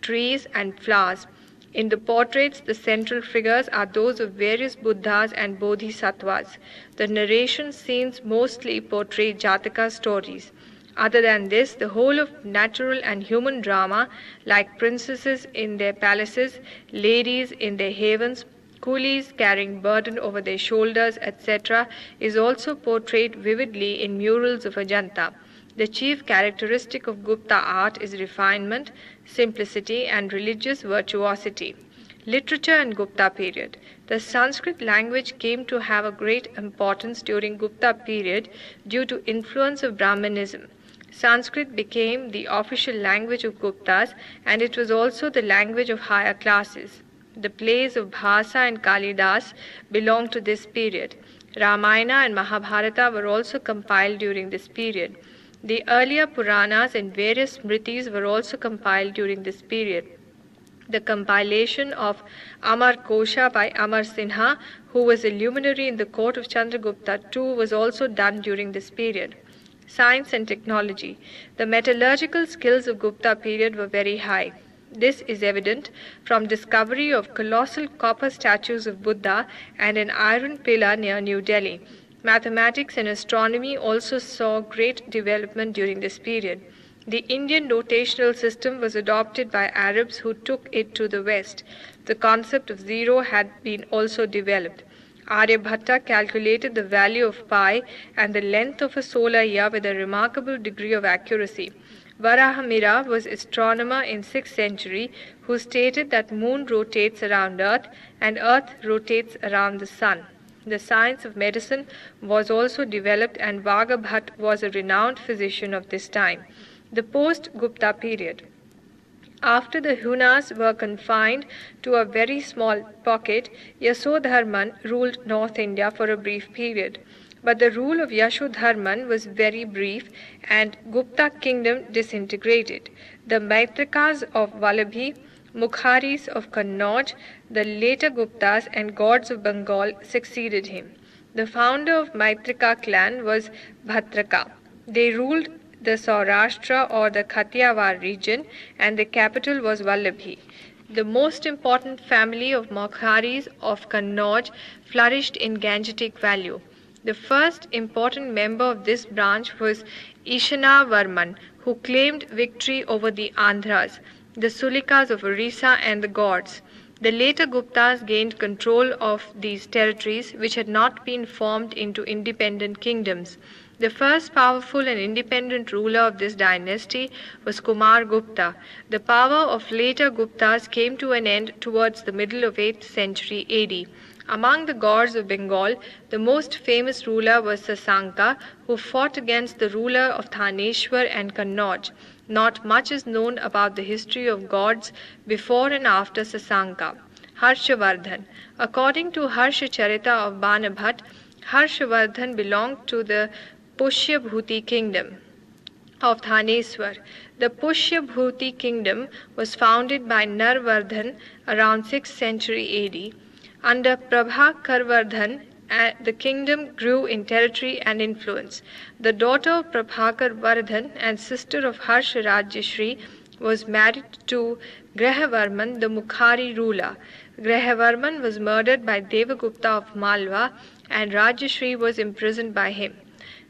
trees, and flowers. In the portraits, the central figures are those of various Buddhas and Bodhisattvas. The narration scenes mostly portray Jataka stories. Other than this, the whole of natural and human drama, like princesses in their palaces, ladies in their havens, coolies carrying burden over their shoulders, etc., is also portrayed vividly in murals of Ajanta. The chief characteristic of Gupta art is refinement, simplicity, and religious virtuosity. Literature in Gupta period. The Sanskrit language came to have a great importance during Gupta period due to influence of Brahmanism. Sanskrit became the official language of Guptas, and it was also the language of higher classes. The plays of Bhasa and Kalidas belong to this period. Ramayana and Mahabharata were also compiled during this period. The earlier Puranas and various Smritis were also compiled during this period. The compilation of Amar Kosha by Amar Sinha, who was a luminary in the court of Chandragupta II, was also done during this period. Science and technology. The metallurgical skills of Gupta period were very high. This is evident from discovery of colossal copper statues of Buddha and an iron pillar near New Delhi. Mathematics and astronomy also saw great development during this period. The Indian notational system was adopted by Arabs who took it to the West. The concept of zero had been also developed. Aryabhatta calculated the value of pi and the length of a solar year with a remarkable degree of accuracy. Varahamira was astronomer in 6th century who stated that moon rotates around earth and earth rotates around the sun. The science of medicine was also developed, and Vagabhat was a renowned physician of this time. The post-Gupta period. After the Hunas were confined to a very small pocket, Yasodharman ruled North India for a brief period. But the rule of Yashodharman was very brief, and Gupta kingdom disintegrated. The Maitrakas of Vallabhi, Mukharis of Kannauj, the later Guptas, and gods of Bengal succeeded him. The founder of Maitraka clan was Bhatraka. They ruled the Saurashtra or the Kathiawar region, and the capital was Vallabhi. The most important family of Mukharis of Kannauj flourished in Gangetic Valley. The first important member of this branch was Ishanavarman, who claimed victory over the Andhras, the Sulikas of Orissa, and the Gauds. The later Guptas gained control of these territories, which had not been formed into independent kingdoms. The first powerful and independent ruler of this dynasty was Kumar Gupta. The power of later Guptas came to an end towards the middle of 8th century AD. Among the Gaurs of Bengal, the most famous ruler was Sasanka, who fought against the ruler of Thaneshwar and Kannauj. Not much is known about the history of gods before and after Sasanka. Harshavardhan. According to Harshacharita of Banabhat, Harshavardhan belonged to the Pushyabhuti kingdom of Thaneswar. The Pushyabhuti kingdom was founded by Narvardhan around 6th century AD. Under Prabhakarvardhan, the kingdom grew in territory and influence. The daughter of Prabhakarvardhan and sister of Harsharajyashree was married to Grahavarman, the Mukhari ruler. Grahavarman was murdered by Devagupta of Malwa and Rajyashree was imprisoned by him.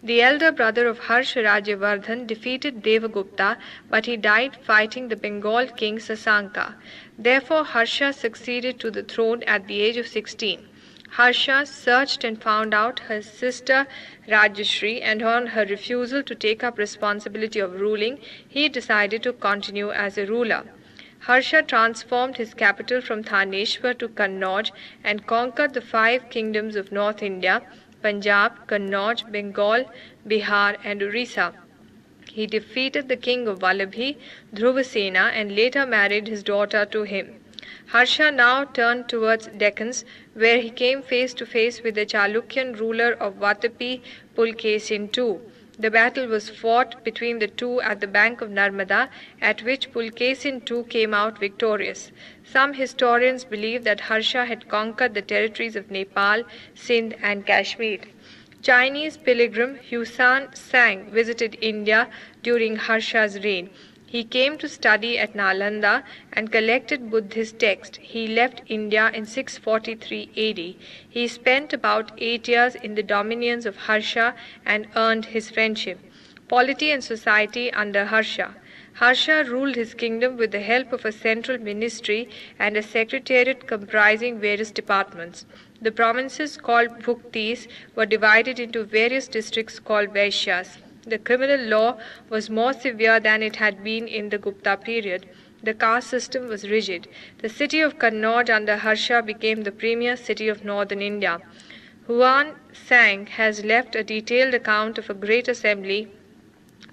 The elder brother of Harsharajyavardhan defeated Devagupta, but he died fighting the Bengal king Sasanka. Therefore, Harsha succeeded to the throne at the age of 16. Harsha searched and found out her sister Rajyashree, and on her refusal to take up responsibility of ruling, he decided to continue as a ruler. Harsha transformed his capital from Thaneshwar to Kannauj and conquered the 5 kingdoms of North India: Punjab, Kannauj, Bengal, Bihar, and Orissa. He defeated the king of Vallabhi, Dhruvasena, and later married his daughter to him. Harsha now turned towards Deccan, where he came face to face with the Chalukyan ruler of Vatapi, Pulkesin II. The battle was fought between the two at the bank of Narmada, at which Pulkesin II came out victorious. Some historians believe that Harsha had conquered the territories of Nepal, Sindh, and Kashmir. Chinese pilgrim Husain Sang visited India during Harsha's reign. He came to study at Nalanda and collected Buddhist texts. He left India in 643 AD. He spent about 8 years in the dominions of Harsha and earned his friendship. Polity and society under Harsha. Harsha ruled his kingdom with the help of a central ministry and a secretariat comprising various departments. The provinces called Bhuktis were divided into various districts called Vaishyas. The criminal law was more severe than it had been in the Gupta period. The caste system was rigid. The city of Kannauj under Harsha became the premier city of northern India. Huan Sang has left a detailed account of a great assembly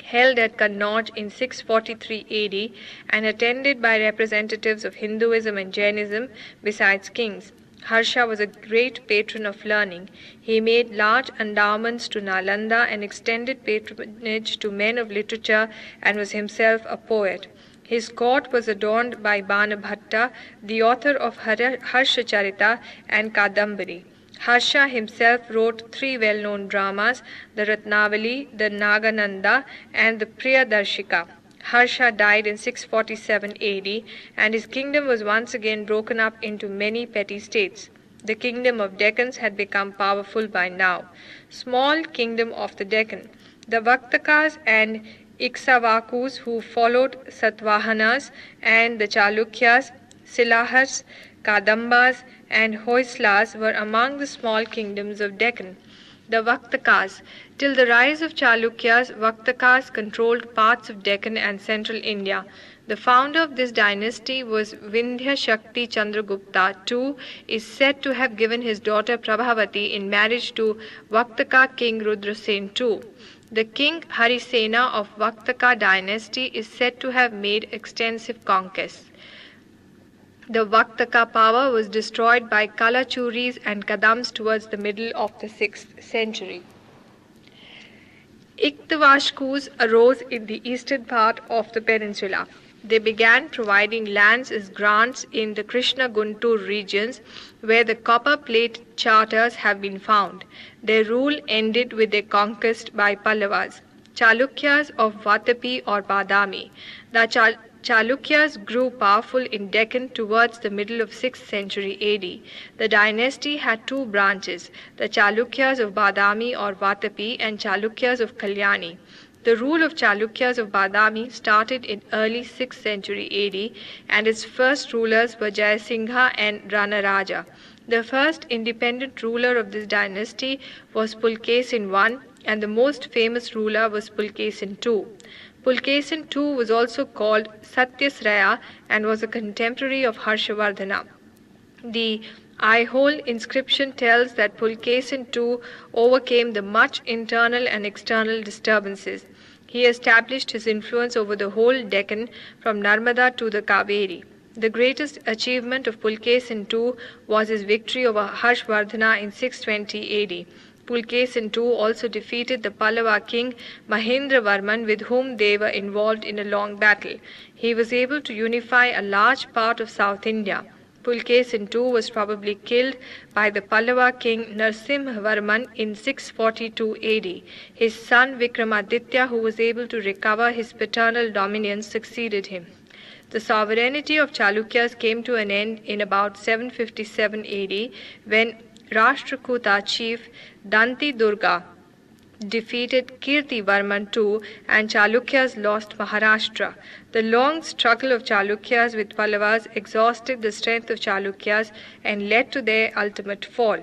held at Kannauj in 643 AD and attended by representatives of Hinduism and Jainism besides kings. Harsha was a great patron of learning. He made large endowments to Nalanda and extended patronage to men of literature and was himself a poet. His court was adorned by Banabhatta, the author of Harshacharita and Kadambari. Harsha himself wrote 3 well-known dramas, the Ratnavali, the Nagananda, and the Priyadarshika. Harsha died in 647 AD, and his kingdom was once again broken up into many petty states. The kingdom of Deccan had become powerful by now. Small kingdom of the Deccan. The Vaktakas and Iksavakus, who followed Satvahanas, and the Chalukyas, Silahas, Kadambas, and Hoyslas were among the small kingdoms of Deccan. The Vaktakas. Till the rise of Chalukyas, Vaktakas controlled parts of Deccan and central India. The founder of this dynasty was Vindhya Shakti Chandragupta II, is said to have given his daughter Prabhavati in marriage to Vaktaka king Rudrasen II. The king Harisena of Vaktaka dynasty is said to have made extensive conquests. The Vaktaka power was destroyed by Kalachuris and Kadams towards the middle of the 6th century. Iktavashkus arose in the eastern part of the peninsula. They began providing lands as grants in the Krishna Guntur regions where the copper plate charters have been found. Their rule ended with their conquest by Pallavas. Chalukyas of Vatapi or Badami. The Chalukyas grew powerful in Deccan towards the middle of 6th century AD. The dynasty had 2 branches, the Chalukyas of Badami or Vatapi and Chalukyas of Kalyani. The rule of Chalukyas of Badami started in early 6th century AD, and its first rulers were Jayasingha and Ranaraja. The first independent ruler of this dynasty was Pulkesin I, and the most famous ruler was Pulkesin II. Pulkesin II was also called Satyasraya and was a contemporary of Harshavardhana. The Aihole inscription tells that Pulkesin II overcame the much internal and external disturbances. He established his influence over the whole Deccan from Narmada to the Kaveri. The greatest achievement of Pulkesin II was his victory over Harshvardhana in 620 AD. Pulkesin II also defeated the Pallava king Mahendravarman, with whom they were involved in a long battle. He was able to unify a large part of South India. Pulkesin II was probably killed by the Pallava king Narsimhavarman in 642 AD. His son Vikramaditya, who was able to recover his paternal dominions, succeeded him. The sovereignty of Chalukyas came to an end in about 757 AD when Rashtrakuta chief Danti Durga defeated Kirtivarman II and Chalukyas lost Maharashtra. The long struggle of Chalukyas with Pallavas exhausted the strength of Chalukyas and led to their ultimate fall.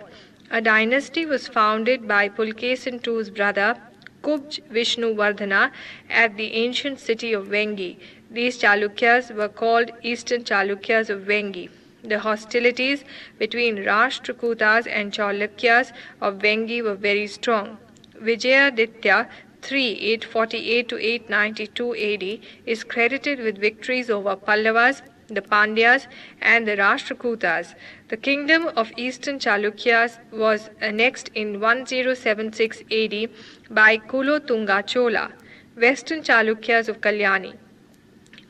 A dynasty was founded by Pulkesin II's brother Kubj Vishnuvardhana at the ancient city of Vengi. These Chalukyas were called Eastern Chalukyas of Vengi. The hostilities between Rashtrakutas and Chalukyas of Vengi were very strong. Vijayaditya III, 848 to 892 AD, is credited with victories over Pallavas, the Pandyas, and the Rashtrakutas. The kingdom of Eastern Chalukyas was annexed in 1076 AD by Kulotunga Chola. Western Chalukyas of Kalyani.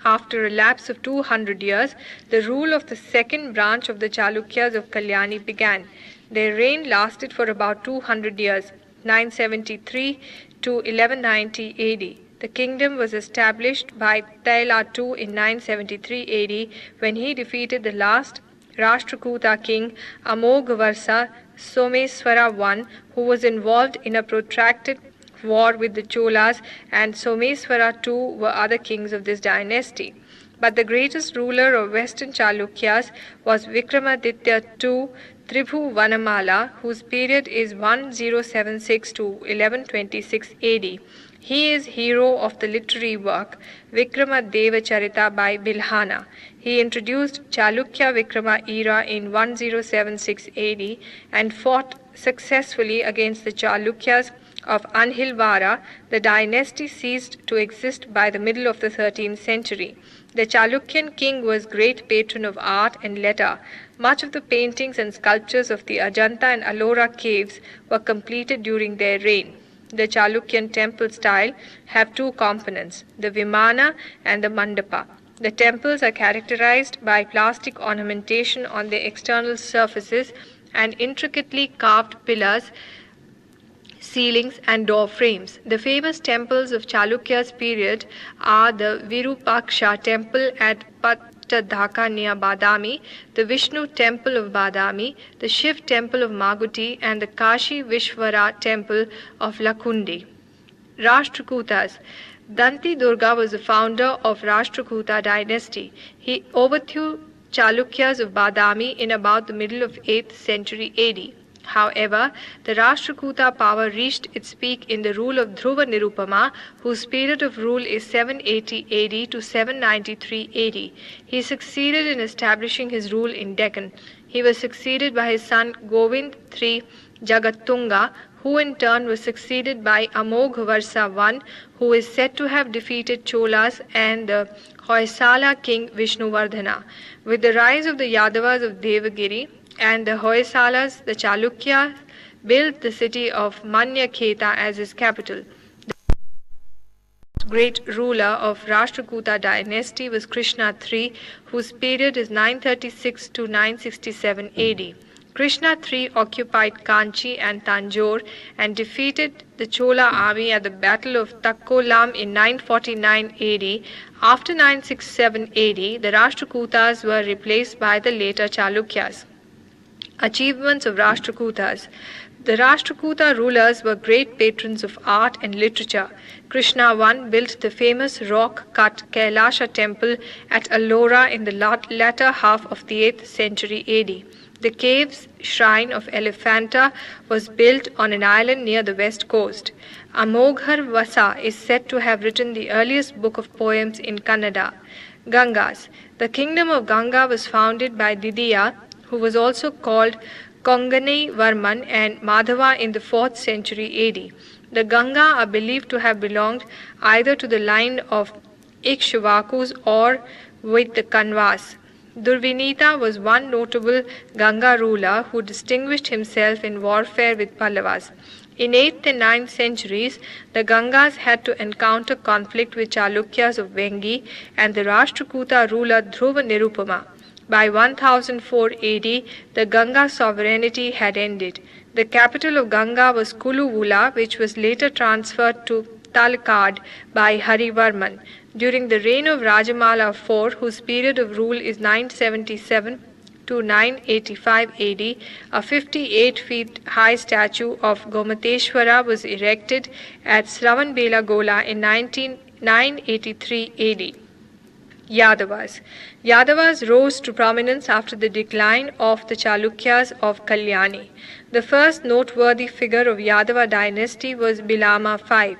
After a lapse of 200 years, the rule of the second branch of the Chalukyas of Kalyani began. Their reign lasted for about 200 years, 973 to 1190 AD. The kingdom was established by Taila II in 973 AD when he defeated the last Rashtrakuta king Amoghavarsa Someswara I, who was involved in a protracted war with the Cholas, and Someswara II were other kings of this dynasty. But the greatest ruler of Western Chalukyas was Vikramaditya II Tribhu Vanamala, whose period is 1076 to 1126 AD. He is hero of the literary work Vikrama Deva Charita by Bilhana. He introduced Chalukya Vikrama era in 1076 AD and fought successfully against the Chalukyas of Anhilvara. The dynasty ceased to exist by the middle of the 13th century. The Chalukyan king was great patron of art and letter. Much of the paintings and sculptures of the Ajanta and Ellora caves were completed during their reign. The Chalukyan temple style have two components, the Vimana and the Mandapa. The temples are characterized by plastic ornamentation on their external surfaces and intricately carved pillars, ceilings, and door frames. The famous temples of Chalukya's period are the Virupaksha temple at Pattadhaka near Badami, the Vishnu temple of Badami, the Shiv temple of Maguti, and the Kashi Vishwara temple of Lakundi. Rashtrakutas. Danti Durga was the founder of Rashtrakuta dynasty. He overthrew Chalukyas of Badami in about the middle of 8th century AD. However, the Rashtrakuta power reached its peak in the rule of Dhruva Nirupama, whose period of rule is 780 AD to 793 AD. He succeeded in establishing his rule in Deccan. He was succeeded by his son Govind III Jagatunga, who in turn was succeeded by Amoghavarsa I, who is said to have defeated Cholas, and the Hoysala king Vishnuvardhana. With the rise of the Yadavas of Devagiri and the Hoysalas, the Chalukya built the city of Manyakheta as his capital. The great ruler of Rashtrakuta dynasty was Krishna III, whose period is 936 to 967 AD. Krishna III occupied Kanchi and Tanjore and defeated the Chola army at the Battle of Takkolam in 949 AD. After 967 AD, the Rashtrakutas were replaced by the later Chalukyas. Achievements of Rashtrakutas. The Rashtrakuta rulers were great patrons of art and literature. Krishna I built the famous rock-cut Kailasha temple at Ellora in the latter half of the 8th century AD. The cave's shrine of Elephanta was built on an island near the west coast. Amoghar Vasa is said to have written the earliest book of poems in Kannada. Gangas. The kingdom of Ganga was founded by Didiya, who was also called Kongani Varman and Madhava in the 4th century AD. The Ganga are believed to have belonged either to the line of Ikshvakus or with the Kanvas. Durvinita was one notable Ganga ruler who distinguished himself in warfare with Pallavas. In 8th and 9th centuries, the Gangas had to encounter conflict with Chalukyas of Vengi and the Rashtrakuta ruler Dhruva Nirupama. By 1004 AD, the Ganga sovereignty had ended. The capital of Ganga was Kuluvula, which was later transferred to Talakad by Harivarman. During the reign of Rajamala IV, whose period of rule is 977 to 985 AD, a 58 feet high statue of Gomateshwara was erected at Sravanbelagola in 983 AD. Yadavas. Yadavas rose to prominence after the decline of the Chalukyas of Kalyani. The first noteworthy figure of Yadava dynasty was Bilama V,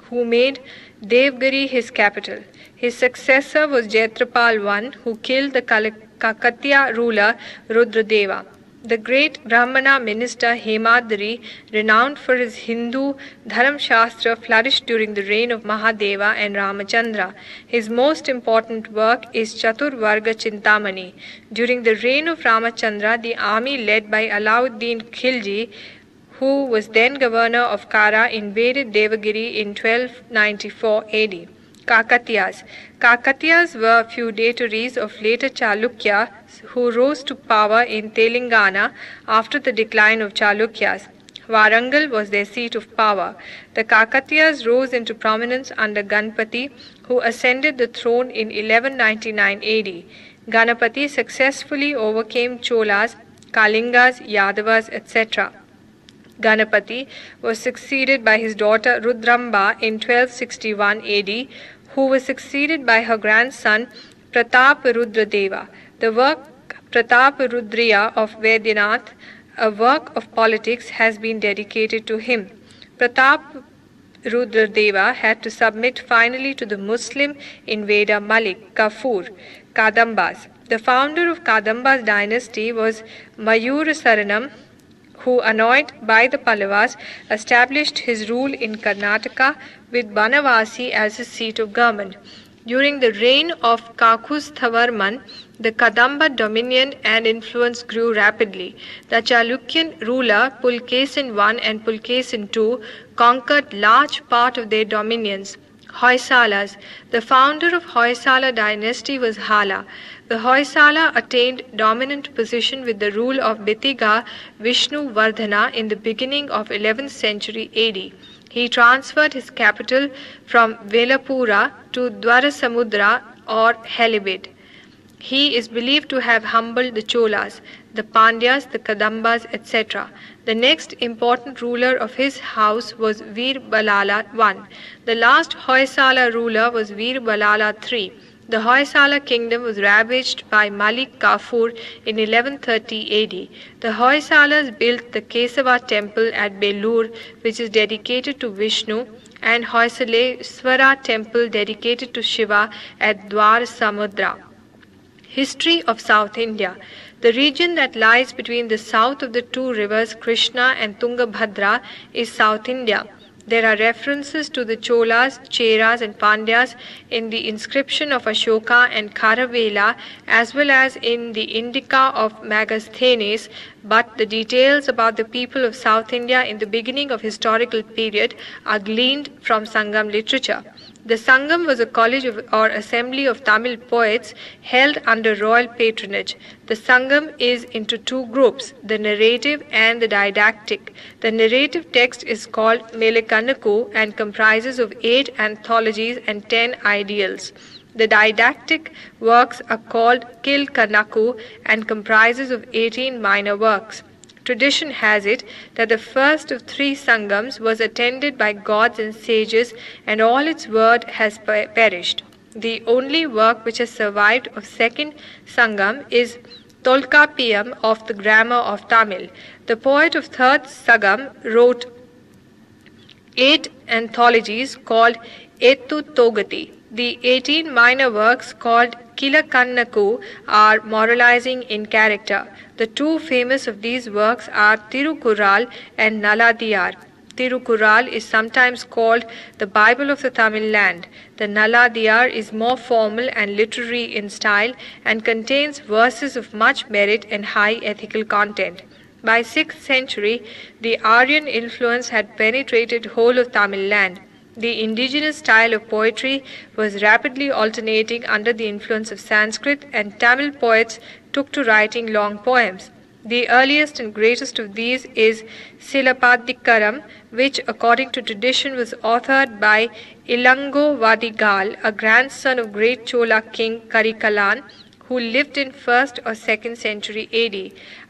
who made Devgiri his capital. His successor was Jaitrapal I, who killed the Kakatiya ruler Rudradeva. The great Brahmana minister Hemadri, renowned for his Hindu Dharamshastra, flourished during the reign of Mahadeva and Ramachandra. His most important work is Chaturvarga Chintamani. During the reign of Ramachandra, the army led by Alauddin Khilji, who was then governor of Kara, invaded Devagiri in 1294 AD. Kakatiyas. Kakatiyas were feudatories of later Chalukyas who rose to power in Telangana after the decline of Chalukyas. Warangal was their seat of power. The Kakatiyas rose into prominence under Ganpati, who ascended the throne in 1199 AD. Ganapati successfully overcame Cholas, Kalingas, Yadavas, etc. Ganapati was succeeded by his daughter Rudrambha in 1261 AD, who was succeeded by her grandson Pratap-Rudradeva. The work Pratap-Rudriya of Vaidyanath, a work of politics, has been dedicated to him. Pratap-Rudradeva had to submit finally to the Muslim invader Malik Kafur. Kadambas. The founder of Kadambas dynasty was Mayurasaranam, who, annoyed by the Pallavas, established his rule in Karnataka with Banavasi as his seat of government. During the reign of Kakusthavarman, the Kadamba dominion and influence grew rapidly. The Chalukyan ruler Pulkesin I and Pulkesin II conquered large part of their dominions. Hoysalas. The founder of Hoysala dynasty was Hala. The Hoysala attained dominant position with the rule of Bitiga Vishnu Vardhana in the beginning of 11th century AD. He transferred his capital from Velapura to Dwarasamudra or Helibid. He is believed to have humbled the Cholas, the Pandyas, the Kadambas, etc. The next important ruler of his house was Veer Balala I. The last Hoysala ruler was Veer Balala III. The Hoysala kingdom was ravaged by Malik Kafur in 1130 AD. The Hoysalas built the Kesava temple at Belur, which is dedicated to Vishnu, and Hoysaleswara temple dedicated to Shiva at Dwar Samudra. History of South India. The region that lies between the south of the two rivers Krishna and Tungabhadra is South India. There are references to the Cholas, Cheras and Pandyas in the inscription of Ashoka and Kharavela as well as in the Indica of Megasthenes, but the details about the people of South India in the beginning of historical period are gleaned from Sangam literature. The Sangam was a college or assembly of Tamil poets held under royal patronage. The Sangam is into two groups, the narrative and the didactic. The narrative text is called Melekanaku and comprises of 8 anthologies and 10 ideals. The didactic works are called Kilkanaku and comprises of 18 minor works. Tradition has it that the first of 3 Sangams was attended by gods and sages, and all its word has perished. The only work which has survived of second Sangam is Tolkapiyam of the grammar of Tamil. The poet of third Sangam wrote 8 anthologies called Ettu Togati. The 18 minor works called Kilakannaku are moralizing in character. The 2 famous of these works are Tirukural and Naladiyar. Tirukural is sometimes called the Bible of the Tamil land. The Naladiyar is more formal and literary in style and contains verses of much merit and high ethical content. By 6th century, the Aryan influence had penetrated whole of Tamil land. The indigenous style of poetry was rapidly alternating under the influence of Sanskrit, and Tamil poets took to writing long poems. The earliest and greatest of these is Silapadikaram, which according to tradition was authored by Ilango Vadigal, a grandson of great Chola king Karikalan, who lived in 1st or 2nd century AD.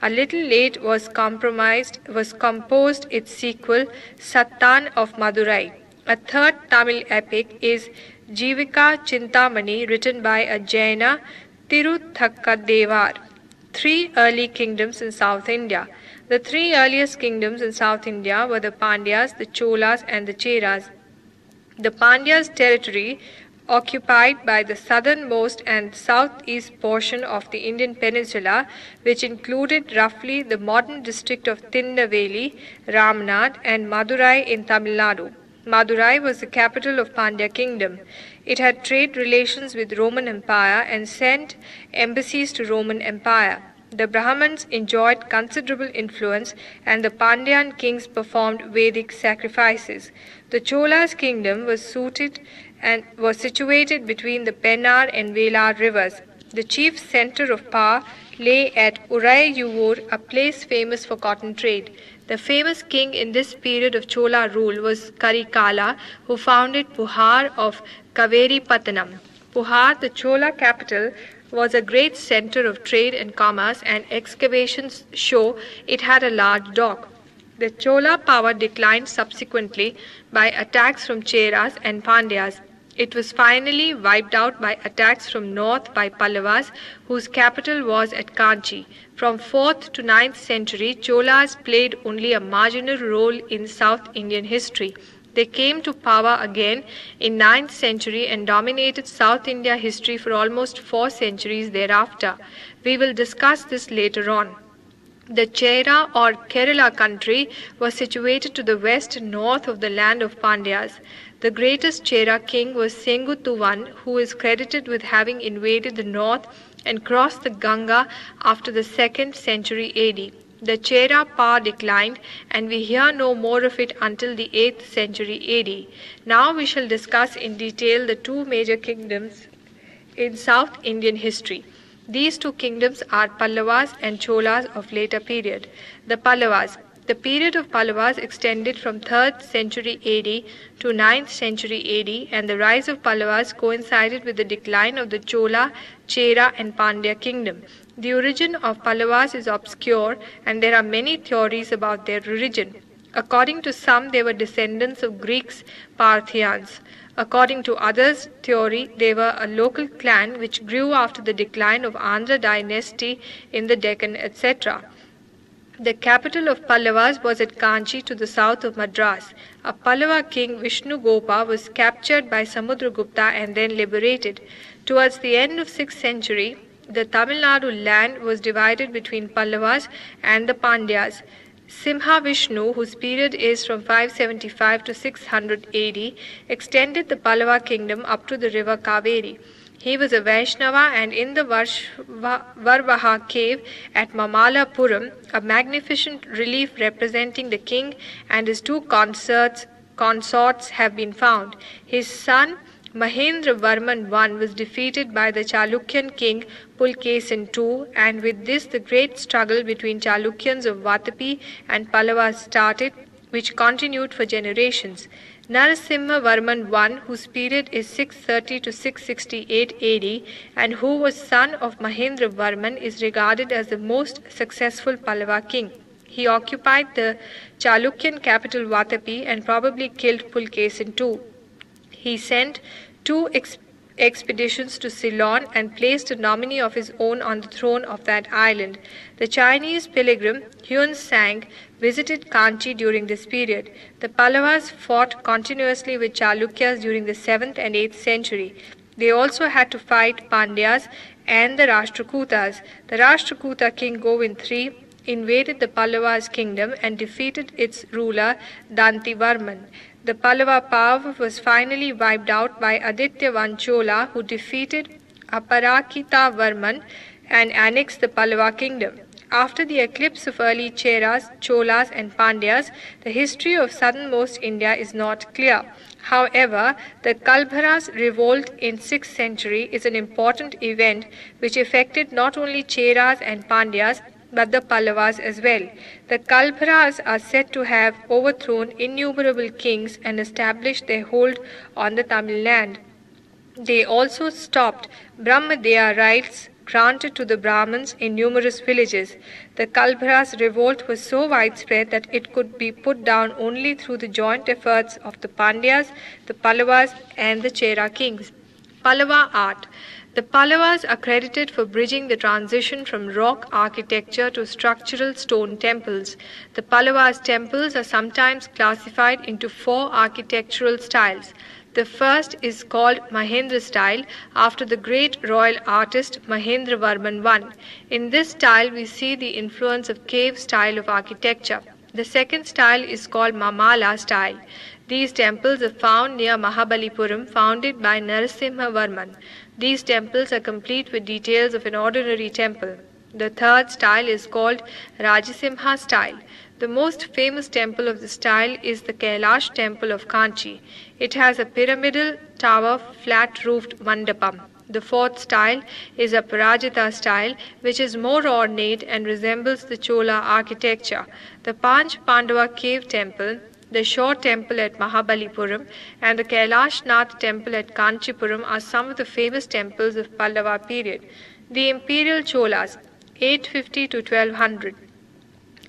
A little late was composed its sequel, Sattan of Madurai. A third Tamil epic is Jivika Chintamani, written by a Jaina, Tiruthakkadewar. 3 early kingdoms in South India. The 3 earliest kingdoms in South India were the Pandyas, the Cholas, and the Cheras. The Pandyas' territory, occupied by the southernmost and southeast portion of the Indian peninsula, which included roughly the modern district of Tindaveli, Ramnad, and Madurai in Tamil Nadu. Madurai was the capital of Pandya kingdom. It had trade relations with Roman Empire and sent embassies to Roman Empire. The Brahmins enjoyed considerable influence, and the Pandyan kings performed Vedic sacrifices. The Cholas' kingdom was situated between the Pennar and Velar rivers. The chief center of power lay at Urayur, a place famous for cotton trade. The famous king in this period of Chola rule was Karikala, who founded Puhar of Kaveri Pattanam. Puhar, the Chola capital, was a great center of trade and commerce, and excavations show it had a large dock. The Chola power declined subsequently by attacks from Cheras and Pandyas. It was finally wiped out by attacks from north by Pallavas, whose capital was at Kanchi. From 4th to 9th century, Cholas played only a marginal role in South Indian history. They came to power again in 9th century and dominated South India history for almost 4 centuries thereafter. We will discuss this later on. The Chera or Kerala country was situated to the west and north of the land of Pandyas. The greatest Chera king was Sengutuvan, who is credited with having invaded the north and crossed the Ganga after the 2nd century AD. The Chera power declined, and we hear no more of it until the 8th century AD. Now we shall discuss in detail the 2 major kingdoms in South Indian history. These 2 kingdoms are Pallavas and Cholas of later period. The Pallavas. The period of Pallavas extended from 3rd century AD to 9th century AD, and the rise of Pallavas coincided with the decline of the Chola, Chera, and Pandya kingdom. The origin of Pallavas is obscure, and there are many theories about their origin. According to some, they were descendants of Greeks, Parthians. According to others' theory, they were a local clan which grew after the decline of Andhra dynasty in the Deccan, etc. The capital of Pallavas was at Kanchi to the south of Madras. A Pallava king, Vishnu Gopa, was captured by Samudragupta and then liberated. Towards the end of 6th century, the Tamil Nadu land was divided between Pallavas and the Pandyas. Simha Vishnu, whose period is from 575 to 600 AD, extended the Pallava kingdom up to the river Kaveri. He was a Vaishnava, and in the Varvaha cave at Mamalapuram, a magnificent relief representing the king and his 2 consorts have been found. His son Mahendra Varman I was defeated by the Chalukyan king Pulkesin II, and with this the great struggle between Chalukyans of Vatapi and Pallavas started, which continued for generations. Narasimha Varman I, whose period is 630 to 668 AD and who was son of Mahendra Varman, is regarded as the most successful Pallava king. He occupied the Chalukyan capital Vatapi and probably killed Pulkesin too. He sent two expeditions to Ceylon and placed a nominee of his own on the throne of that island. The Chinese pilgrim Huan Sang visited Kanchi during this period. The Pallavas fought continuously with Chalukyas during the 7th and 8th century. They also had to fight Pandyas and the Rashtrakutas. The Rashtrakuta king Govind III invaded the Pallavas' kingdom and defeated its ruler Dantivarman. The Pallava power was finally wiped out by Aditya I Chola, who defeated Aparakita Varman and annexed the Pallava kingdom. After the eclipse of early Cheras, Cholas and Pandyas, the history of southernmost India is not clear. However, the Kalbharas revolt in 6th century is an important event which affected not only Cheras and Pandyas but the Pallavas as well. The Kalbharas are said to have overthrown innumerable kings and established their hold on the Tamil land. They also stopped Brahmadeya rights granted to the Brahmins in numerous villages. The Kalbharas' revolt was so widespread that it could be put down only through the joint efforts of the Pandyas, the Pallavas and the Chera kings. Pallava art. The Pallavas are credited for bridging the transition from rock architecture to structural stone temples. The Pallavas' temples are sometimes classified into 4 architectural styles. The first is called Mahendra style after the great royal artist Mahendra Varman I. In this style we see the influence of cave style of architecture. The second style is called Mamala style. These temples are found near Mahabalipuram, founded by Narasimha Varman. These temples are complete with details of an ordinary temple. The third style is called Rajasimha style. The most famous temple of the style is the Kailash temple of Kanchi. It has a pyramidal tower flat-roofed mandapam. The fourth style is a Parajita style, which is more ornate and resembles the Chola architecture. The Panch Pandava cave temple, the Shore temple at Mahabalipuram, and the Kailash Nath temple at Kanchipuram are some of the famous temples of Pallava period. The imperial Cholas, 850 to 1200.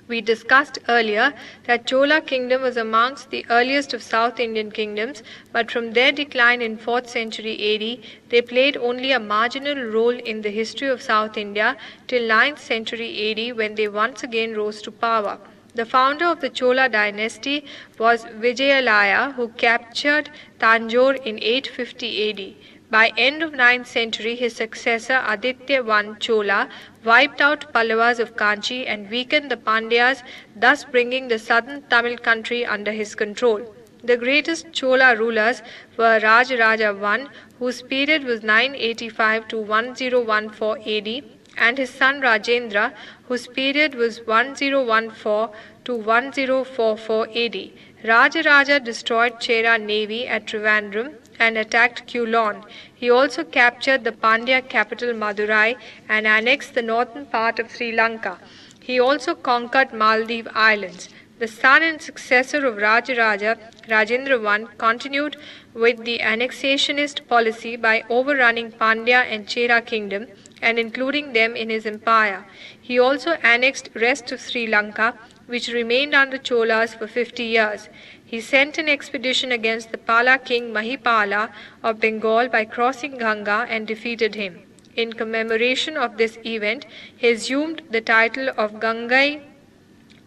We discussed earlier that Chola kingdom was amongst the earliest of South Indian kingdoms, but from their decline in 4th century AD, they played only a marginal role in the history of South India till 9th century AD, when they once again rose to power. The founder of the Chola dynasty was Vijayalaya, who captured Tanjore in 850 AD. By end of 9th century, his successor Aditya I Chola wiped out Pallavas of Kanchi and weakened the Pandyas, thus bringing the southern Tamil country under his control. The greatest Chola rulers were Rajaraja I, whose period was 985 to 1014 AD, and his son Rajendra, whose period was 1014 to 1044 AD. Rajaraja destroyed Chera navy at Trivandrum and attacked Ceylon. He also captured the Pandya capital Madurai and annexed the northern part of Sri Lanka. He also conquered Maldive Islands. The son and successor of Rajaraja, Rajendra I, continued with the annexationist policy by overrunning Pandya and Chera kingdom and including them in his empire. He also annexed rest of Sri Lanka, which remained under Cholas for 50 years. He sent an expedition against the Pala king Mahipala of Bengal by crossing Ganga and defeated him. In commemoration of this event, he assumed the title of Gangai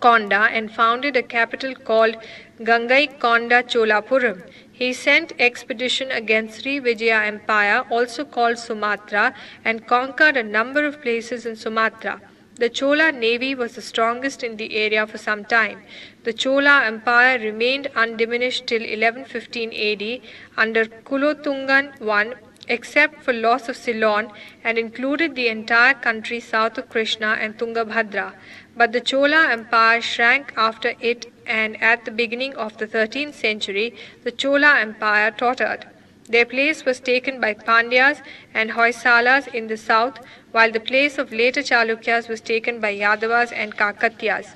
Konda and founded a capital called Gangai Konda Cholapuram. He sent expedition against Sri Vijaya Empire, also called Sumatra, and conquered a number of places in Sumatra. The Chola navy was the strongest in the area for some time. The Chola Empire remained undiminished till 1115 AD under Kulothungan I, except for loss of Ceylon, and included the entire country south of Krishna and Tungabhadra. But the Chola Empire shrank after it, and at the beginning of the 13th century, the Chola Empire tottered. Their place was taken by Pandyas and Hoysalas in the south, while the place of later Chalukyas was taken by Yadavas and Kakatiyas.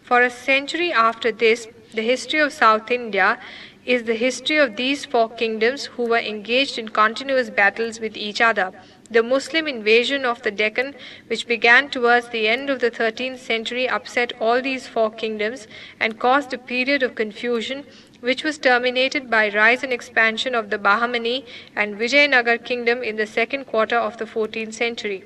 For a century after this, the history of South India is the history of these 4 kingdoms who were engaged in continuous battles with each other. The Muslim invasion of the Deccan, which began towards the end of the 13th century, upset all these four kingdoms and caused a period of confusion which was terminated by rise and expansion of the Bahmani and Vijayanagar kingdom in the second quarter of the 14th century.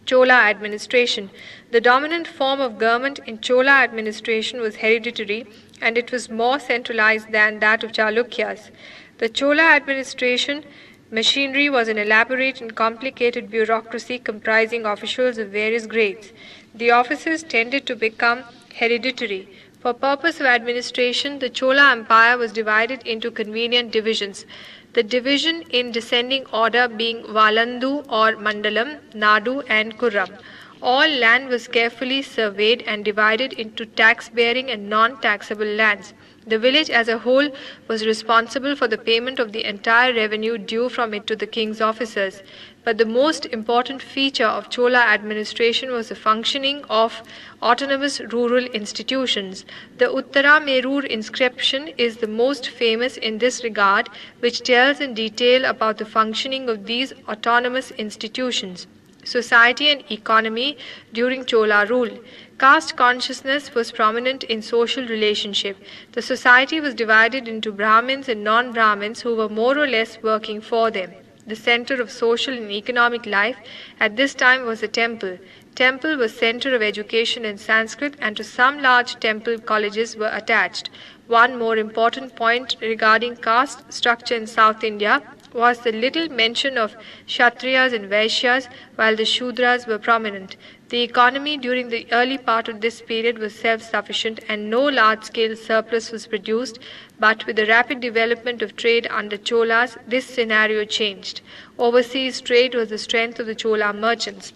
Chola administration. The dominant form of government in Chola administration was hereditary, and it was more centralized than that of Chalukyas. The Chola administration machinery was an elaborate and complicated bureaucracy comprising officials of various grades. The offices tended to become hereditary. For purpose of administration, the Chola Empire was divided into convenient divisions. The division in descending order being Valandu or Mandalam, Nadu and Kurram. All land was carefully surveyed and divided into tax-bearing and non-taxable lands. The village as a whole was responsible for the payment of the entire revenue due from it to the king's officers. But the most important feature of Chola administration was the functioning of autonomous rural institutions. The Uttara Merur inscription is the most famous in this regard, which tells in detail about the functioning of these autonomous institutions. Society and economy during Chola rule. Caste consciousness was prominent in social relationship. The society was divided into Brahmins and non-Brahmins who were more or less working for them. The center of social and economic life at this time was the temple. Temple was center of education in Sanskrit, and to some large temple colleges were attached. One more important point regarding caste structure in South India was the little mention of Kshatriyas and Vaishyas, while the Shudras were prominent. The economy during the early part of this period was self-sufficient and no large-scale surplus was produced, but with the rapid development of trade under Cholas, this scenario changed. Overseas trade was the strength of the Chola merchants.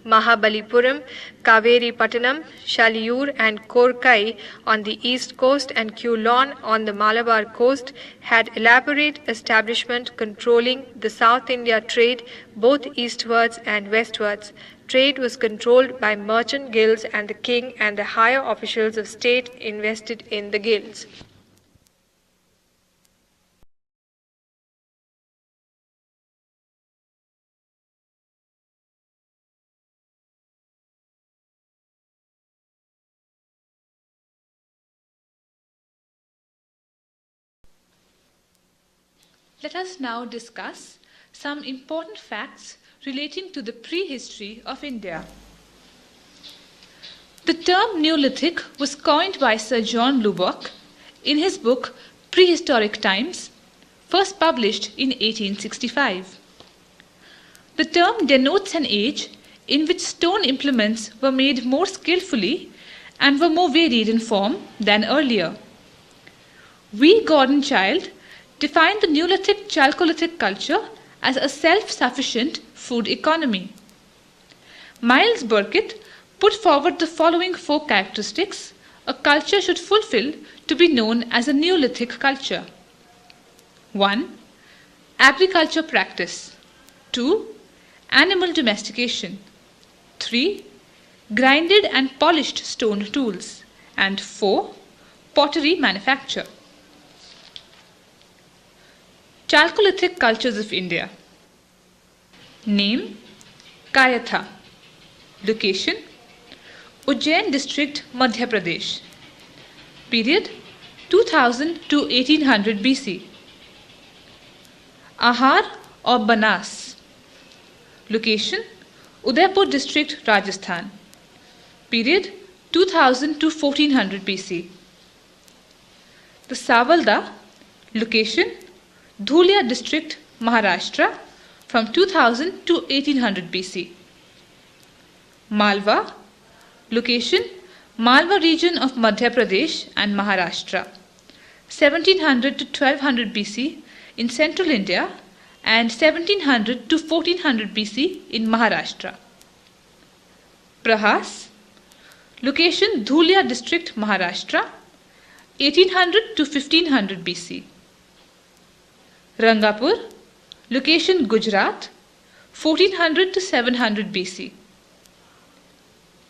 Mahabalipuram, Kaveri Pattanam, Shaliyur and Korkai on the east coast and Ceylon on the Malabar coast had elaborate establishment controlling the South India trade both eastwards and westwards. Trade was controlled by merchant guilds, and the king and the higher officials of state invested in the guilds. Let us now discuss some important facts relating to the prehistory of India. The term Neolithic was coined by Sir John Lubbock in his book Prehistoric Times, first published in 1865. The term denotes an age in which stone implements were made more skillfully and were more varied in form than earlier. V. Gordon Childe defined the Neolithic Chalcolithic culture as a self-sufficient food economy. Miles Burkitt put forward the following four characteristics a culture should fulfill to be known as a Neolithic culture. 1. Agriculture practice. 2. Animal domestication. 3. Grinded and polished stone tools. And 4. Pottery manufacture. Chalcolithic cultures of India. Name: Kayatha. Location: Ujjain district, Madhya Pradesh. Period: 2000 to 1800 BC. Ahar or Banas. Location: Udaipur district, Rajasthan. Period: 2000 to 1400 BC. The Savalda. Location: Dhulia district, Maharashtra, from 2000 to 1800 BC. Malwa. Location: Malwa region of Madhya Pradesh and Maharashtra, 1700 to 1200 BC in central India and 1700 to 1400 BC in Maharashtra. Prahas. Location: Dhulia district, Maharashtra, 1800 to 1500 BC. Rangapur. Location: Gujarat, 1400 to 700 BC.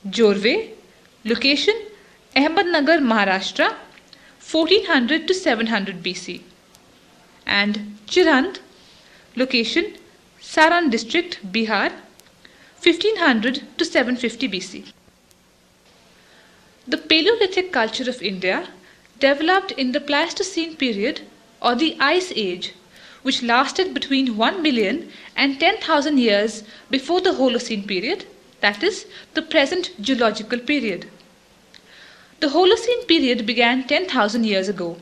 Jorve. Location: Ahmednagar, Maharashtra, 1400 to 700 BC. And Chirand. Location: Saran district, Bihar, 1500 to 750 BC. The Paleolithic culture of India developed in the Pleistocene period or the Ice Age, which lasted between 1 million and 10,000 years before the Holocene period, that is, the present geological period. The Holocene period began 10,000 years ago.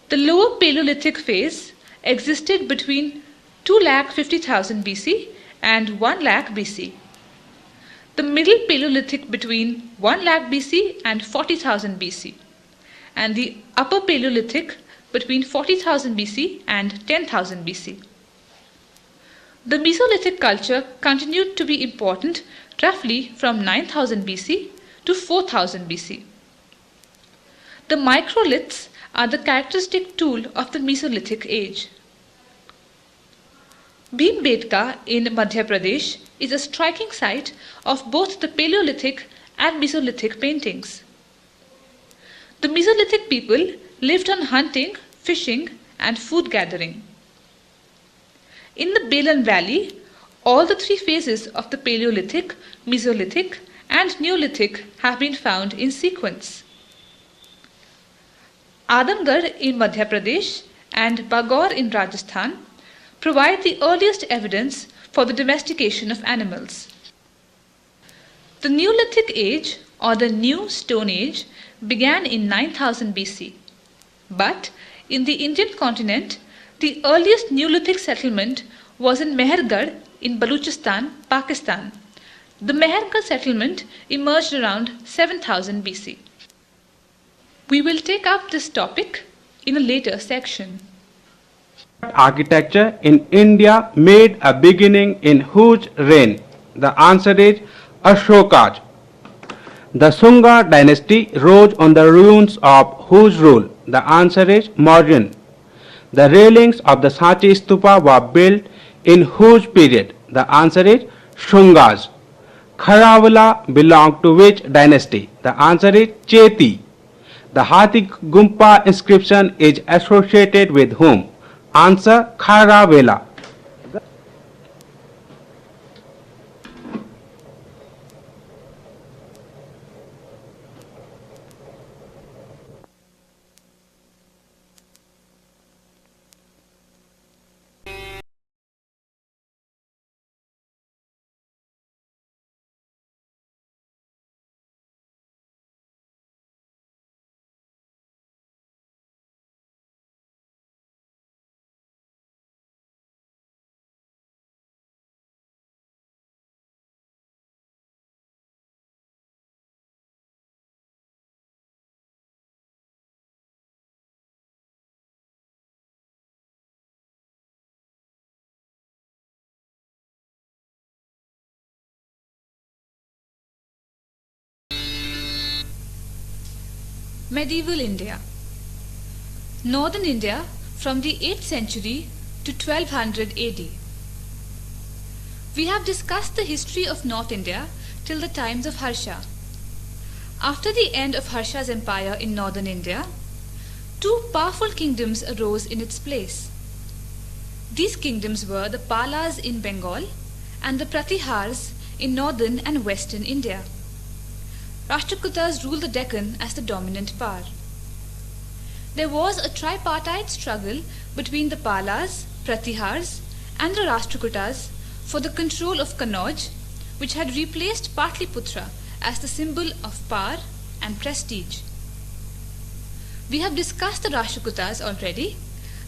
The Lower Paleolithic phase existed between 250,000 BC and 1 lakh BC. The Middle Paleolithic between 1 lakh BC and 40,000 BC, and the Upper Paleolithic between 40,000 BC and 10,000 BC. The Mesolithic culture continued to be important roughly from 9,000 BC to 4,000 BC. The microliths are the characteristic tool of the Mesolithic age. Bhimbetka in Madhya Pradesh is a striking site of both the Paleolithic and Mesolithic paintings. The Mesolithic people lived on hunting, fishing, and food gathering. In the Balan Valley, all the three phases of the Paleolithic, Mesolithic, and Neolithic have been found in sequence. Adamgarh in Madhya Pradesh and Bagor in Rajasthan provide the earliest evidence for the domestication of animals. The Neolithic age, or the New Stone Age, began in 9000 BC. But in the Indian continent, the earliest Neolithic settlement was in Mehergarh in Baluchistan, Pakistan. The Mehergarh settlement emerged around 7000 BC. We will take up this topic in a later section. Architecture in India made a beginning in whose reign? The answer is Ashoka's. The Sunga dynasty rose on the ruins of whose rule? The answer is Mauryan. The railings of the Sanchi Stupa were built in whose period? The answer is Shunga's. Kharavala belonged to which dynasty? The answer is Cheti. The Hathi Gumpa inscription is associated with whom? Answer Kharavela. Medieval India. Northern India from the 8th century to 1200 AD. We have discussed the history of North India till the times of Harsha. After the end of Harsha's empire in northern India, two powerful kingdoms arose in its place. These kingdoms were the Palas in Bengal and the Pratihars in northern and western India. Rashtrakutas ruled the Deccan as the dominant power. There was a tripartite struggle between the Palas, Pratihars, and the Rashtrakutas for the control of Kannauj, which had replaced Patliputra as the symbol of power and prestige. We have discussed the Rashtrakutas already.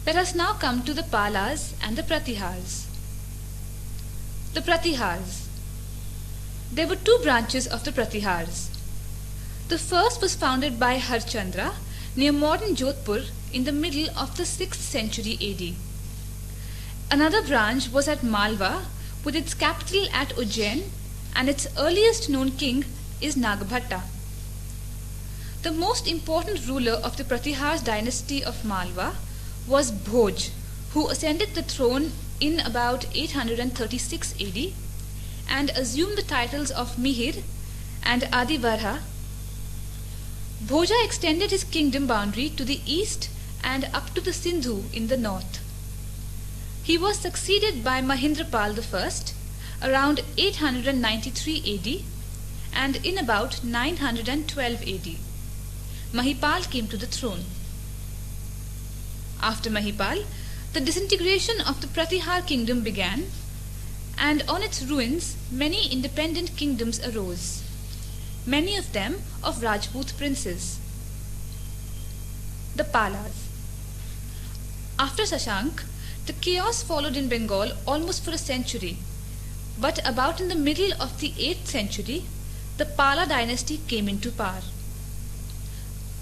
Let us now come to the Palas and the Pratihars. The Pratihars. There were two branches of the Pratihars. The first was founded by Harchandra near modern Jodhpur in the middle of the 6th century AD. Another branch was at Malwa with its capital at Ujjain, and its earliest known king is Nagbhatta. The most important ruler of the Pratihars dynasty of Malwa was Bhoj, who ascended the throne in about 836 AD and assumed the titles of Mihir and Adivarha. Bhoja extended his kingdom boundary to the east and up to the Sindhu in the north. He was succeeded by Mahendrapal I around 893 AD, and in about 912 AD, Mahipal came to the throne. After Mahipal, the disintegration of the Pratihar kingdom began, and on its ruins many independent kingdoms arose, many of them of Rajput princes. The Palas. After Shashank, the chaos followed in Bengal almost for a century, but about in the middle of the 8th century, the Pala dynasty came into power.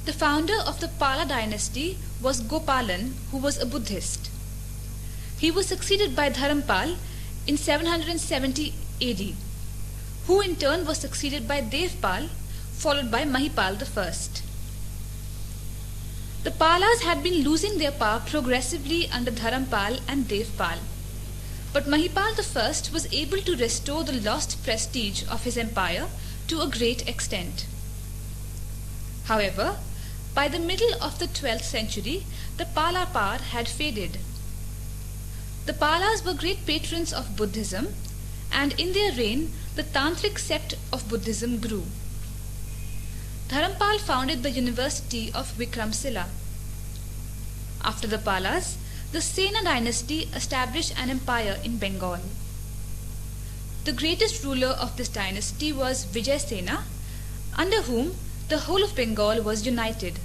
The founder of the Pala dynasty was Gopalan, who was a Buddhist. He was succeeded by Dharampal in 770 AD, who in turn was succeeded by Devpal, followed by Mahipal I. The Palas had been losing their power progressively under Dharampal and Devpal, but Mahipal I was able to restore the lost prestige of his empire to a great extent. However, by the middle of the 12th century, the Pala power had faded. The Palas were great patrons of Buddhism, and in their reign, the Tantric sept of Buddhism grew. Dharampal founded the University of Vikramsila. After the Palas, the Sena dynasty established an empire in Bengal. The greatest ruler of this dynasty was Vijayasena, under whom the whole of Bengal was united.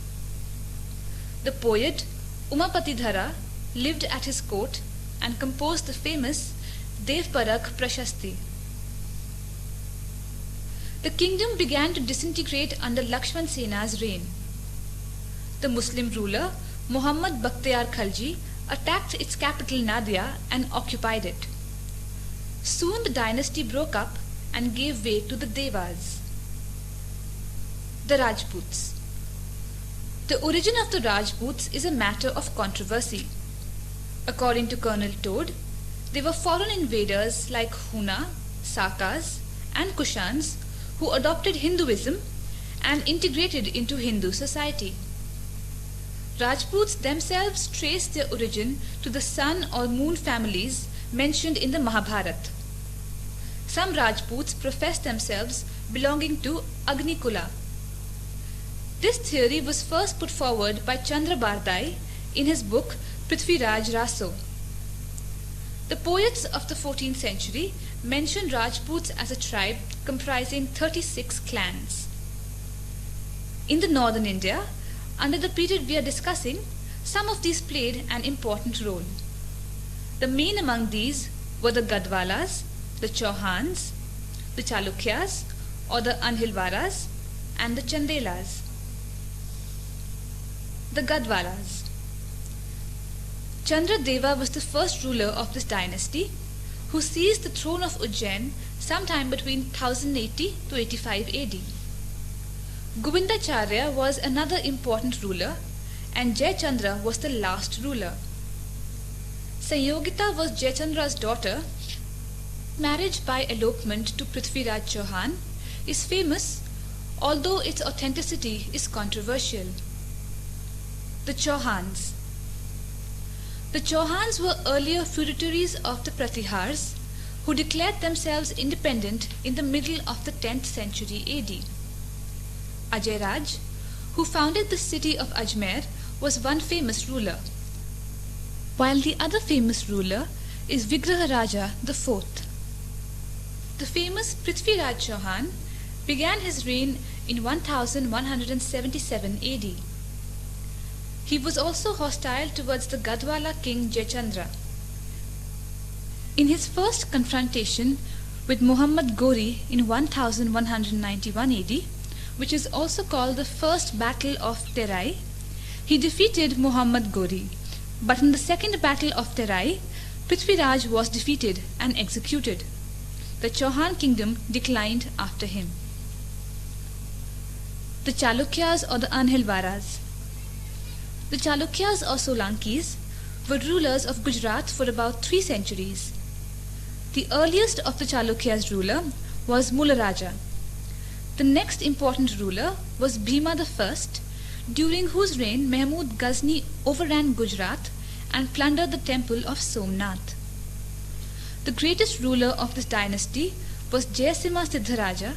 The poet Umapatidhara lived at his court and composed the famous Devparak Prashasti. The kingdom began to disintegrate under Lakshman Sena's reign. The Muslim ruler Muhammad Bakhtiyar Khalji attacked its capital Nadia and occupied it. Soon the dynasty broke up and gave way to the Devas. The Rajputs. The origin of the Rajputs is a matter of controversy. According to Colonel Todd, they were foreign invaders like Huna, Sakas, and Kushans who adopted Hinduism and integrated into Hindu society. Rajputs themselves trace their origin to the sun or moon families mentioned in the Mahabharata. Some Rajputs profess themselves belonging to Agnikula. This theory was first put forward by Chandra Bardai in his book Prithviraj Raso. The poets of the 14th century mentioned Rajputs as a tribe comprising 36 clans. In the northern India, under the period we are discussing, some of these played an important role. The main among these were the Gadwalas, the Chauhans, the Chalukyas or the Anhilwaras, and the Chandelas. The Gadwalas. Chandradeva was the first ruler of this dynasty, who seized the throne of Ujjain sometime between 1080 to 85 AD. Govindacharya was another important ruler, and Jayachandra was the last ruler. Sanyogita was Jayachandra's daughter. Marriage by elopement to Prithviraj Chauhan is famous, although its authenticity is controversial. The Chauhans. The Chauhans were earlier feudatories of the Pratihars, who declared themselves independent in the middle of the 10th century AD. Ajay Raj, who founded the city of Ajmer, was one famous ruler, while the other famous ruler is Vigraharaja IV. The famous Prithviraj Chauhan began his reign in 1177 AD. He was also hostile towards the Gadwala king Jayachandra. In his first confrontation with Muhammad Ghori in 1191 AD, which is also called the First Battle of Terai, he defeated Muhammad Ghori. But in the Second Battle of Terai, Prithviraj was defeated and executed. The Chauhan kingdom declined after him. The Chalukyas or the Anhilwaras. The Chalukyas or Solankis were rulers of Gujarat for about 3 centuries. The earliest of the Chalukyas' ruler was Mularaja. The next important ruler was Bhima I, during whose reign Mahmud Ghazni overran Gujarat and plundered the temple of Somnath. The greatest ruler of this dynasty was Jayasimha Siddharaja,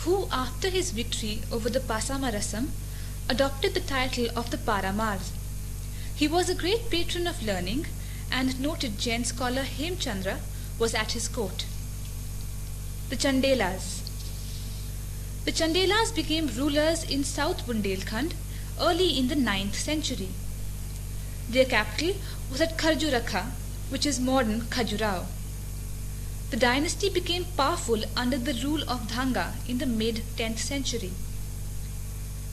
who after his victory over the Pasamarasam adopted the title of the Paramars. He was a great patron of learning, and noted Jain scholar Hemchandra was at his court. The Chandelas. The Chandelas became rulers in South Bundelkhand early in the 9th century. Their capital was at Kharjurakha, which is modern Khajuraho. The dynasty became powerful under the rule of Dhanga in the mid-10th century.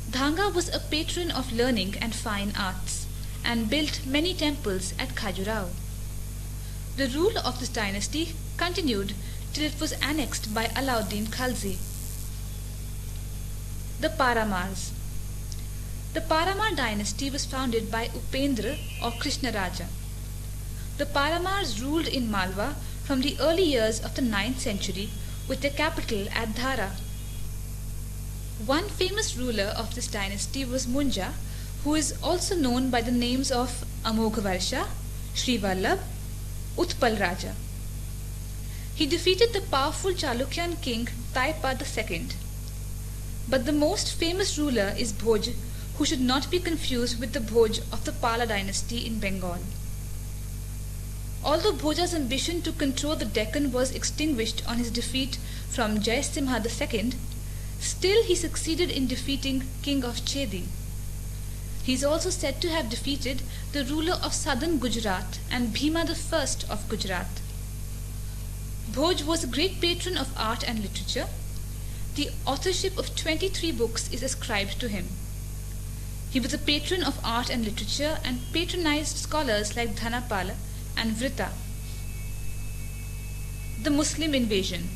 Dhanga was a patron of learning and fine arts, and built many temples at Khajuraho. The rule of this dynasty continued till it was annexed by Alauddin Khalji. The Paramars. The Paramar dynasty was founded by Upendra or Krishnaraja. The Paramars ruled in Malwa from the early years of the 9th century with their capital at Dhara. One famous ruler of this dynasty was Munja, who is also known by the names of Amoghavarsa, Sri Vallabh, Utpal Raja. He defeated the powerful Chalukyan king Taipad II. But the most famous ruler is Bhoj, who should not be confused with the Bhoj of the Pala dynasty in Bengal. Although Bhoja's ambition to control the Deccan was extinguished on his defeat from Jayasimha II, still he succeeded in defeating King of Chedi. He is also said to have defeated the ruler of southern Gujarat and Bhima I of Gujarat. Bhoj was a great patron of art and literature. The authorship of 23 books is ascribed to him. He was a patron of art and literature and patronized scholars like Dhanapala and Vrita. The Muslim invasion.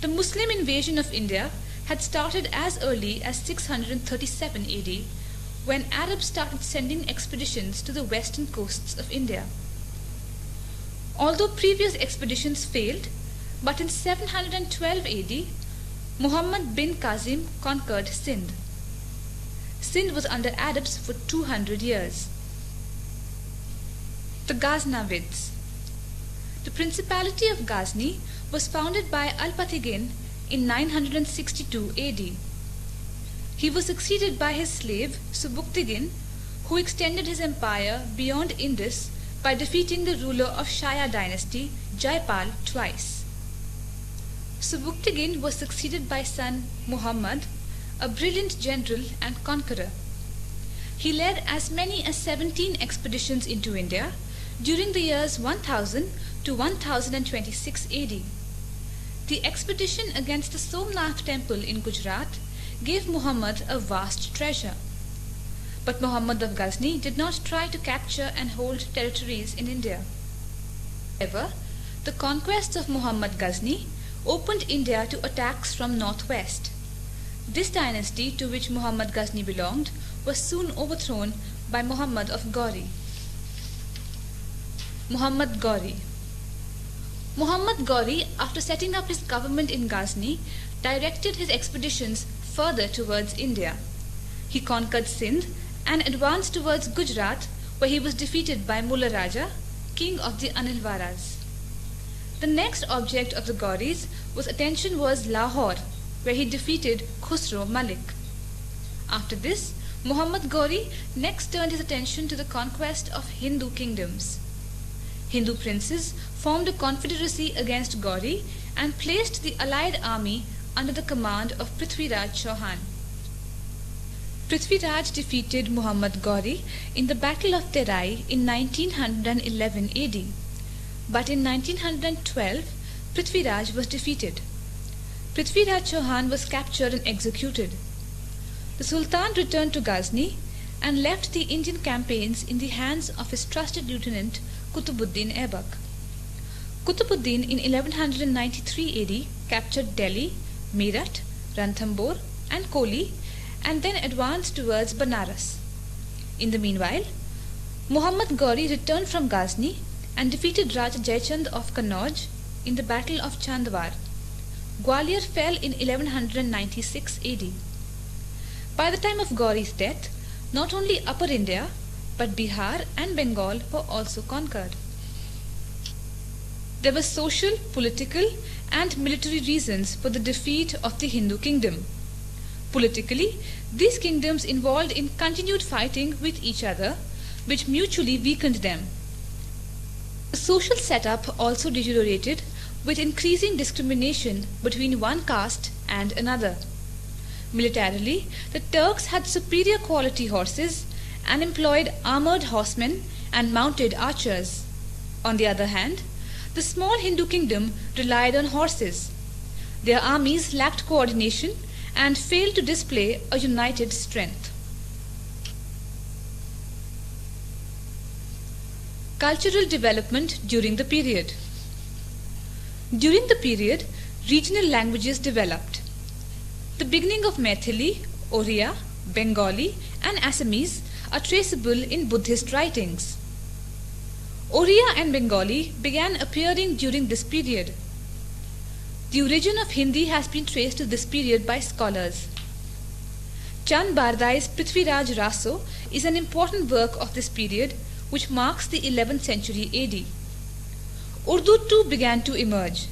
The Muslim invasion of India had started as early as 637 AD, when Arabs started sending expeditions to the western coasts of India. Although previous expeditions failed, but in 712 AD, Muhammad bin Qasim conquered Sindh. Sindh was under Arabs for 200 years. The Ghaznavids. The Principality of Ghazni was founded by Alpatigin in 962 AD. He was succeeded by his slave Subuktigin, who extended his empire beyond Indus by defeating the ruler of Shaya dynasty, Jaipal, twice. Subuktigin was succeeded by son Muhammad, a brilliant general and conqueror. He led as many as 17 expeditions into India during the years 1000 to 1026 AD. The expedition against the Somnath temple in Gujarat gave Muhammad a vast treasure. But Muhammad of Ghazni did not try to capture and hold territories in India. However, the conquests of Muhammad Ghazni opened India to attacks from northwest. This dynasty, to which Muhammad Ghazni belonged, was soon overthrown by Muhammad of Ghori. Muhammad Ghori. Muhammad Ghori, after setting up his government in Ghazni, directed his expeditions further towards India. He conquered Sindh and advanced towards Gujarat, where he was defeated by Mulla Raja, king of the Anilvaras. The next object of the Ghauris' attention was Lahore, where he defeated Khusro Malik. After this, Muhammad Ghori next turned his attention to the conquest of Hindu kingdoms. Hindu princes formed a confederacy against Ghori and placed the allied army under the command of Prithviraj Chauhan. Prithviraj defeated Muhammad Ghori in the Battle of Terai in 1911 AD. But in 1912, Prithviraj was defeated. Prithviraj Chauhan was captured and executed. The Sultan returned to Ghazni and left the Indian campaigns in the hands of his trusted lieutenant Qutubuddin Aibak. Qutubuddin in 1193 AD captured Delhi, Meerut, Ranthambore and Koli and then advanced towards Banaras. In the meanwhile, Muhammad Ghori returned from Ghazni and defeated Raja Jaichand of Kannauj in the Battle of Chandwar. Gwalior fell in 1196 AD. By the time of Ghori's death, not only Upper India, but Bihar and Bengal were also conquered. There were social, political, and military reasons for the defeat of the Hindu kingdom. Politically, these kingdoms involved in continued fighting with each other, which mutually weakened them. The social setup also deteriorated with increasing discrimination between one caste and another. Militarily, the Turks had superior quality horses and employed armored horsemen and mounted archers. On the other hand, the small Hindu kingdom relied on horses. Their armies lacked coordination and failed to display a united strength. Cultural development during the period. During the period, regional languages developed. The beginning of Maithili, Oriya, Bengali, and Assamese are traceable in Buddhist writings. Oriya and Bengali began appearing during this period. The origin of Hindi has been traced to this period by scholars. Chand Bardai's Prithviraj Raso is an important work of this period which marks the 11th century AD. Urdu too began to emerge.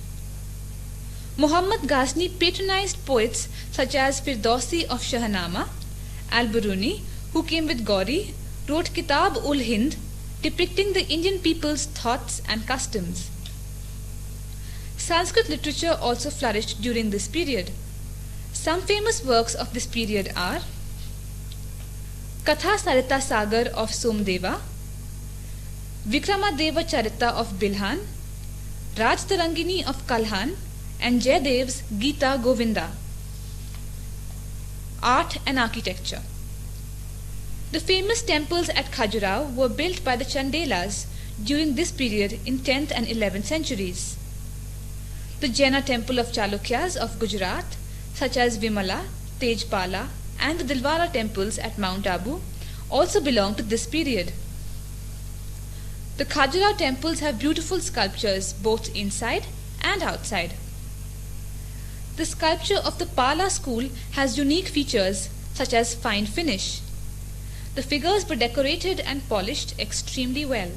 Muhammad Ghazni patronized poets such as Firdausi of Shahnama. Al-Biruni, who came with Gauri, wrote Kitab-ul-Hind depicting the Indian people's thoughts and customs. Sanskrit literature also flourished during this period. Some famous works of this period are Katha Sarita Sagar of Somdeva, Vikramadeva Charita of Bilhan, Raj Tarangini of Kalhan, and Jaydev's Gita Govinda. Art and architecture. The famous temples at Khajuraho were built by the Chandelas during this period in 10th and 11th centuries. The Jaina temple of Chalukyas of Gujarat, such as Vimala, Tejpala, and the Dilwara temples at Mount Abu, also belong to this period. The Khajuraho temples have beautiful sculptures both inside and outside. The sculpture of the Pala school has unique features such as fine finish. The figures were decorated and polished extremely well.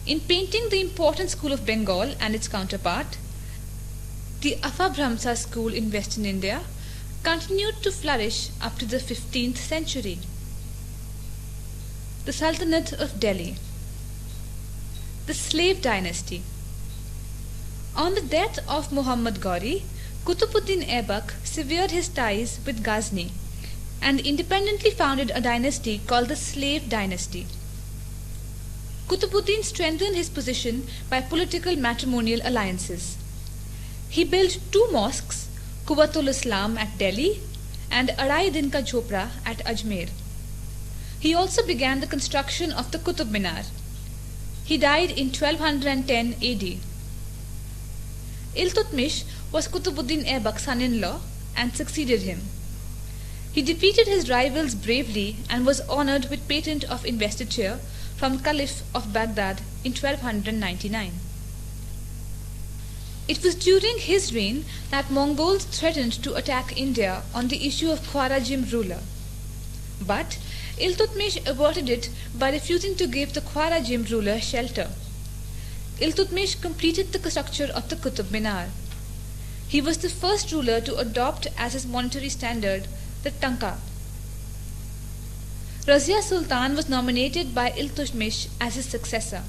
In painting the important school of Bengal and its counterpart, the Apabhramsa school in Western India continued to flourish up to the 15th century. The Sultanate of Delhi. The Slave Dynasty. On the death of Muhammad Gauri, Qutbuddin Aibak severed his ties with Ghazni and independently founded a dynasty called the Slave Dynasty. Qutbuddin strengthened his position by political matrimonial alliances. He built 2 mosques, Quwwatul Islam at Delhi and Arai Din Ka Jhopra at Ajmer. He also began the construction of the Qutub Minar. He died in 1210 AD. Iltutmish was Qutbuddin Aibak's son-in-law and succeeded him. He defeated his rivals bravely and was honored with patent of investiture from Caliph of Baghdad in 1299. It was during his reign that Mongols threatened to attack India on the issue of Khwarajim ruler. But Iltutmish averted it by refusing to give the Khwarajim ruler shelter. Iltutmish completed the structure of the Qutub Minar. He was the first ruler to adopt as his monetary standard the tanka. Razia Sultan was nominated by Iltutmish as his successor,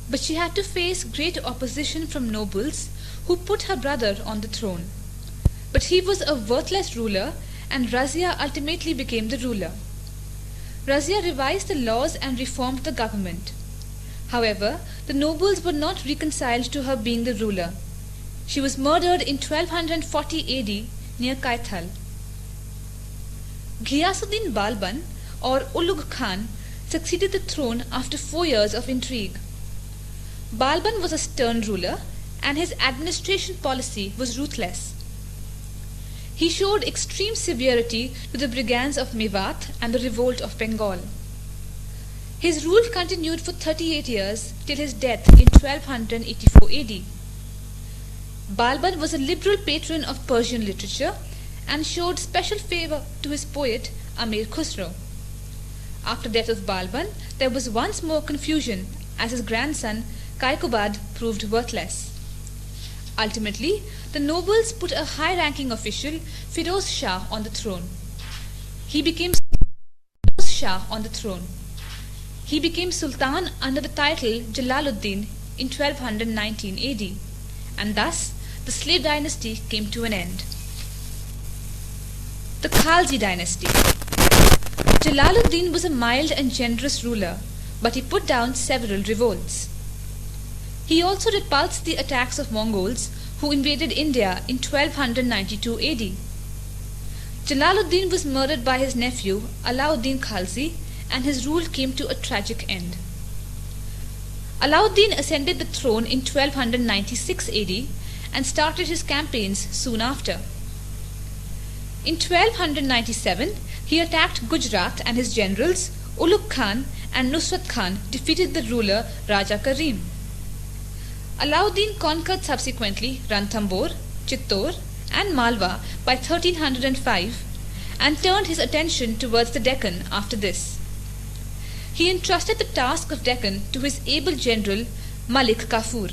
but she had to face great opposition from nobles who put her brother on the throne. But he was a worthless ruler and Razia ultimately became the ruler. Razia revised the laws and reformed the government. However, the nobles were not reconciled to her being the ruler. She was murdered in 1240 AD near Kaithal. Ghiyasuddin Balban or Ulugh Khan succeeded the throne after 4 years of intrigue. Balban was a stern ruler and his administration policy was ruthless. He showed extreme severity to the brigands of Mewat and the revolt of Bengal. His rule continued for 38 years till his death in 1284 AD. Balban was a liberal patron of Persian literature and showed special favor to his poet Amir Khusro. After death of Balban, there was once more confusion as his grandson Kaikubad proved worthless. Ultimately, the nobles put a high-ranking official, Firoz Shah, on the throne. He became Sultan under the title Jalaluddin in 1219 AD, and thus the slave dynasty came to an end. The Khalji dynasty. Jalaluddin was a mild and generous ruler, but he put down several revolts. He also repulsed the attacks of Mongols who invaded India in 1292 AD. Jalaluddin was murdered by his nephew Alauddin Khalji, and his rule came to a tragic end. Alauddin ascended the throne in 1296 AD and started his campaigns soon after. In 1297, he attacked Gujarat, and his generals Ulugh Khan and Nusrat Khan defeated the ruler Raja Karim. Alauddin conquered subsequently Ranthambore, Chittor and Malwa by 1305 and turned his attention towards the Deccan after this. He entrusted the task of Deccan to his able general Malik Kafur.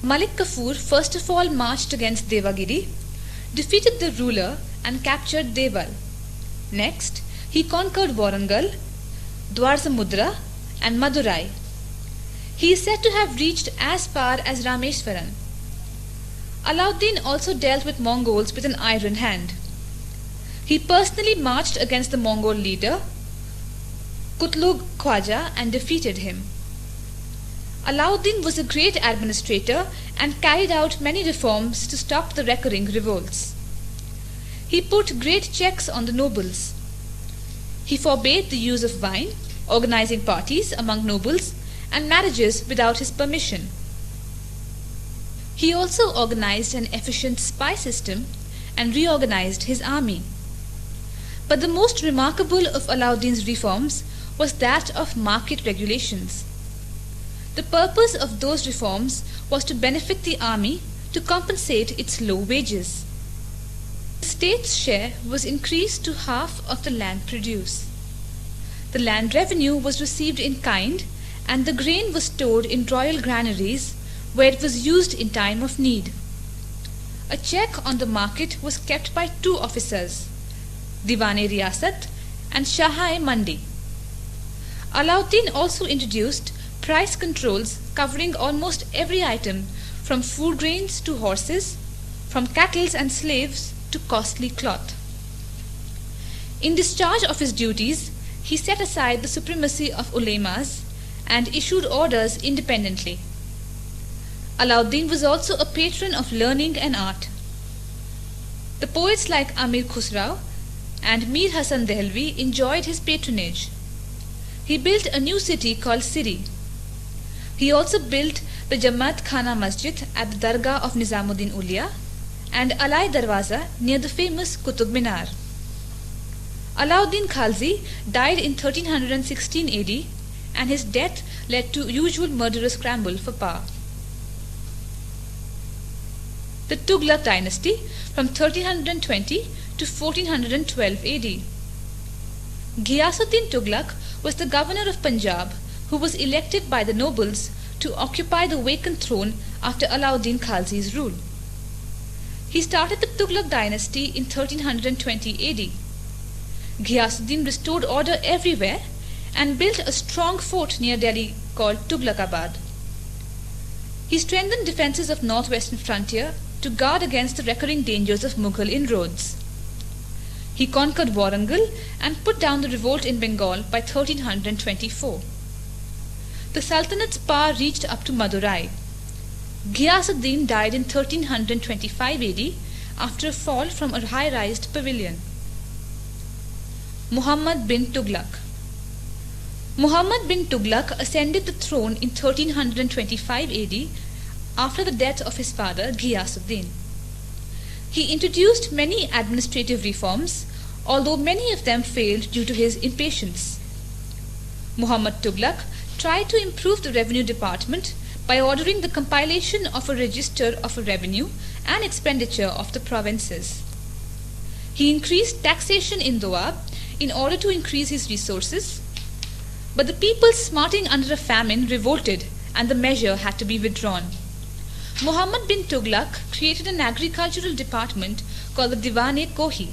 Malik Kafur first of all marched against Devagiri, defeated the ruler and captured Deval. Next, he conquered Warangal, Dwarsamudra and Madurai. He is said to have reached as far as Rameswaram. Alauddin also dealt with Mongols with an iron hand. He personally marched against the Mongol leader Kutlug Khwaja and defeated him. Alauddin was a great administrator and carried out many reforms to stop the recurring revolts. He put great checks on the nobles. He forbade the use of wine, organizing parties among nobles, and marriages without his permission. He also organized an efficient spy system and reorganized his army. But the most remarkable of Alauddin's reforms was that of market regulations. The purpose of those reforms was to benefit the army to compensate its low wages. The state's share was increased to half of the land produce. The land revenue was received in kind, and the grain was stored in royal granaries where it was used in time of need. A check on the market was kept by two officers, Diwan-e-Riyasat and Shah-e-Mandi. Alauddin also introduced price controls covering almost every item, from food grains to horses, from cattle and slaves to costly cloth. In discharge of his duties, he set aside the supremacy of ulemas and issued orders independently. Alauddin was also a patron of learning and art. The poets like Amir Khusrau and Mir Hasan Dehlvi enjoyed his patronage. He built a new city called Siri. He also built the Jamaat Khana Masjid at the Dargah of Nizamuddin Ulia and Alai Darwaza near the famous Qutub Minar. Alauddin Khalji died in 1316 AD, and his death led to usual murderous scramble for power. The Tughlaq dynasty from 1320 to 1412 AD. Ghiyasuddin Tughlaq was the governor of Punjab who was elected by the nobles to occupy the vacant throne after Alauddin Khalji's rule. He started the Tughlaq dynasty in 1320 AD. Ghiyasuddin restored order everywhere and built a strong fort near Delhi called Tughlaqabad. He strengthened defences of northwestern frontier to guard against the recurring dangers of Mughal inroads. He conquered Warangal and put down the revolt in Bengal by 1324. The Sultanate's power reached up to Madurai. Ghiyasuddin died in 1325 AD after a fall from a high-rised pavilion. Muhammad bin Tughlaq. Muhammad bin Tughlaq ascended the throne in 1325 AD after the death of his father Ghiyasuddin. He introduced many administrative reforms, although many of them failed due to his impatience. Muhammad Tughlaq tried to improve the revenue department by ordering the compilation of a register of a revenue and expenditure of the provinces. He increased taxation in Doab in order to increase his resources. But the people smarting under a famine revolted and the measure had to be withdrawn. Muhammad bin Tughlaq created an agricultural department called the Diwan-e-Kohi.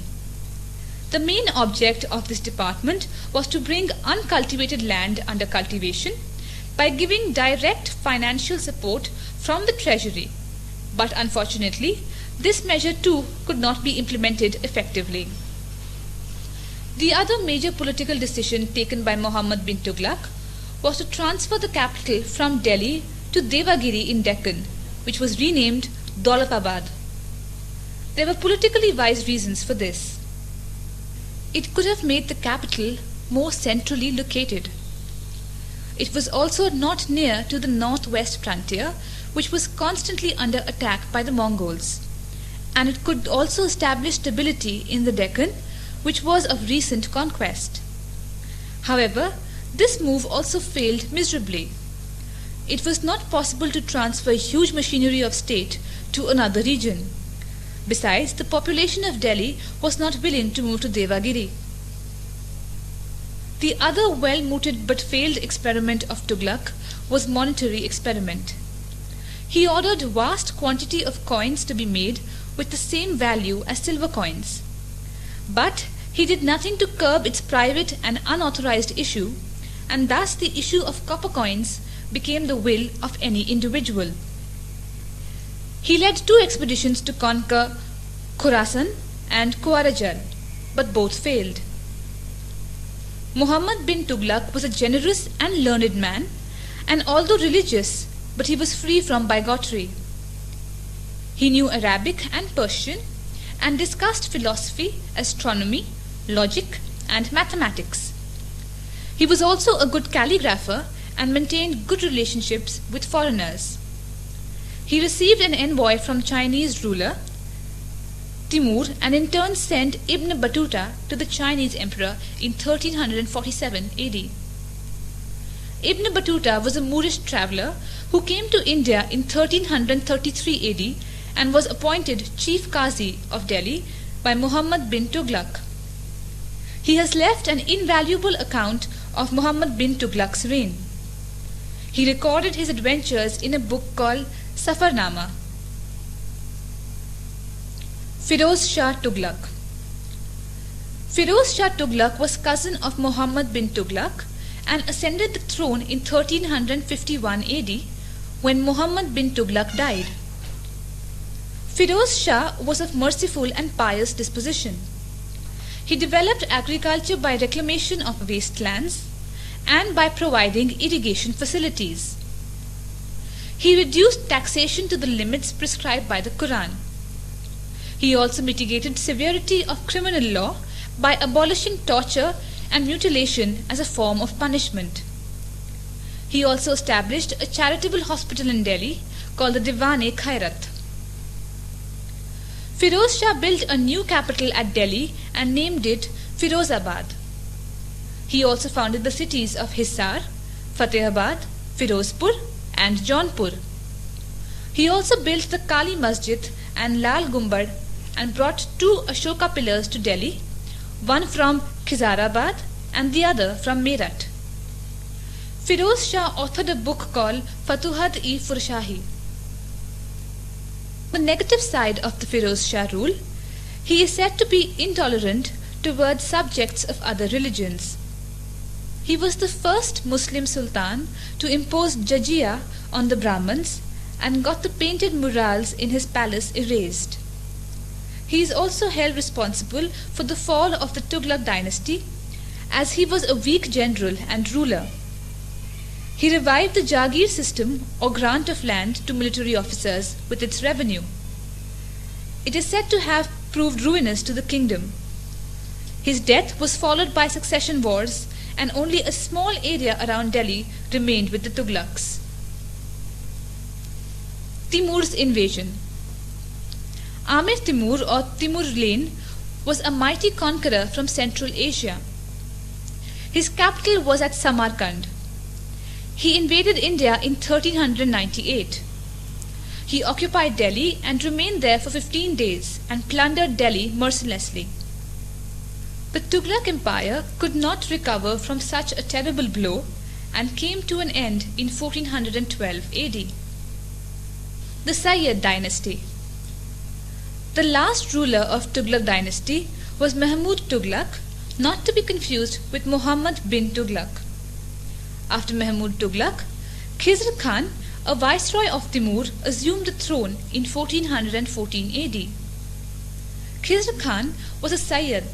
The main object of this department was to bring uncultivated land under cultivation by giving direct financial support from the treasury. But unfortunately, this measure too could not be implemented effectively. The other major political decision taken by Muhammad bin Tughlaq was to transfer the capital from Delhi to Devagiri in Deccan, which was renamed Daulatabad. There were politically wise reasons for this. It could have made the capital more centrally located. It was also not near to the northwest frontier, which was constantly under attack by the Mongols, and it could also establish stability in the Deccan, which was of recent conquest. However, this move also failed miserably. It was not possible to transfer huge machinery of state to another region. Besides, the population of Delhi was not willing to move to Devagiri. The other well-mooted but failed experiment of Tughlaq was monetary experiment. He ordered vast quantity of coins to be made with the same value as silver coins. But he did nothing to curb its private and unauthorized issue, and thus the issue of copper coins became the will of any individual. He led 2 expeditions to conquer Khorasan and Khawaraj, but both failed. Muhammad bin Tughlaq was a generous and learned man, and although religious, but he was free from bigotry. He knew Arabic and Persian and discussed philosophy, astronomy, logic, and mathematics. He was also a good calligrapher and maintained good relationships with foreigners. He received an envoy from Chinese ruler Timur and in turn sent Ibn Battuta to the Chinese emperor in 1347 AD. Ibn Battuta was a Moorish traveller who came to India in 1333 AD and was appointed Chief Qazi of Delhi by Muhammad bin Tughlaq. He has left an invaluable account of Muhammad bin Tughlaq's reign. He recorded his adventures in a book called Safarnama. Firoz Shah Tughlaq. Firoz Shah Tughlaq was cousin of Muhammad bin Tughlaq and ascended the throne in 1351 AD when Muhammad bin Tughlaq died. Firoz Shah was of merciful and pious disposition. He developed agriculture by reclamation of wastelands and by providing irrigation facilities. He reduced taxation to the limits prescribed by the Quran. He also mitigated severity of criminal law by abolishing torture and mutilation as a form of punishment. He also established a charitable hospital in Delhi called the Diwan-e-Khairat. Firoz Shah built a new capital at Delhi and named it Firozabad. He also founded the cities of Hisar, Fatehabad, Firozpur and Jaunpur. He also built the Kali Masjid and Lal Gumbad and brought 2 Ashoka pillars to Delhi, one from Khizarabad and the other from Meerut. Firoz Shah authored a book called Futuhat-e-Furshahi. The negative side of the Firoz Shah rule, he is said to be intolerant towards subjects of other religions. He was the first Muslim sultan to impose jizya on the Brahmins and got the painted murals in his palace erased. He is also held responsible for the fall of the Tughlaq dynasty as he was a weak general and ruler. He revived the Jagir system or grant of land to military officers with its revenue. It is said to have proved ruinous to the kingdom. His death was followed by succession wars and only a small area around Delhi remained with the Tughlaqs. Timur's invasion. Amir Timur or Timur-Len was a mighty conqueror from Central Asia. His capital was at Samarkand. He invaded India in 1398. He occupied Delhi and remained there for 15 days and plundered Delhi mercilessly. The Tughlaq Empire could not recover from such a terrible blow and came to an end in 1412 AD. The Sayyid dynasty. The last ruler of Tughlaq dynasty was Mahmud Tughlaq, not to be confused with Muhammad bin Tughlaq. After Mahmud Tughlaq, Khizr Khan, a viceroy of Timur, assumed the throne in 1414 AD. Khizr Khan was a Sayyid,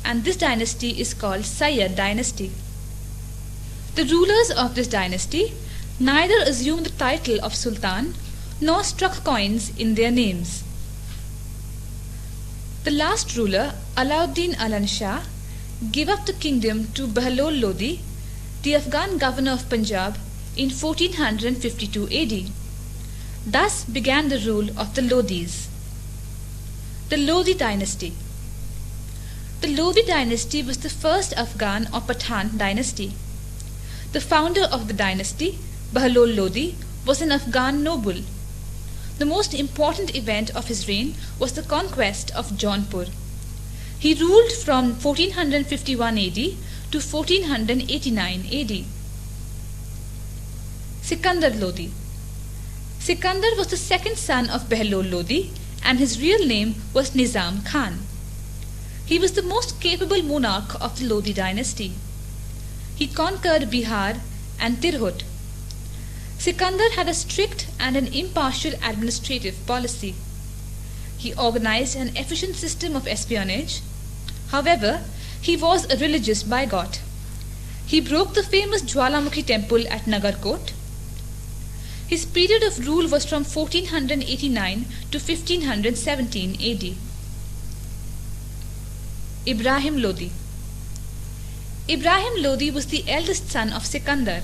and this dynasty is called Sayyid dynasty. The rulers of this dynasty neither assumed the title of Sultan nor struck coins in their names. The last ruler, Alauddin Alan Shah, gave up the kingdom to Bahlol Lodi, the Afghan governor of Punjab, in 1452 AD. Thus began the rule of the Lodis. The Lodi dynasty. The Lodi dynasty was the first Afghan or Pathan dynasty. The founder of the dynasty, Bahlol Lodi, was an Afghan noble. The most important event of his reign was the conquest of Jaunpur. He ruled from 1451 AD to 1489 AD. Sikandar Lodi. Sikandar was the second son of Bahlol Lodi, and his real name was Nizam Khan. He was the most capable monarch of the Lodi dynasty. He conquered Bihar and Tirhut. Sikandar had a strict and an impartial administrative policy. He organized an efficient system of espionage. However, he was a religious bigot. He broke the famous Jwalamukhi temple at Nagarkot. His period of rule was from 1489 to 1517 AD. Ibrahim Lodi. Ibrahim Lodi was the eldest son of Sikandar.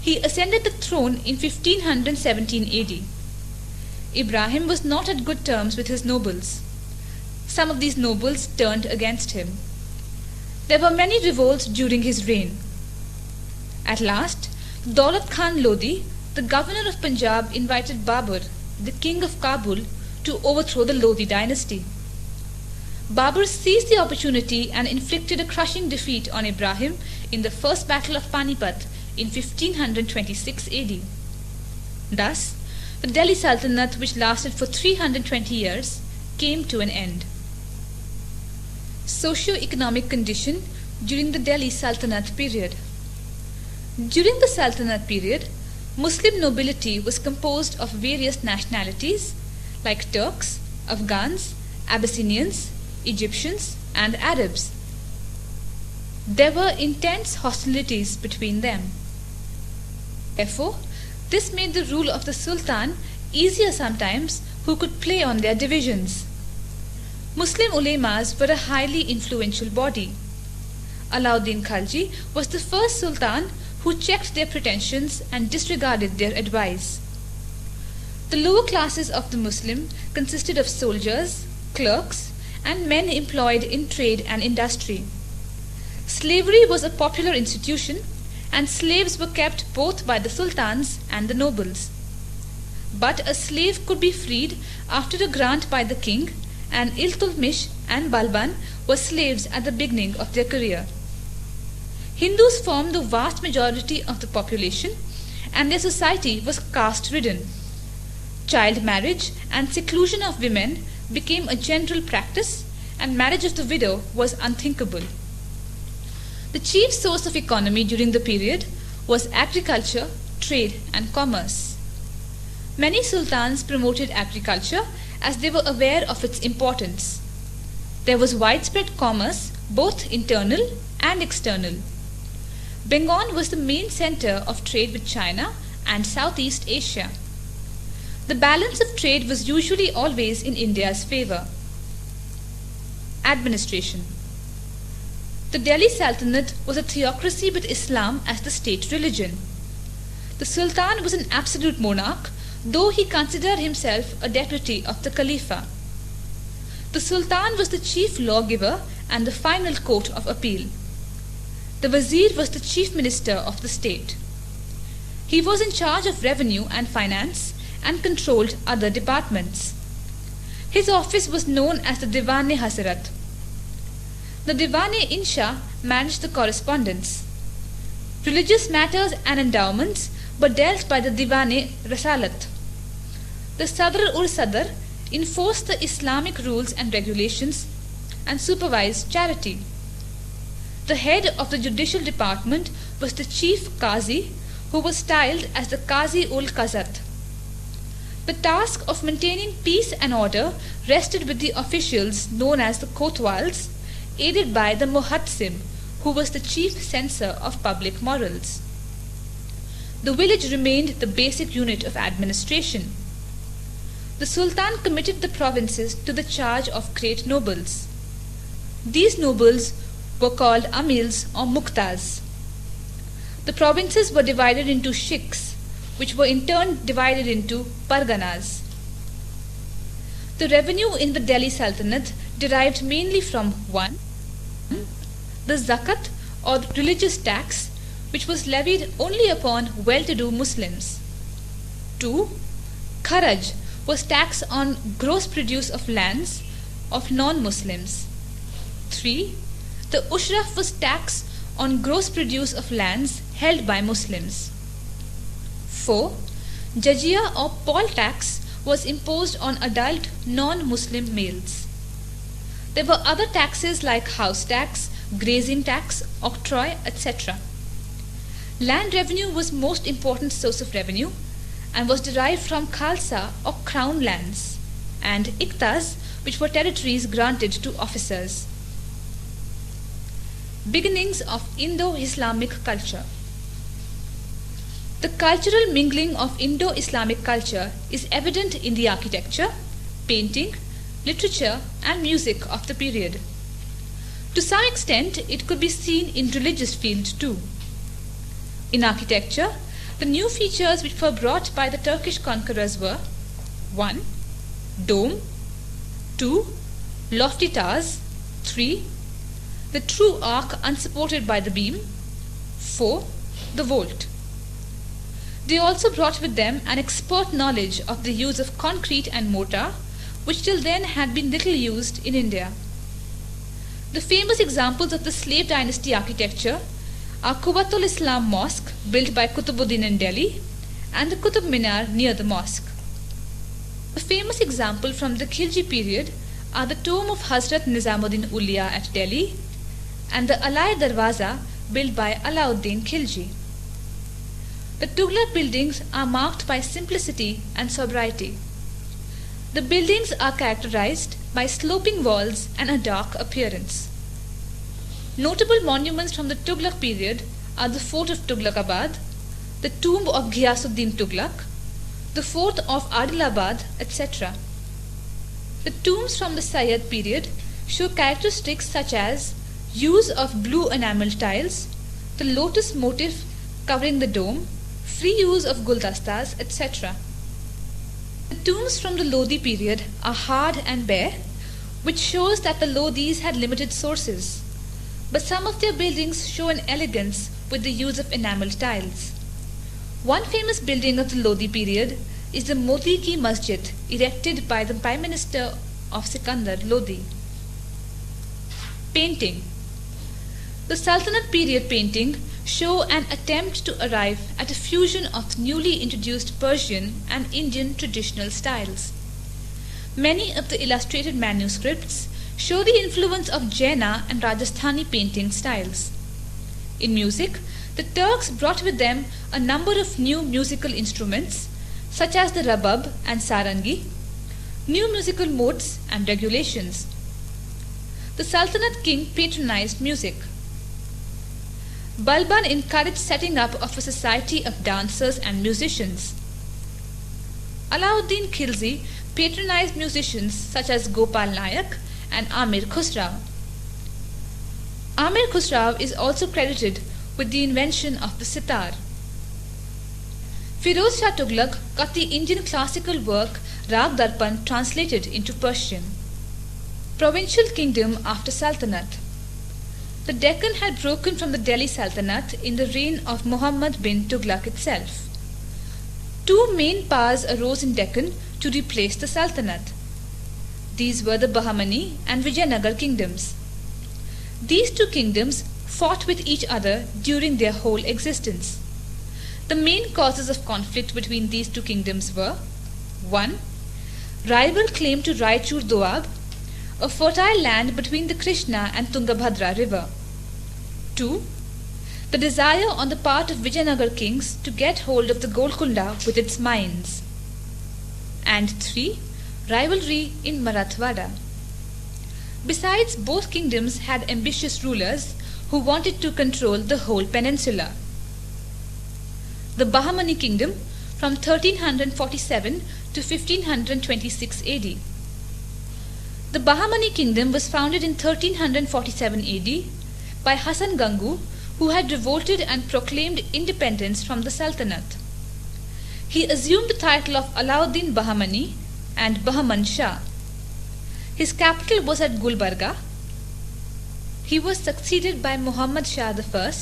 He ascended the throne in 1517 AD. Ibrahim was not at good terms with his nobles. Some of these nobles turned against him. There were many revolts during his reign. At last, Daulat Khan Lodi, the governor of Punjab, invited Babur, the king of Kabul, to overthrow the Lodi dynasty. Babur seized the opportunity and inflicted a crushing defeat on Ibrahim in the first battle of Panipat in 1526 AD. Thus, the Delhi Sultanate, which lasted for 320 years, came to an end. Socio-economic condition during the Delhi Sultanate period. During the Sultanate period, Muslim nobility was composed of various nationalities like Turks, Afghans, Abyssinians, Egyptians, and Arabs. There were intense hostilities between them. Therefore, this made the rule of the Sultan easier sometimes, who could play on their divisions. Muslim ulemas were a highly influential body. Alauddin Khalji was the first Sultan who checked their pretensions and disregarded their advice. The lower classes of the Muslim consisted of soldiers, clerks, and men employed in trade and industry. Slavery was a popular institution, and slaves were kept both by the sultans and the nobles. But a slave could be freed after a grant by the king, and Iltutmish and Balban were slaves at the beginning of their career. Hindus formed the vast majority of the population, and their society was caste-ridden. Child marriage and seclusion of women became a general practice, and marriage of the widow was unthinkable. The chief source of economy during the period was agriculture, trade, and commerce. Many sultans promoted agriculture as they were aware of its importance. There was widespread commerce, both internal and external. Bengal was the main center of trade with China and Southeast Asia. The balance of trade was usually always in India's favor. Administration. The Delhi Sultanate was a theocracy with Islam as the state religion. The Sultan was an absolute monarch, though he considered himself a deputy of the Khalifa. The Sultan was the chief lawgiver and the final court of appeal. The Wazir was the chief minister of the state. He was in charge of revenue and finance and controlled other departments. His office was known as the Diwan-e-Hazrat. The Diwan-e-Insha managed the correspondence. Religious matters and endowments were dealt by the Diwan-e-Rasalat. The Sadr-ul-Sadr enforced the Islamic rules and regulations and supervised charity. The head of the judicial department was the chief Qazi, who was styled as the Qazi-ul-Qazat. The task of maintaining peace and order rested with the officials known as the Kotwals, aided by the Muhatsim, who was the chief censor of public morals. The village remained the basic unit of administration. The Sultan committed the provinces to the charge of great nobles. These nobles were called Amils or Muqtas. The provinces were divided into shiks, which were in turn divided into parganas. The revenue in the Delhi Sultanate derived mainly from 1. The zakat or religious tax, which was levied only upon well-to-do Muslims. 2. Kharaj was tax on gross produce of lands of non-Muslims. 3. The Ushraf was tax on gross produce of lands held by Muslims. 4. Jizya or poll tax was imposed on adult non-Muslim males. There were other taxes like house tax, grazing tax, octroi, etc. Land revenue was most important source of revenue and was derived from Khalsa or crown lands and Iktas, which were territories granted to officers. Beginnings of Indo-Islamic culture. The cultural mingling of Indo-Islamic culture is evident in the architecture, painting, literature and music of the period. To some extent, it could be seen in religious field too. In architecture, the new features which were brought by the Turkish conquerors were 1. Dome, 2. Lofty towers, 3. The true arc unsupported by the beam, 4. The vault. They also brought with them an expert knowledge of the use of concrete and mortar, which till then had been little used in India. The famous examples of the slave dynasty architecture are Quwwatul Islam Mosque, built by Qutubuddin in Delhi, and the Qutub Minar near the mosque. A famous example from the Khilji period are the tomb of Hazrat Nizamuddin Ulia at Delhi and the Alai Darwaza built by Alauddin Khilji. The Tughlaq buildings are marked by simplicity and sobriety. The buildings are characterized by sloping walls and a dark appearance. Notable monuments from the Tughlaq period are the fort of Tughlaqabad, the tomb of Ghiyasuddin Tughlaq, the fort of Adilabad, etc. The tombs from the Sayyid period show characteristics such as use of blue enamel tiles, the lotus motif covering the dome, free use of guldastas, etc. The tombs from the Lodi period are hard and bare, which shows that the Lodis had limited sources. But some of their buildings show an elegance with the use of enamel tiles. One famous building of the Lodi period is the Moti Ki Masjid, erected by the Prime Minister of Sikandar Lodi. Painting. The Sultanate period painting show an attempt to arrive at a fusion of newly introduced Persian and Indian traditional styles. Many of the illustrated manuscripts show the influence of Jaina and Rajasthani painting styles. In music, the Turks brought with them a number of new musical instruments such as the rabab and sarangi, new musical modes and regulations. The Sultanate king patronized music. Balban encouraged setting up of a society of dancers and musicians. Alauddin Khilji patronized musicians such as Gopal Nayak and Amir Khusrau. Amir Khusrau is also credited with the invention of the sitar. Firoz Shah Tughlaq got the Indian classical work Rag Darpan translated into Persian. Provincial kingdom after Sultanate. The Deccan had broken from the Delhi Sultanate in the reign of Muhammad bin Tughlaq itself. Two main powers arose in Deccan to replace the Sultanate. These were the Bahmani and Vijayanagar kingdoms. These two kingdoms fought with each other during their whole existence. The main causes of conflict between these two kingdoms were: 1. Rival claim to Raichur Doab, a fertile land between the Krishna and Tungabhadra river. 2. The desire on the part of Vijayanagar kings to get hold of the Golconda with its mines. And 3. Rivalry in Marathwada. Besides, both kingdoms had ambitious rulers who wanted to control the whole peninsula. The Bahamani kingdom from 1347 to 1526 AD. The Bahamani kingdom was founded in 1347 AD by Hassan Gangu, who had revolted and proclaimed independence from the Sultanate. He assumed the title of Alauddin Bahamani and Bahaman Shah. His capital was at Gulbarga. He was succeeded by Muhammad Shah I,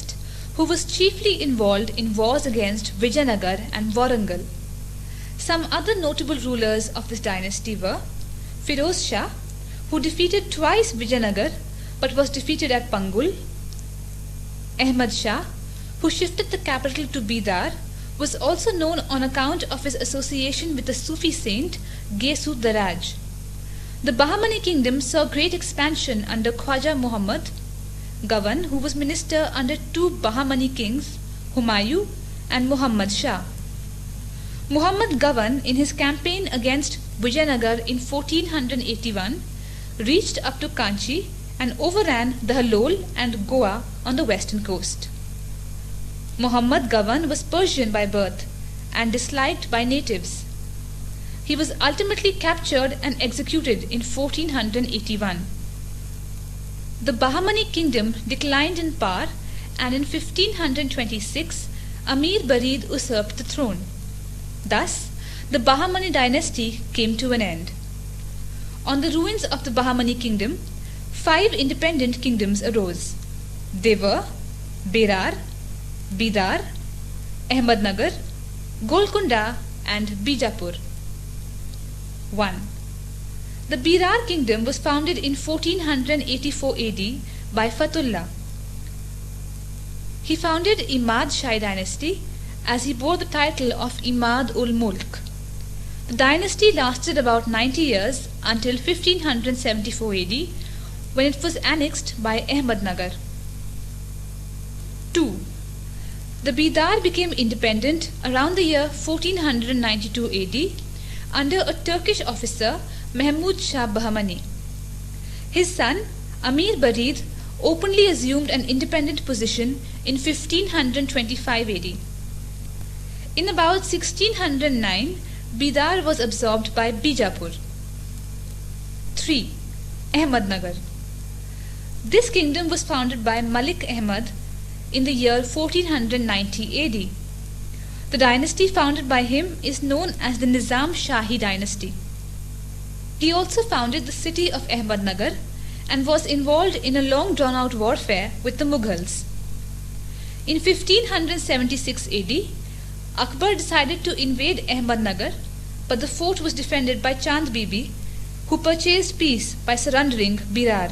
who was chiefly involved in wars against Vijayanagar and Warangal. Some other notable rulers of this dynasty were Firoz Shah, who defeated twice Vijayanagar but was defeated at Pangul. Ahmad Shah, who shifted the capital to Bidar, was also known on account of his association with the Sufi saint Gesu Daraj. The Bahamani kingdom saw great expansion under Khwaja Muhammad Gavan, who was minister under two Bahamani kings, Humayun and Muhammad Shah. Muhammad Gavan, in his campaign against Vijayanagar in 1481, reached up to Kanchi and overran the Halol and Goa on the western coast. Muhammad Gavan was Persian by birth and disliked by natives. He was ultimately captured and executed in 1481. The Bahamani kingdom declined in power, and in 1526 Amir Barid usurped the throne. Thus, the Bahamani dynasty came to an end. On the ruins of the Bahamani kingdom, 5 independent kingdoms arose. They were Berar, Bidar, Ahmednagar, Golconda and Bijapur. 1. The Berar kingdom was founded in 1484 AD by Fatullah. He founded Imad Shahi dynasty as he bore the title of Imad ul Mulk. The dynasty lasted about 90 years until 1574 AD, when it was annexed by Ahmednagar. 2. The Bidar became independent around the year 1492 AD under a Turkish officer, Mahmud Shah Bahamani. His son, Amir Barid, openly assumed an independent position in 1525 AD. In about 1609, Bidar was absorbed by Bijapur. 3. Ahmednagar. This kingdom was founded by Malik Ahmad in the year 1490 AD. The dynasty founded by him is known as the Nizam Shahi dynasty. He also founded the city of Ahmednagar and was involved in a long drawn-out warfare with the Mughals. In 1576 AD, Akbar decided to invade Ahmednagar, but the fort was defended by Chand Bibi, who purchased peace by surrendering Berar.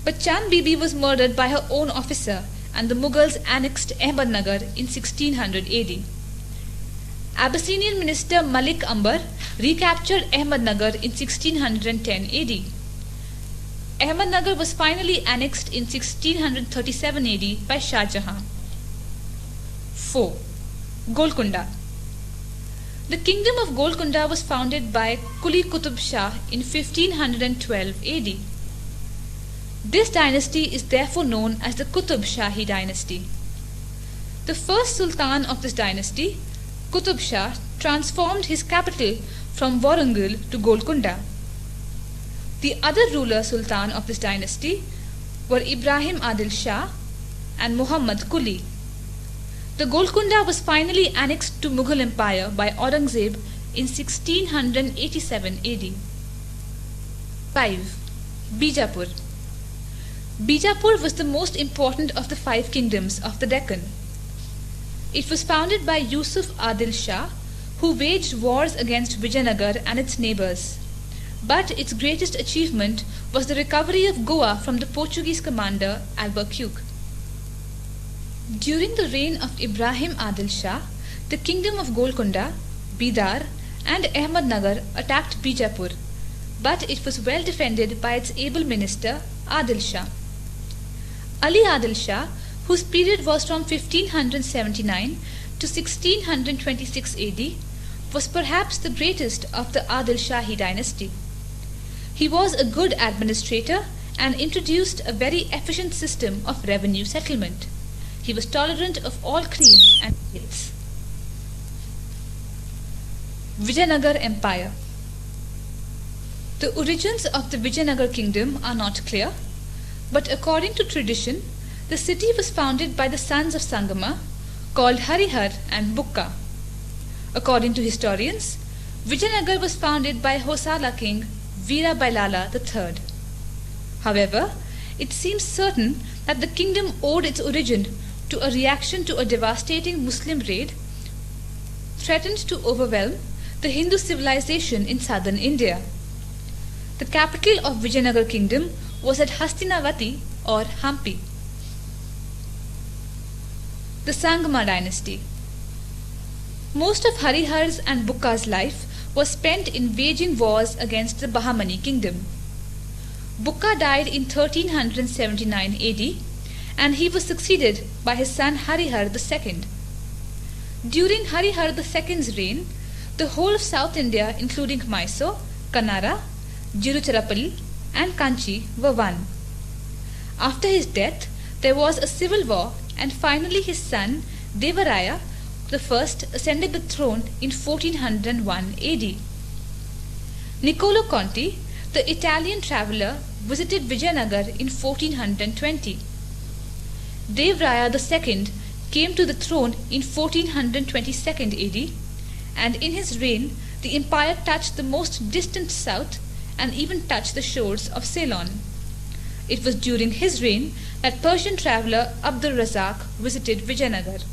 But Chand Bibi was murdered by her own officer, and the Mughals annexed Ahmednagar in 1600 AD. Abyssinian minister Malik Ambar recaptured Ahmednagar in 1610 AD. Ahmednagar was finally annexed in 1637 AD by Shah Jahan. 4. Golconda. The kingdom of Golconda was founded by Quli Qutub Shah in 1512 AD. This dynasty is therefore known as the Qutub Shahi dynasty. The first sultan of this dynasty, Qutub Shah, transformed his capital from Warangal to Golconda. The other ruler sultan of this dynasty were Ibrahim Adil Shah and Muhammad Quli. The Golconda was finally annexed to Mughal Empire by Aurangzeb in 1687 AD. 5. Bijapur. Bijapur was the most important of the 5 kingdoms of the Deccan. It was founded by Yusuf Adil Shah, who waged wars against Vijayanagar and its neighbors. but its greatest achievement was the recovery of Goa from the Portuguese commander Albuquerque. During the reign of Ibrahim Adil Shah, the kingdom of Golconda, Bidar and Ahmednagar attacked Bijapur, but it was well defended by its able minister Adil Shah. Ali Adil Shah, whose period was from 1579 to 1626 AD, was perhaps the greatest of the Adil Shahi dynasty. He was a good administrator and introduced a very efficient system of revenue settlement. He was tolerant of all creeds and faiths. Vijayanagar Empire. The origins of the Vijayanagar kingdom are not clear, but according to tradition, the city was founded by the sons of Sangama, called Harihar and Bukka. According to historians, Vijayanagar was founded by Hosala king Veera Bailala III. However, it seems certain that the kingdom owed its origin to a reaction to a devastating Muslim raid threatened to overwhelm the Hindu civilization in southern India. The capital of Vijayanagar kingdom was at Hastinavati or Hampi. The Sangama dynasty. Most of Harihar's and Bukka's life was spent in waging wars against the Bahamani kingdom. Bukka died in 1379 AD and he was succeeded by his son Harihar II. During Harihar II's reign, the whole of South India, including Mysore, Kannara, Tiruchirappalli and Kanchi, were won. After his death, there was a civil war and finally his son Devaraya I ascended the throne in 1401 AD. Niccolo Conti, the Italian traveller, visited Vijayanagar in 1420. Devraya II came to the throne in 1422 AD, and in his reign the empire touched the most distant south and even touched the shores of Ceylon. It was during his reign that Persian traveller Abdur Razak visited Vijayanagar.